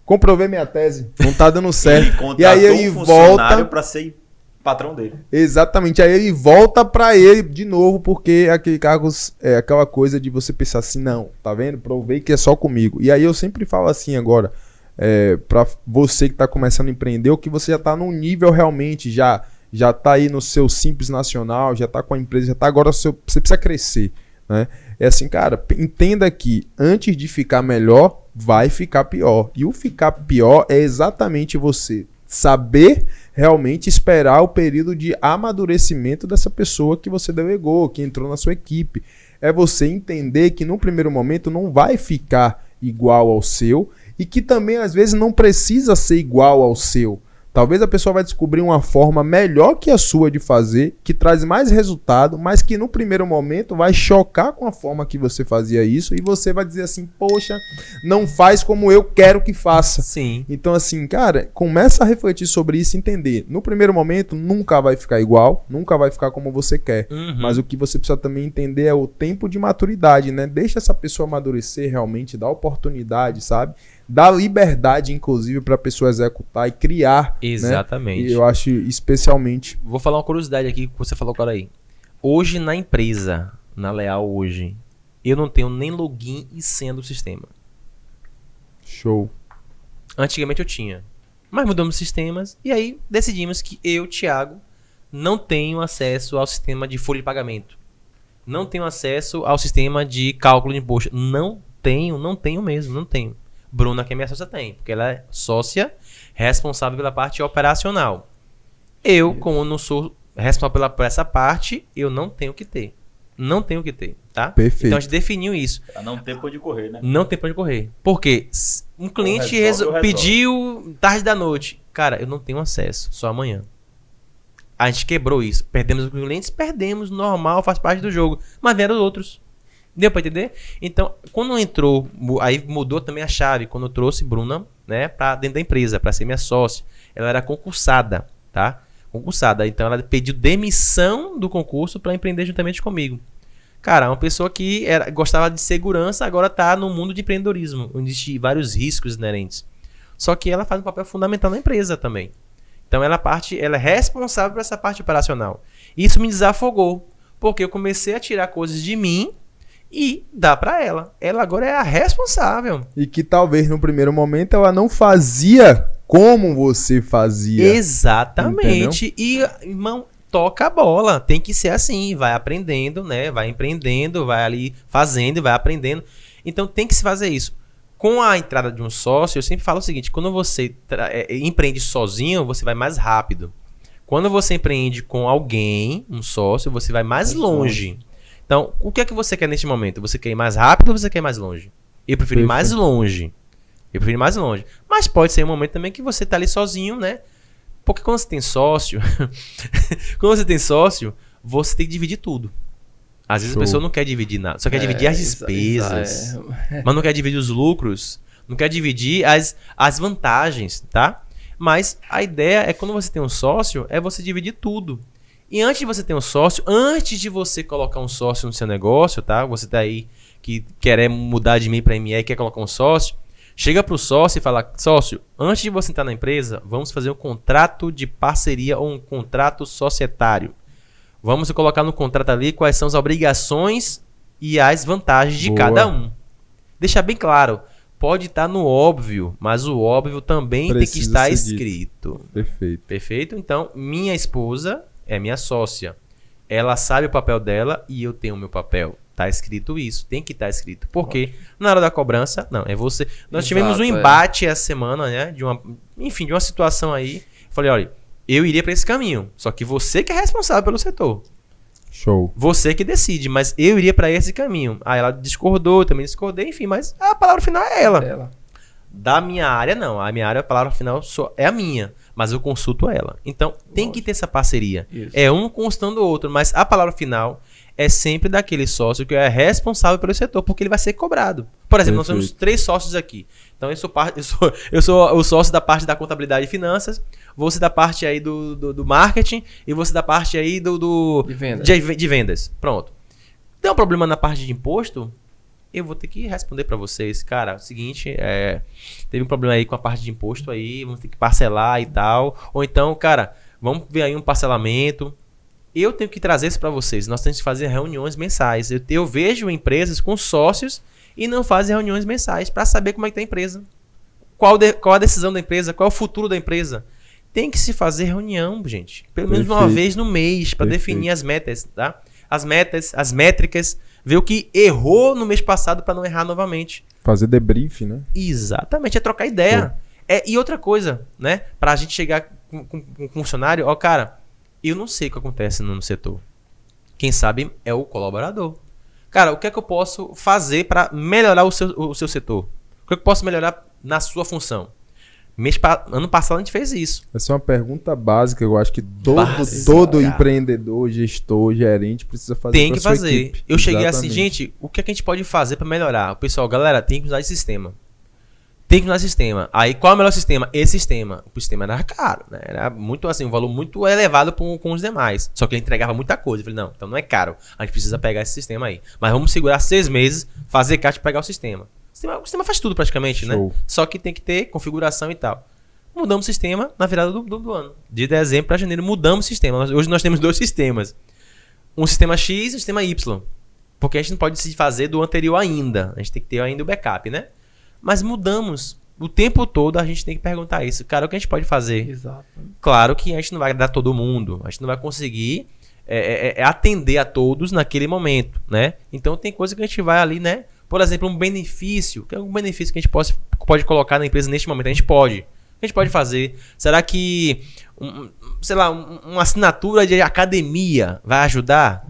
Comprovei minha tese, não tá dando certo. E aí ele volta pra ser patrão dele. Exatamente, aí ele volta pra ele de novo, porque aquele cargo é aquela coisa de você pensar assim, não, tá vendo? Provei que é só comigo. E aí eu sempre falo assim agora, pra você que tá começando a empreender, ou que você já tá num nível realmente, já tá aí no seu Simples Nacional, já tá com a empresa, já tá agora, você precisa crescer, né? É assim, cara, entenda que antes de ficar melhor, vai ficar pior. E o ficar pior é exatamente você saber realmente esperar o período de amadurecimento dessa pessoa que você delegou, que entrou na sua equipe. É você entender que no primeiro momento não vai ficar igual ao seu e que também às vezes não precisa ser igual ao seu. Talvez a pessoa vai descobrir uma forma melhor que a sua de fazer, que traz mais resultado, mas que no primeiro momento vai chocar com a forma que você fazia isso e você vai dizer assim, poxa, não faz como eu quero que faça. Sim. Então assim, cara, começa a refletir sobre isso e entender. No primeiro momento nunca vai ficar igual, nunca vai ficar como você quer, mas o que você precisa também entender é o tempo de maturidade, né? Deixa essa pessoa amadurecer realmente, dá oportunidade, sabe? Dá liberdade, inclusive, para a pessoa executar e criar. Exatamente. Né? E eu acho especialmente... Vou falar uma curiosidade aqui que você falou agora aí. Hoje na empresa, na Leal hoje, eu não tenho nem login e senha do sistema. Show. Antigamente eu tinha. Mas mudamos sistemas e aí decidimos que eu, Thiago, não tenho acesso ao sistema de folha de pagamento. Não tenho acesso ao sistema de cálculo de imposto. Não tenho mesmo, não tenho. Bruna, que é minha sócia, tem, porque ela é sócia responsável pela parte operacional. Eu, como não sou responsável por essa parte, eu não tenho que ter. Não tenho que ter, tá? Perfeito. Então a gente definiu isso. Pra não ter pra onde correr, né? Não tem pra onde correr. Porque um cliente pediu tarde da noite. Cara, eu não tenho acesso, só amanhã. A gente quebrou isso. Perdemos os clientes, perdemos, normal, faz parte do jogo. Mas vieram outros. Deu pra entender? Então, quando entrou, aí mudou também a chave. Quando eu trouxe Bruna, né, pra dentro da empresa, pra ser minha sócia. Ela era concursada, tá? Concursada. Então, ela pediu demissão do concurso pra empreender juntamente comigo. Cara, uma pessoa que gostava de segurança, agora tá no mundo de empreendedorismo, onde existem vários riscos inerentes. Só que ela faz um papel fundamental na empresa também. Então, ela é responsável por essa parte operacional. Isso me desafogou, porque eu comecei a tirar coisas de mim e dá pra ela. Ela agora é a responsável. E que talvez no primeiro momento ela não fazia como você fazia. Exatamente. Entendeu? E, irmão, toca a bola. Tem que ser assim. Vai aprendendo, né? Vai empreendendo, vai ali fazendo e vai aprendendo. Então tem que se fazer isso. Com a entrada de um sócio, eu sempre falo o seguinte: quando você empreende sozinho, você vai mais rápido. Quando você empreende com alguém, um sócio, você vai mais longe. Então, o que é que você quer neste momento? Você quer ir mais rápido ou você quer ir mais longe? Eu prefiro ir mais longe. Mas pode ser um momento também que você tá ali sozinho, né? Porque quando você tem sócio, você tem que dividir tudo. Às vezes a pessoa não quer dividir nada, só quer dividir as despesas, mas não quer dividir os lucros, não quer dividir as vantagens, tá? Mas a ideia é, quando você tem um sócio, é você dividir tudo. E antes de você ter um sócio, antes de você colocar um sócio no seu negócio, tá? Você tá aí que quer mudar de MEI para ME e quer colocar um sócio, chega pro sócio e fala: sócio, antes de você entrar na empresa, vamos fazer um contrato de parceria ou um contrato societário. Vamos colocar no contrato ali quais são as obrigações e as vantagens de cada um. Deixar bem claro. Pode estar no óbvio, mas o óbvio também tem que estar escrito. Perfeito. Perfeito? Então, minha esposa é minha sócia. Ela sabe o papel dela e eu tenho o meu papel. Tá escrito isso, tem que estar escrito. Porque na hora da cobrança, não, é você. Nós Exato, tivemos um embate essa semana, né? De uma situação aí. Falei, olha, eu iria para esse caminho. Só que você que é responsável pelo setor. Show. Você que decide, mas eu iria para esse caminho. Aí ela discordou, eu também discordei, enfim, mas a palavra final é ela. Da minha área, não. A minha área, a palavra final é a minha. Mas eu consulto ela. Então, tem que ter essa parceria. Isso. É um constando o outro. Mas a palavra final é sempre daquele sócio que é responsável pelo setor, porque ele vai ser cobrado. Por exemplo, nós temos 3 sócios aqui. Então, eu sou o sócio da parte da contabilidade e finanças, você da parte aí do marketing e você da parte aí De vendas. de vendas. Pronto. Tem um problema na parte de imposto? Eu vou ter que responder para vocês. Cara, é o seguinte, teve um problema aí com a parte de imposto aí, vamos ter que parcelar e tal. Ou então, cara, vamos ver aí um parcelamento. Eu tenho que trazer isso para vocês. Nós temos que fazer reuniões mensais. Eu vejo empresas com sócios e não fazem reuniões mensais para saber como é que tá a empresa. Qual a decisão da empresa, qual é o futuro da empresa. Tem que se fazer reunião, gente. Pelo menos uma vez no mês para definir as metas, tá? As metas, as métricas, ver o que errou no mês passado para não errar novamente. Fazer debrief, né? Exatamente, é trocar ideia. E outra coisa, né? Pra gente chegar com um funcionário, ó, cara, eu não sei o que acontece no setor. Quem sabe é o colaborador. Cara, o que é que eu posso fazer para melhorar o seu setor? O que é que eu posso melhorar na sua função? Ano passado a gente fez isso. Essa é uma pergunta básica, eu acho que todo empreendedor, gestor, gerente precisa fazer. Tem que sua fazer. equipe. Eu cheguei Exatamente. assim, gente, o que é que a gente pode fazer para melhorar? O pessoal, galera, tem que usar esse sistema. Tem que usar esse sistema. Aí, qual é o melhor sistema? Esse sistema. O sistema era caro, né? Era muito assim, um valor muito elevado com os demais. Só que ele entregava muita coisa. Eu falei, não, então não é caro. A gente precisa pegar esse sistema aí. Mas vamos segurar 6 meses, fazer caixa e pegar o sistema. O sistema faz tudo praticamente, Show. né? Só que tem que ter configuração e tal. Mudamos o sistema na virada do ano. De dezembro para janeiro, mudamos o sistema. Hoje nós temos 2 sistemas. Um sistema X e um sistema Y. Porque a gente não pode se fazer do anterior ainda. A gente tem que ter ainda o backup, né? Mas mudamos. O tempo todo a gente tem que perguntar isso. Cara, o que a gente pode fazer? Exato. Claro que a gente não vai dar todo mundo. A gente não vai conseguir atender a todos naquele momento, né? Então tem coisa que a gente vai ali, né? Por exemplo, um benefício. Que é um benefício que a gente pode colocar na empresa neste momento? A gente pode. O que a gente pode fazer? Será que, uma assinatura de academia vai ajudar?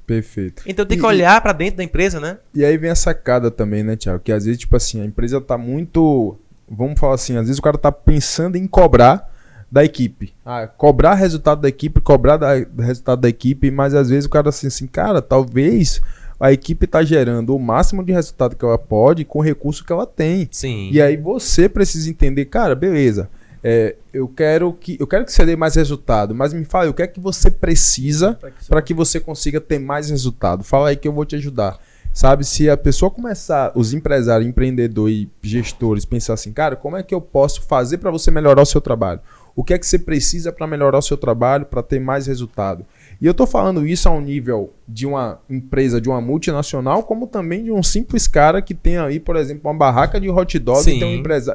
Perfeito. Então tem que olhar para dentro da empresa, né? E aí vem a sacada também, né, Thiago? Que às vezes, tipo assim, a empresa tá muito... Vamos falar assim, às vezes o cara tá pensando em cobrar da equipe. Cobrar resultado da equipe, resultado da equipe, mas às vezes o cara assim, cara, talvez a equipe tá gerando o máximo de resultado que ela pode com o recurso que ela tem. Sim. E aí você precisa entender, cara, beleza, eu quero que você dê mais resultado, mas me fala, o que é que você precisa para que você consiga ter mais resultado? Fala aí que eu vou te ajudar. Sabe, se a pessoa começar, os empresários, empreendedores e gestores pensar assim, cara, como é que eu posso fazer para você melhorar o seu trabalho? O que é que você precisa para melhorar o seu trabalho, para ter mais resultado? E eu tô falando isso a um nível de uma empresa, de uma multinacional, como também de um simples cara que tem aí, por exemplo, uma barraca de hot dog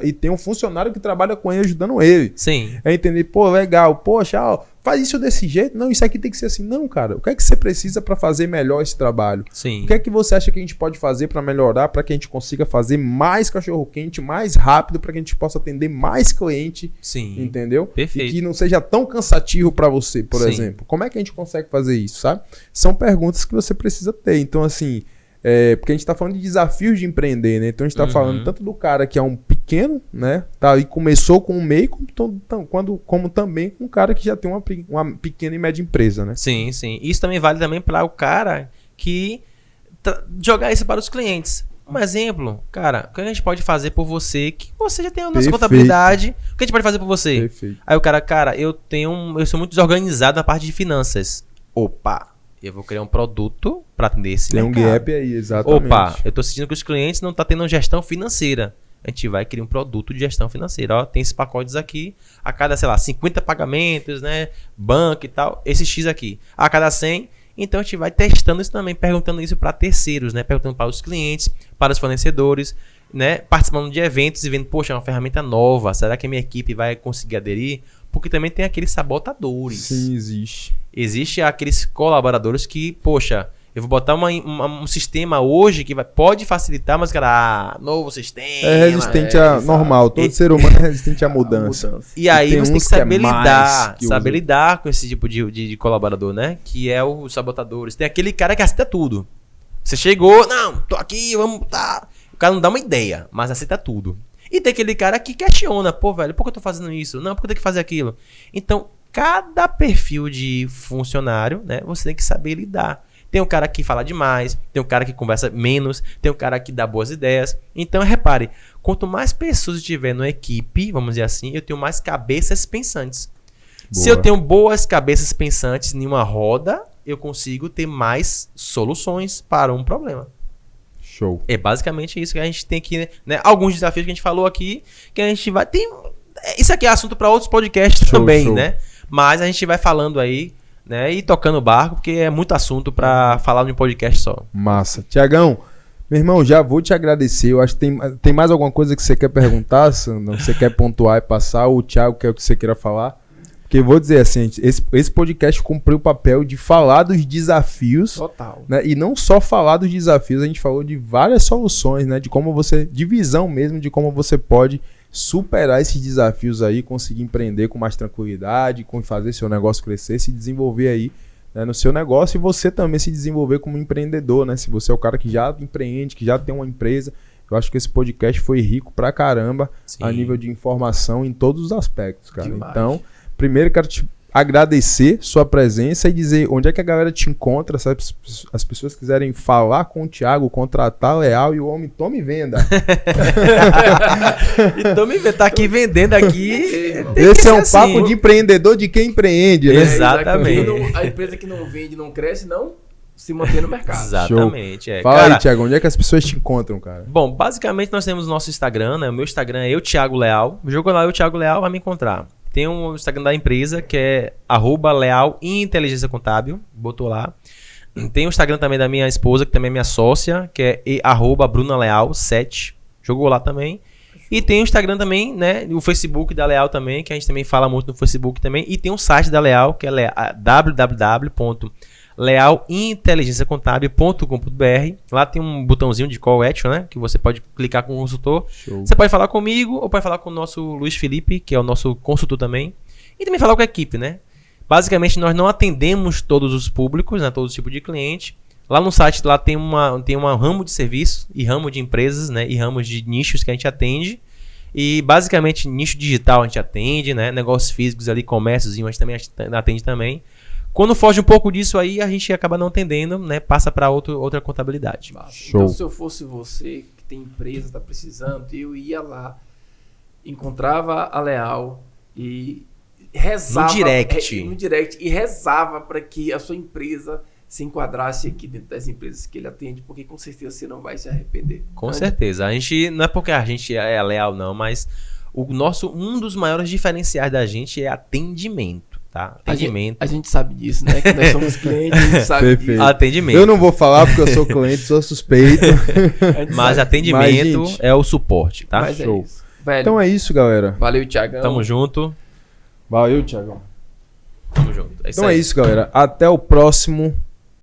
e tem um funcionário que trabalha com ele, ajudando ele. Sim. É entender, pô, legal, poxa, faz isso desse jeito. Não, isso aqui tem que ser assim. Não, cara, o que é que você precisa para fazer melhor esse trabalho? Sim. O que é que você acha que a gente pode fazer para melhorar, para que a gente consiga fazer mais cachorro-quente, mais rápido, para que a gente possa atender mais cliente? Sim. Entendeu? Perfeito. E que não seja tão cansativo para você, por Sim. exemplo. Como é que a gente consegue fazer isso, sabe? São perguntas que você precisa ter. Então, assim, porque a gente tá falando de desafios de empreender, né? Então a gente tá falando tanto do cara que é um pequeno, né? Tá, e começou com um meio, como também com um cara que já tem uma pequena e média empresa, né? Sim, sim. Isso também vale também para o cara que jogar isso para os clientes. Um exemplo, cara, o que a gente pode fazer por você, que você já tem a nossa contabilidade, o que a gente pode fazer por você? Perfeito. Aí o cara, eu sou muito desorganizado na parte de finanças. Opa, eu vou criar um produto para atender esse mercado. Tem um gap aí, exatamente. Opa, eu tô sentindo que os clientes não estão tendo gestão financeira. A gente vai criar um produto de gestão financeira. Ó, tem esses pacotes aqui, a cada, 50 pagamentos, né? Banco e tal, esse X aqui. A cada 100. Então a gente vai testando isso também, perguntando isso para terceiros, né? Perguntando para os clientes, para os fornecedores, né? Participando de eventos e vendo, poxa, é uma ferramenta nova. Será que a minha equipe vai conseguir aderir? Porque também tem aqueles sabotadores. Sim, existe. Existe aqueles colaboradores que, poxa, Eu vou botar um sistema hoje que pode facilitar, mas, cara, novo sistema. É resistente a normal. Todo ser humano é resistente à mudança. E aí tem você tem uns que que é saber mais lidar. que Saber os lidar com esse tipo de colaborador, né? Que é os sabotadores. Tem aquele cara que aceita tudo. Você chegou, não, tô aqui, vamos tá. O cara não dá uma ideia, mas aceita tudo. E tem aquele cara que questiona, pô, velho, por que eu tô fazendo isso? Não, por que eu tenho que fazer aquilo? Então, cada perfil de funcionário, né, você tem que saber lidar. Tem um cara que fala demais, tem um cara que conversa menos, tem um cara que dá boas ideias. Então, repare, quanto mais pessoas eu tiver na equipe, vamos dizer assim, eu tenho mais cabeças pensantes. Boa. Se eu tenho boas cabeças pensantes em uma roda, eu consigo ter mais soluções para um problema. Show. É basicamente isso que a gente tem que, né? Alguns desafios que a gente falou aqui, que a gente vai... Isso aqui é assunto para outros podcasts também, né? Mas a gente vai falando aí, né? E tocando o barco, porque é muito assunto para falar num podcast só. Massa. Tiagão, meu irmão, já vou te agradecer. Eu acho que tem mais alguma coisa que você quer perguntar, Sandro? Você quer pontuar e passar? Ou o Thiago quer o que você queira falar? Porque eu vou dizer assim, esse podcast cumpriu o papel de falar dos desafios. Total. Né? E não só falar dos desafios, a gente falou de várias soluções, né? De como de visão mesmo, de como você pode superar esses desafios aí, conseguir empreender com mais tranquilidade, com fazer seu negócio crescer, se desenvolver aí, né, no seu negócio, e você também se desenvolver como empreendedor, né? Se você é o cara que já empreende, que já tem uma empresa, eu acho que esse podcast foi rico pra caramba. Sim. A nível de informação em todos os aspectos, cara. Demais. Então, primeiro quero te agradecer sua presença e dizer onde é que a galera te encontra, se as pessoas quiserem falar com o Thiago, contratar Leal e o homem tome e venda. E tome e venda, tá aqui vendendo aqui. Esse é um papo de empreendedor de quem empreende, né? Exatamente. A empresa que não vende, não cresce, não se mantém no mercado. Exatamente. Fala cara, aí, Thiago, onde é que as pessoas te encontram, cara? Bom, basicamente nós temos o nosso Instagram, né? O meu Instagram é Thiago Leal. Joga lá, Thiago Leal, vai me encontrar. Tem um Instagram da empresa que é @Leal Inteligência Contábil. Botou lá. Tem o Instagram também da minha esposa, que também é minha sócia, que é @BrunaLeal7. Jogou lá também. E tem o Instagram também, né? O Facebook da Leal também, que a gente também fala muito no Facebook também. E tem um site da Leal, que é www.lealinteligenciacontábil.com.br. Lá tem um botãozinho de call action, né? Que você pode clicar com o consultor. Show. Você pode falar comigo ou pode falar com o nosso Luiz Felipe, que é o nosso consultor também. E também falar com a equipe, né? Basicamente, nós não atendemos todos os públicos, né? Todo tipo de cliente. Lá no site lá tem uma ramo de serviços e ramo de empresas, né? E ramos de nichos que a gente atende. E basicamente, nicho digital a gente atende, né? Negócios físicos ali, comérciozinho, a gente também atende também. Quando foge um pouco disso aí, a gente acaba não atendendo, né? Passa para outra contabilidade. Então, se eu fosse você, que tem empresa, está precisando, eu ia lá, encontrava a Leal e rezava... No direct. E rezava para que a sua empresa se enquadrasse aqui dentro das empresas que ele atende, porque com certeza você não vai se arrepender. Com certeza. A gente, não é porque a gente é leal não, mas um dos maiores diferenciais da gente é atendimento. Tá? Atendimento. A gente sabe disso, né? Que nós somos clientes, a gente sabe disso. Atendimento. Eu não vou falar porque eu sou cliente, sou suspeito. Mas atendimento é o suporte, tá? Mas show. É isso. Velho, então é isso, galera. Valeu, Thiagão. Tamo junto. Valeu, Thiagão. Tamo junto. Então é isso, galera. Até o próximo